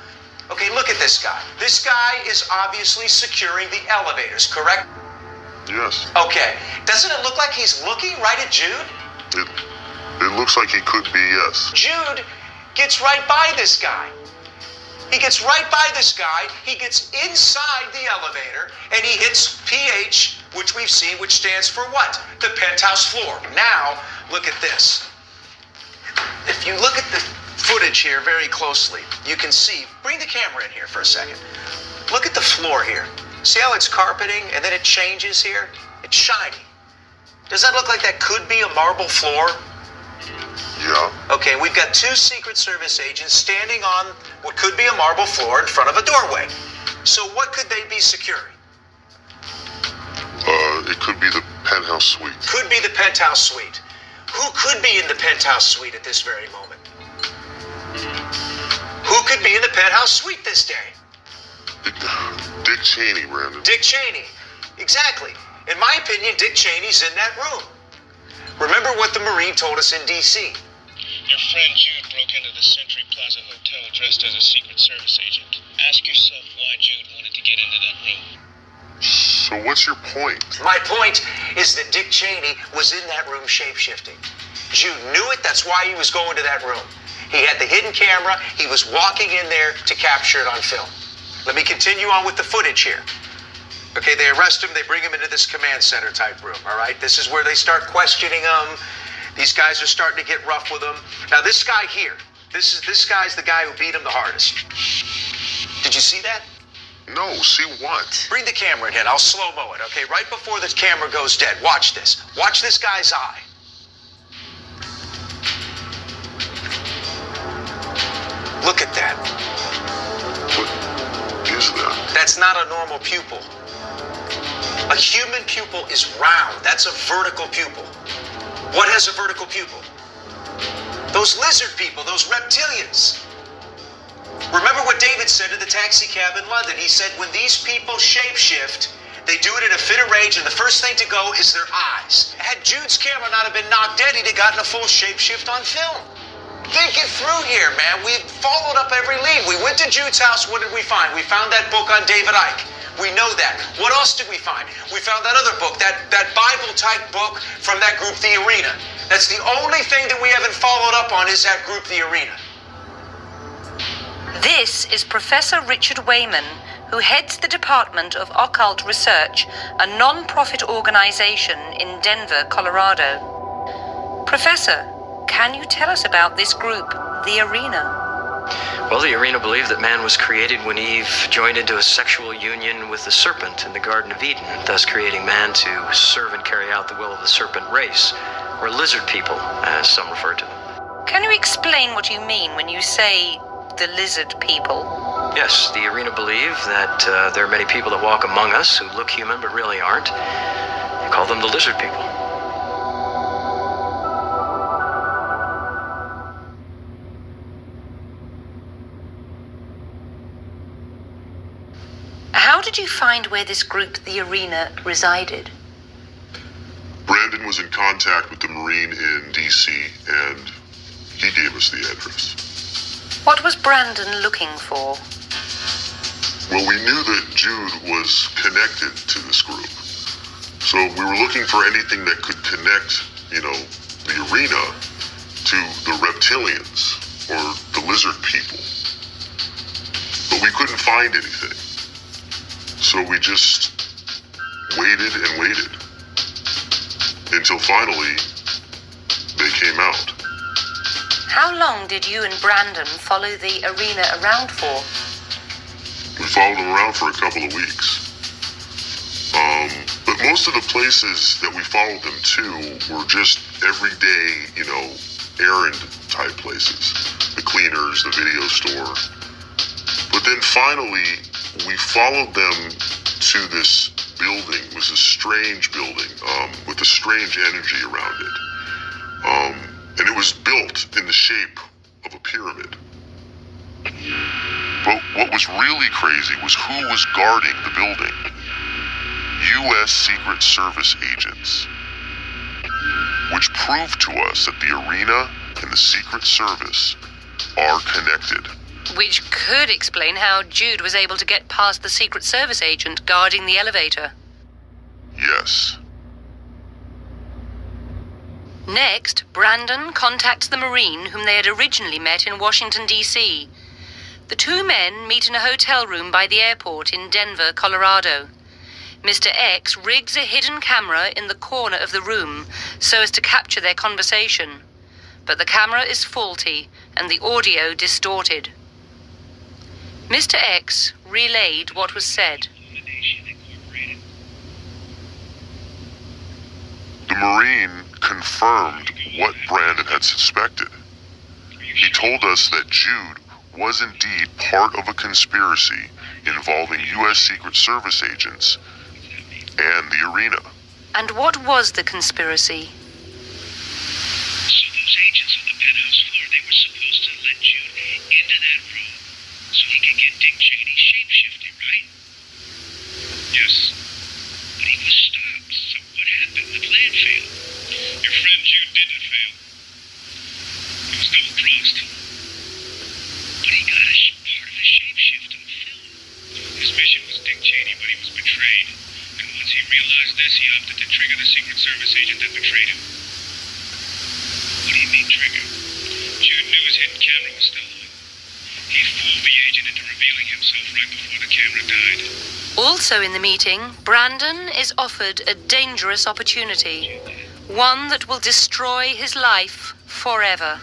Okay, look at this guy. This guy is obviously securing the elevators, correct? Yes. Okay. Doesn't it look like he's looking right at Jude? It looks like he could be, yes. Jude gets right by this guy. He gets right by this guy. He gets inside the elevator, and he hits PH, which we've seen, which stands for what? The penthouse floor. Now, look at this. If you look at the footage here very closely, you can see, bring the camera in here for a second. Look at the floor here. See how it's carpeting and then it changes here? It's shiny. Does that look like that could be a marble floor? Yeah. Okay, we've got 2 Secret Service agents standing on what could be a marble floor in front of a doorway. So what could they be securing? It could be the penthouse suite. Could be the penthouse suite. Who could be in the penthouse suite at this very moment? Who could be in the penthouse suite this day? Dick Cheney, Brandon. Dick Cheney. Exactly. In my opinion, Dick Cheney's in that room. Remember what the Marine told us in D.C. Your friend Jude broke into the Century Plaza Hotel dressed as a Secret Service agent. Ask yourself why Jude wanted to get into that room. So what's your point? My point is that Dick Cheney was in that room shape-shifting. Jude knew it, that's why he was going to that room. He had the hidden camera, he was walking in there to capture it on film. Let me continue on with the footage here. Okay, they arrest him, they bring him into this command center type room, all right? This is where they start questioning him. These guys are starting to get rough with him. Now this guy here, this guy's the guy who beat him the hardest. Did you see that? No, see what? Bring the camera in, I'll slow-mo it, okay? Right before the camera goes dead, watch this. Watch this guy's eye. Look at that. What is that? That's not a normal pupil. A human pupil is round. That's a vertical pupil. What has a vertical pupil? Those lizard people, those reptilians. Remember what David said in the taxi cab in London. He said, when these people shapeshift, they do it in a fit of rage, and the first thing to go is their eyes. Had Jude's camera not have been knocked dead, he'd have gotten a full shapeshift on film. Think it through here, man. We followed up every lead. We went to Jude's house. What did we find? We found that book on David Icke. We know that. What else did we find? We found that other book, that Bible-type book from that group, The Arena. That's the only thing that we haven't followed up on is that group, The Arena. This is Professor Richard Wayman, who heads the Department of Occult Research, a non-profit organization in Denver, Colorado. Professor, can you tell us about this group, The Arena? Well, the Arena believed that man was created when Eve joined into a sexual union with the serpent in the Garden of Eden, thus creating man to serve and carry out the will of the serpent race, or lizard people, as some refer to them. Can you explain what you mean when you say the lizard people? Yes, the Arena believe that there are many people that walk among us who look human but really aren't. They call them the lizard people. How did you find where this group, The Arena, resided? Brandon was in contact with the Marine in D.C., and he gave us the address. What was Brandon looking for? Well, we knew that Jude was connected to this group. So we were looking for anything that could connect, the Arena to the reptilians, or the lizard people. But we couldn't find anything. So we just waited and waited until finally they came out. How long did you and Brandon follow the Arena around for? We followed them around for a couple of weeks. But most of the places that we followed them to were just everyday, errand type places. The cleaners, the video store. But then finally, we followed them to this building. It was a strange building with a strange energy around it. And it was built in the shape of a pyramid. But what was really crazy was who was guarding the building. U.S. Secret Service agents. Which proved to us that the Arena and the Secret Service are connected. Which could explain how Jude was able to get past the Secret Service agent guarding the elevator. Yes. Next, Brandon contacts the Marine whom they had originally met in Washington, D.C. The two men meet in a hotel room by the airport in Denver, Colorado. Mr. X rigs a hidden camera in the corner of the room so as to capture their conversation. But the camera is faulty and the audio distorted. Mr. X relayed what was said. The Marine confirmed what Brandon had suspected. He told us that Jude was indeed part of a conspiracy involving U.S. Secret Service agents and the Arena. And what was the conspiracy? realized this, he opted to trigger the Secret Service agent that betrayed him. What do you mean, trigger? Jude knew his hidden camera was still on. He fooled the agent into revealing himself right before the camera died. Also in the meeting, Brandon is offered a dangerous opportunity. One that will destroy his life forever.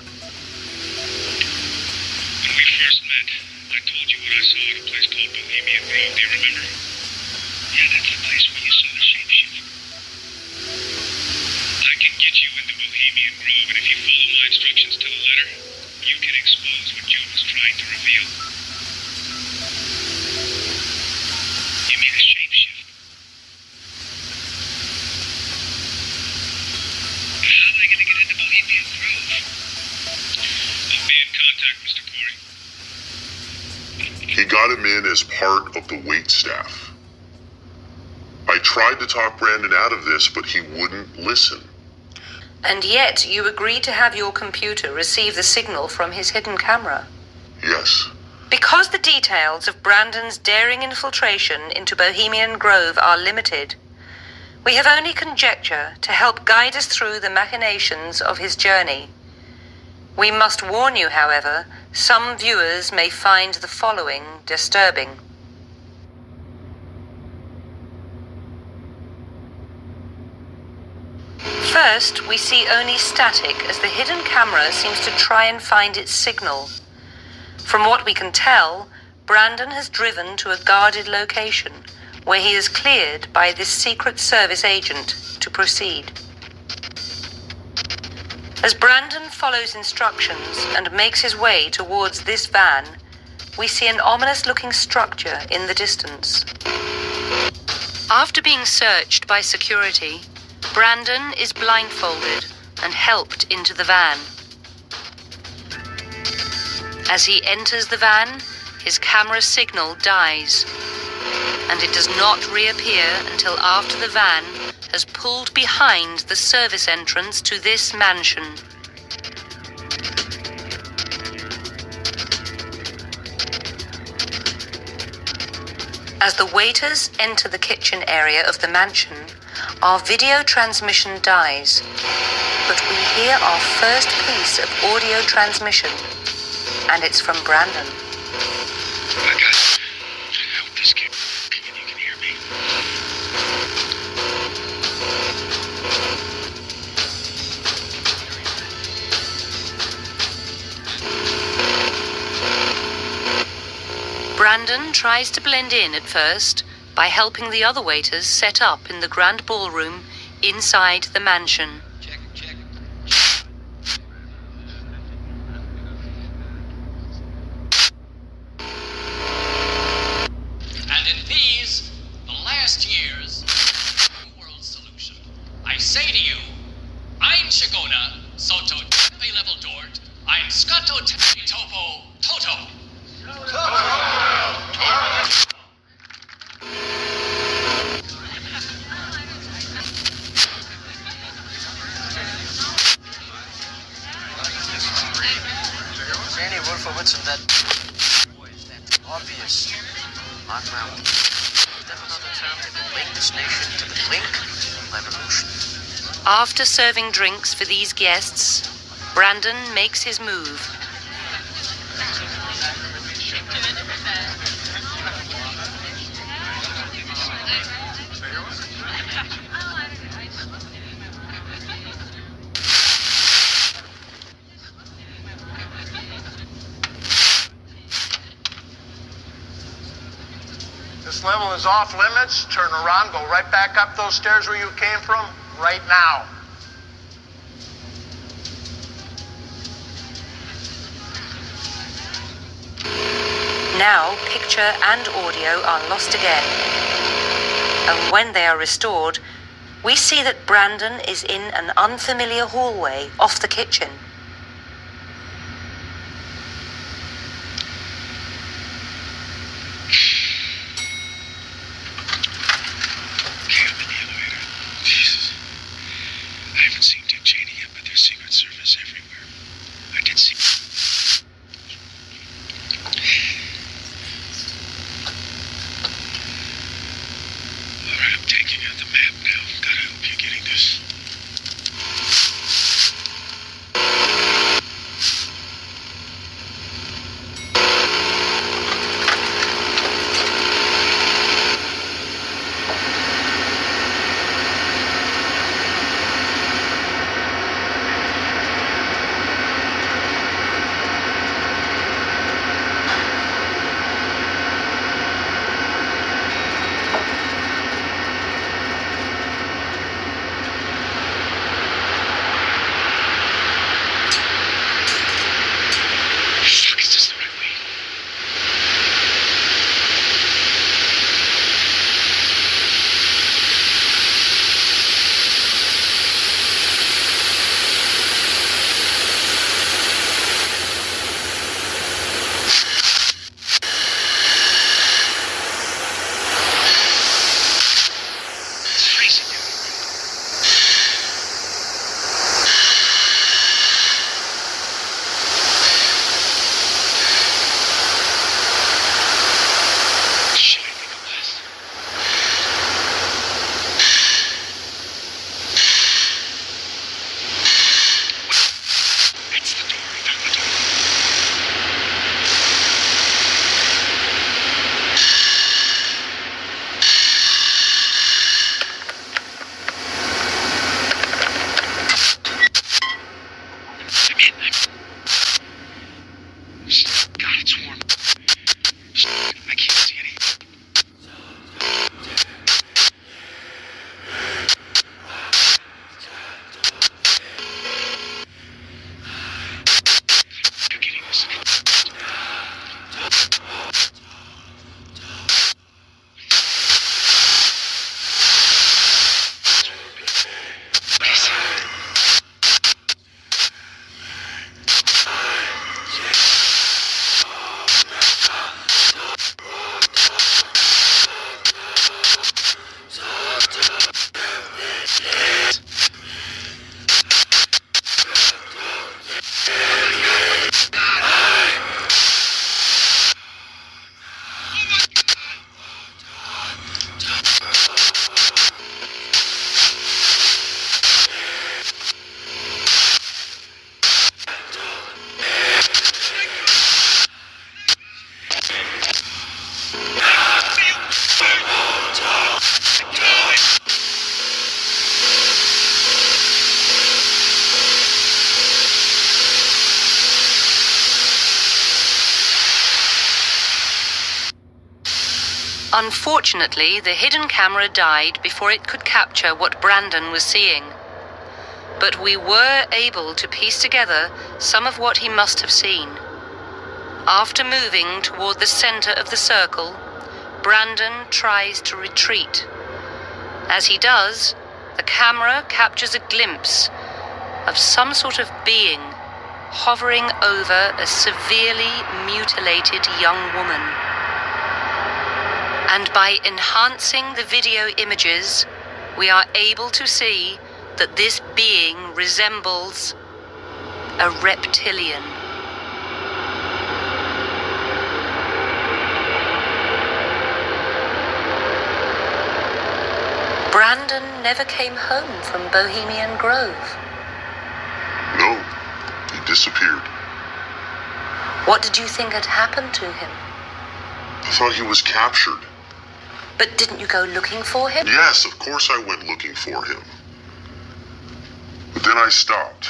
When we first met, I told you what I saw at a place called Bohemian Grove. Do you remember? Yeah, that's the place where you saw the shapeshift. I can get you into Bohemian Grove, and if you follow my instructions to the letter, you can expose what Jude was trying to reveal. You mean a shapeshift? How am I going to get into Bohemian Grove? I'll be in contact, Mr. Corey. He got him in as part of the wait staff. I tried to talk Brandon out of this, but he wouldn't listen. And yet you agreed to have your computer receive the signal from his hidden camera. Yes. Because the details of Brandon's daring infiltration into Bohemian Grove are limited, we have only conjecture to help guide us through the machinations of his journey. We must warn you, however, some viewers may find the following disturbing. First, we see only static as the hidden camera seems to try and find its signal. From what we can tell, Brandon has driven to a guarded location where he is cleared by this Secret Service agent to proceed. As Brandon follows instructions and makes his way towards this van, we see an ominous-looking structure in the distance. After being searched by security, Brandon is blindfolded and helped into the van. As he enters the van, his camera signal dies, and it does not reappear until after the van has pulled behind the service entrance to this mansion. As the waiters enter the kitchen area of the mansion, our video transmission dies, but we hear our first piece of audio transmission, and it's from Brandon. I got it. I hope this kid and you can hear me. Brandon tries to blend in at first by helping the other waiters set up in the grand ballroom inside the mansion. And in these, the last years, world solution, I say to you, I'm Shigona, Soto Tepe Level Dort, I'm Scotto Tepe Topo Toto. Any word for what's in that? Obvious. Mark my words. Step another term that will link this nation to the blink of revolution. After serving drinks for these guests, Brandon makes his move. This level is off limits. Turn around, go right back up those stairs where you came from, right now. Now, picture and audio are lost again. And when they are restored, we see that Brandon is in an unfamiliar hallway off the kitchen. I haven't seen Dick Cheney yet, but there's Secret Service everywhere. I did see... Alright, I'm taking out the man. Unfortunately, the hidden camera died before it could capture what Brandon was seeing. But we were able to piece together some of what he must have seen. After moving toward the center of the circle, Brandon tries to retreat. As he does, the camera captures a glimpse of some sort of being hovering over a severely mutilated young woman. And by enhancing the video images, we are able to see that this being resembles a reptilian. Brandon never came home from Bohemian Grove. No, he disappeared. What did you think had happened to him? I thought he was captured. But didn't you go looking for him? Yes, of course I went looking for him. But then I stopped.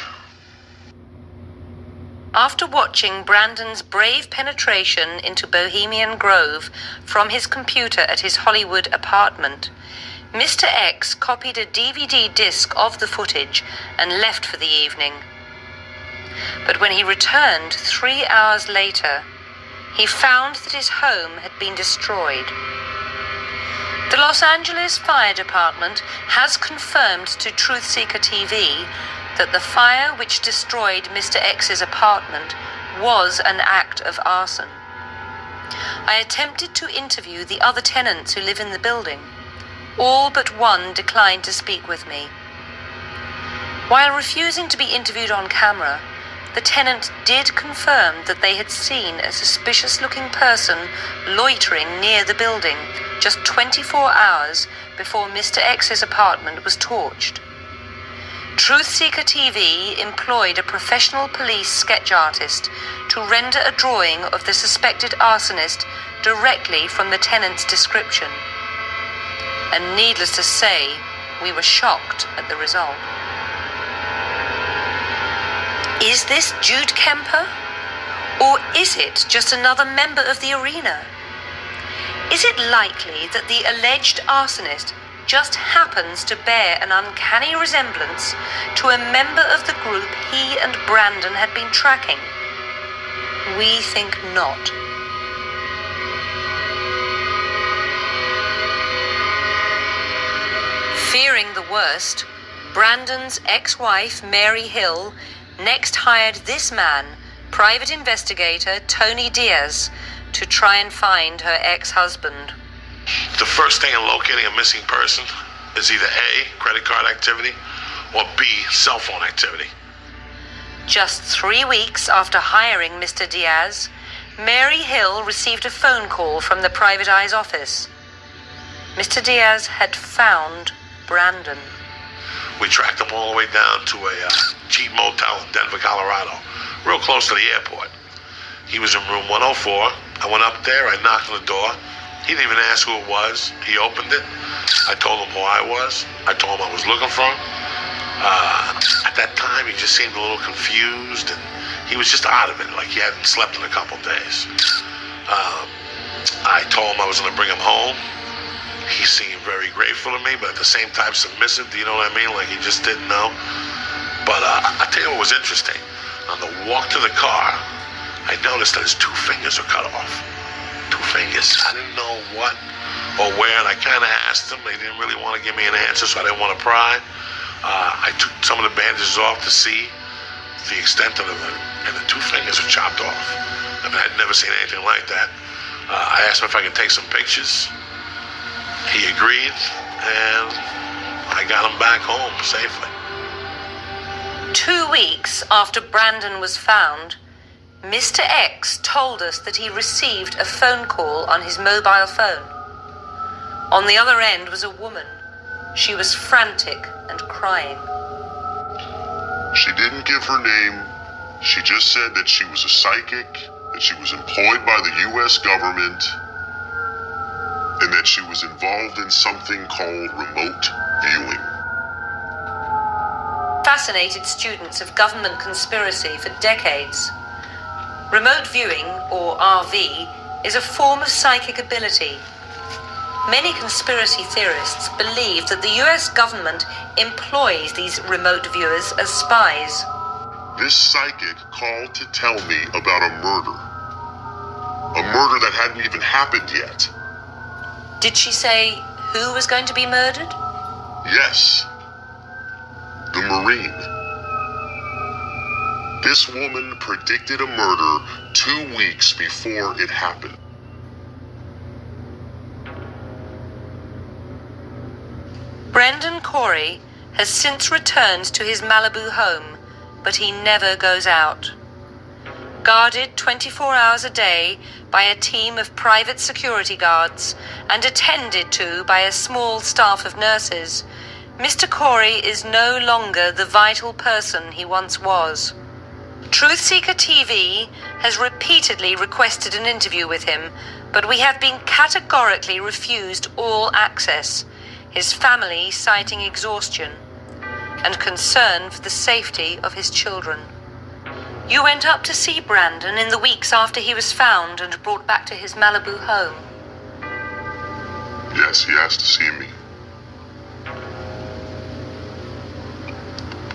After watching Brandon's brave penetration into Bohemian Grove from his computer at his Hollywood apartment, Mr. X copied a DVD disc of the footage and left for the evening. But when he returned 3 hours later, he found that his home had been destroyed. The Los Angeles Fire Department has confirmed to Truthseeker TV that the fire which destroyed Mr. X's apartment was an act of arson. I attempted to interview the other tenants who live in the building. All but one declined to speak with me. While refusing to be interviewed on camera, the tenant did confirm that they had seen a suspicious-looking person loitering near the building just 24 hours before Mr. X's apartment was torched. Truthseeker TV employed a professional police sketch artist to render a drawing of the suspected arsonist directly from the tenant's description. And needless to say, we were shocked at the result. Is this Jude Kemper? Or is it just another member of the arena? Is it likely that the alleged arsonist just happens to bear an uncanny resemblance to a member of the group he and Brandon had been tracking? We think not. Fearing the worst, Brandon's ex-wife, Mary Hill, next hired this man, private investigator Tony Diaz, to try and find her ex-husband. The first thing in locating a missing person is either A, credit card activity, or B, cell phone activity. Just 3 weeks after hiring Mr. Diaz, Mary Hill received a phone call from the private eye's office. Mr. Diaz had found Brandon. We tracked him all the way down to a cheap motel in Denver, Colorado, real close to the airport. He was in room 104. I went up there, I knocked on the door. He didn't even ask who it was. He opened it. I told him who I was. I told him I was looking for him. At that time, he just seemed a little confused, and he was just out of it, like he hadn't slept in a couple days. I told him I was going to bring him home. He seemed very grateful to me, but at the same time submissive, do you know what I mean? Like he just didn't know. But I'll tell you what was interesting. On the walk to the car, I noticed that his 2 fingers were cut off. 2 fingers. I didn't know what or where, and I kind of asked him. He didn't really want to give me an answer, so I didn't want to pry. I took some of the bandages off to see the extent of it, and the 2 fingers were chopped off. I mean, I'd never seen anything like that. I asked him if I could take some pictures. He agreed, and I got him back home safely. 2 weeks after Brandon was found, Mr. X told us that he received a phone call on his mobile phone. On the other end was a woman. She was frantic and crying. She didn't give her name. She just said that she was a psychic, that she was employed by the U.S. government, and that she was involved in something called remote viewing. Fascinated students of government conspiracy for decades. Remote viewing, or RV, is a form of psychic ability. Many conspiracy theorists believe that the US government employs these remote viewers as spies. This psychic called to tell me about a murder. A murder that hadn't even happened yet. Did she say who was going to be murdered? Yes. The Marine. This woman predicted a murder 2 weeks before it happened. Brendan Corey has since returned to his Malibu home, but he never goes out. Guarded 24 hours a day by a team of private security guards and attended to by a small staff of nurses, Mr. Corey is no longer the vital person he once was. Truthseeker TV has repeatedly requested an interview with him, but we have been categorically refused all access, his family citing exhaustion and concern for the safety of his children. You went up to see Brandon in the weeks after he was found and brought back to his Malibu home. Yes, he asked to see me.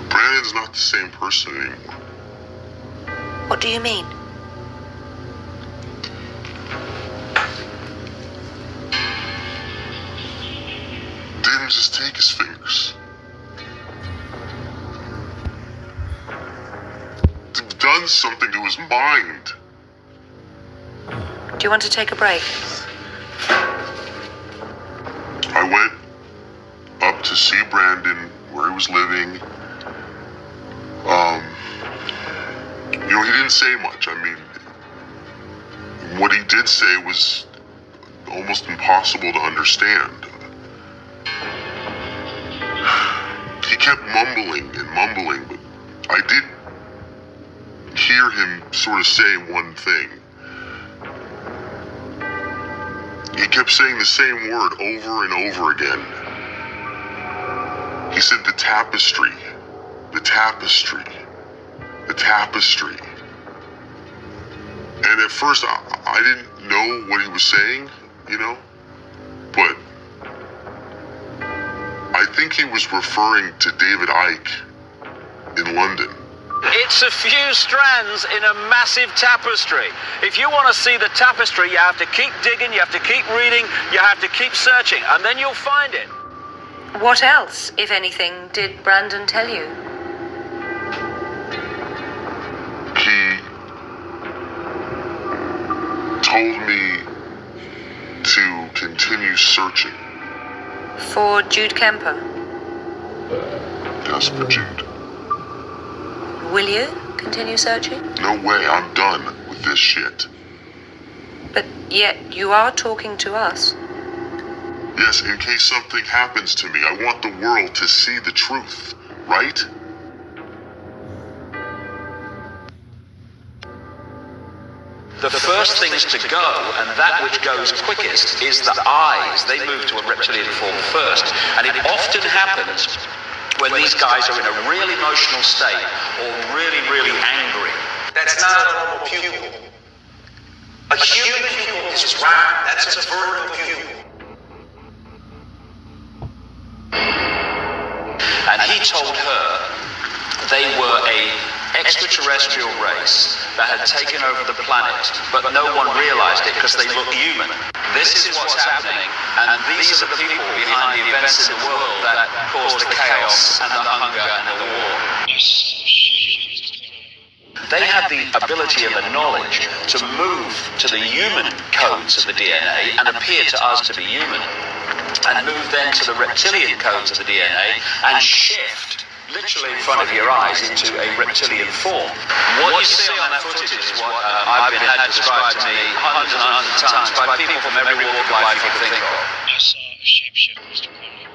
Brandon's not the same person anymore. What do you mean? Didn't just take his fingers. Done something to his mind. Do you want to take a break? I went up to see Brandon where he was living. He didn't say much. I mean, what he did say was almost impossible to understand. He kept mumbling and mumbling, but I did hear him sort of say one thing. He kept saying the same word over and over again. He said the tapestry, the tapestry, the tapestry. And at first I didn't know what he was saying, but I think he was referring to David Icke in London. It's a few strands in a massive tapestry. If you want to see the tapestry, you have to keep digging, you have to keep reading, you have to keep searching, and then you'll find it. What else, if anything, did Brandon tell you? He told me to continue searching. For Jude Kemper? Yes, for Jude. Will you continue searching? No way, I'm done with this shit. But yet you are talking to us. Yes, in case something happens to me, I want the world to see the truth, right? The first things to go, and that which goes quickest, is the eyes. They move to a reptilian form first. And it often happens when these guys are in a real emotional state or really, really angry. That's not a normal pupil. A human pupil is round. That's a vertical pupil. And he told her they were a extraterrestrial race that had taken over the planet, but no one realized it because they looked human. This is what's happening, and these are the people behind the events in the world that caused the chaos and the hunger and the war. They have the ability and the knowledge to move to the human codes of the DNA and appear to us to be human, and move then to the reptilian codes of the DNA and shift literally in front of your eyes into a reptilian form. What you see on that footage is what I've been had described to me hundreds and hundreds of times by people from every walk of life you can think of. I saw a shapeshift, Mr. Corey.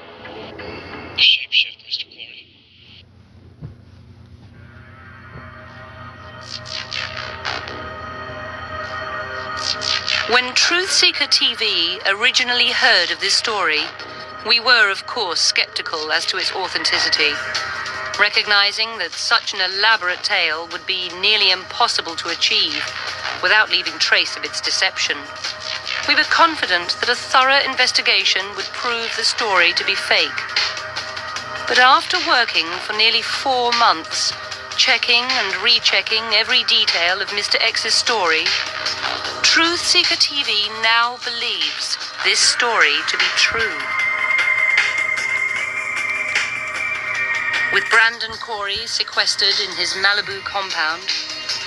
A shapeshift, Mr. Corey. When Truthseeker TV originally heard of this story, we were, of course, skeptical as to its authenticity, recognizing that such an elaborate tale would be nearly impossible to achieve without leaving trace of its deception. We were confident that a thorough investigation would prove the story to be fake. But after working for nearly 4 months, checking and rechecking every detail of Mr. X's story, Truth Seeker TV now believes this story to be true. With Brandon Corey sequestered in his Malibu compound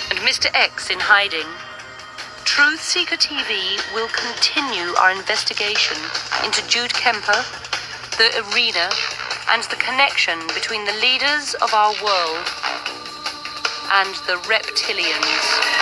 and Mr. X in hiding, Truth Seeker TV will continue our investigation into Jude Kemper, the arena, and the connection between the leaders of our world and the reptilians.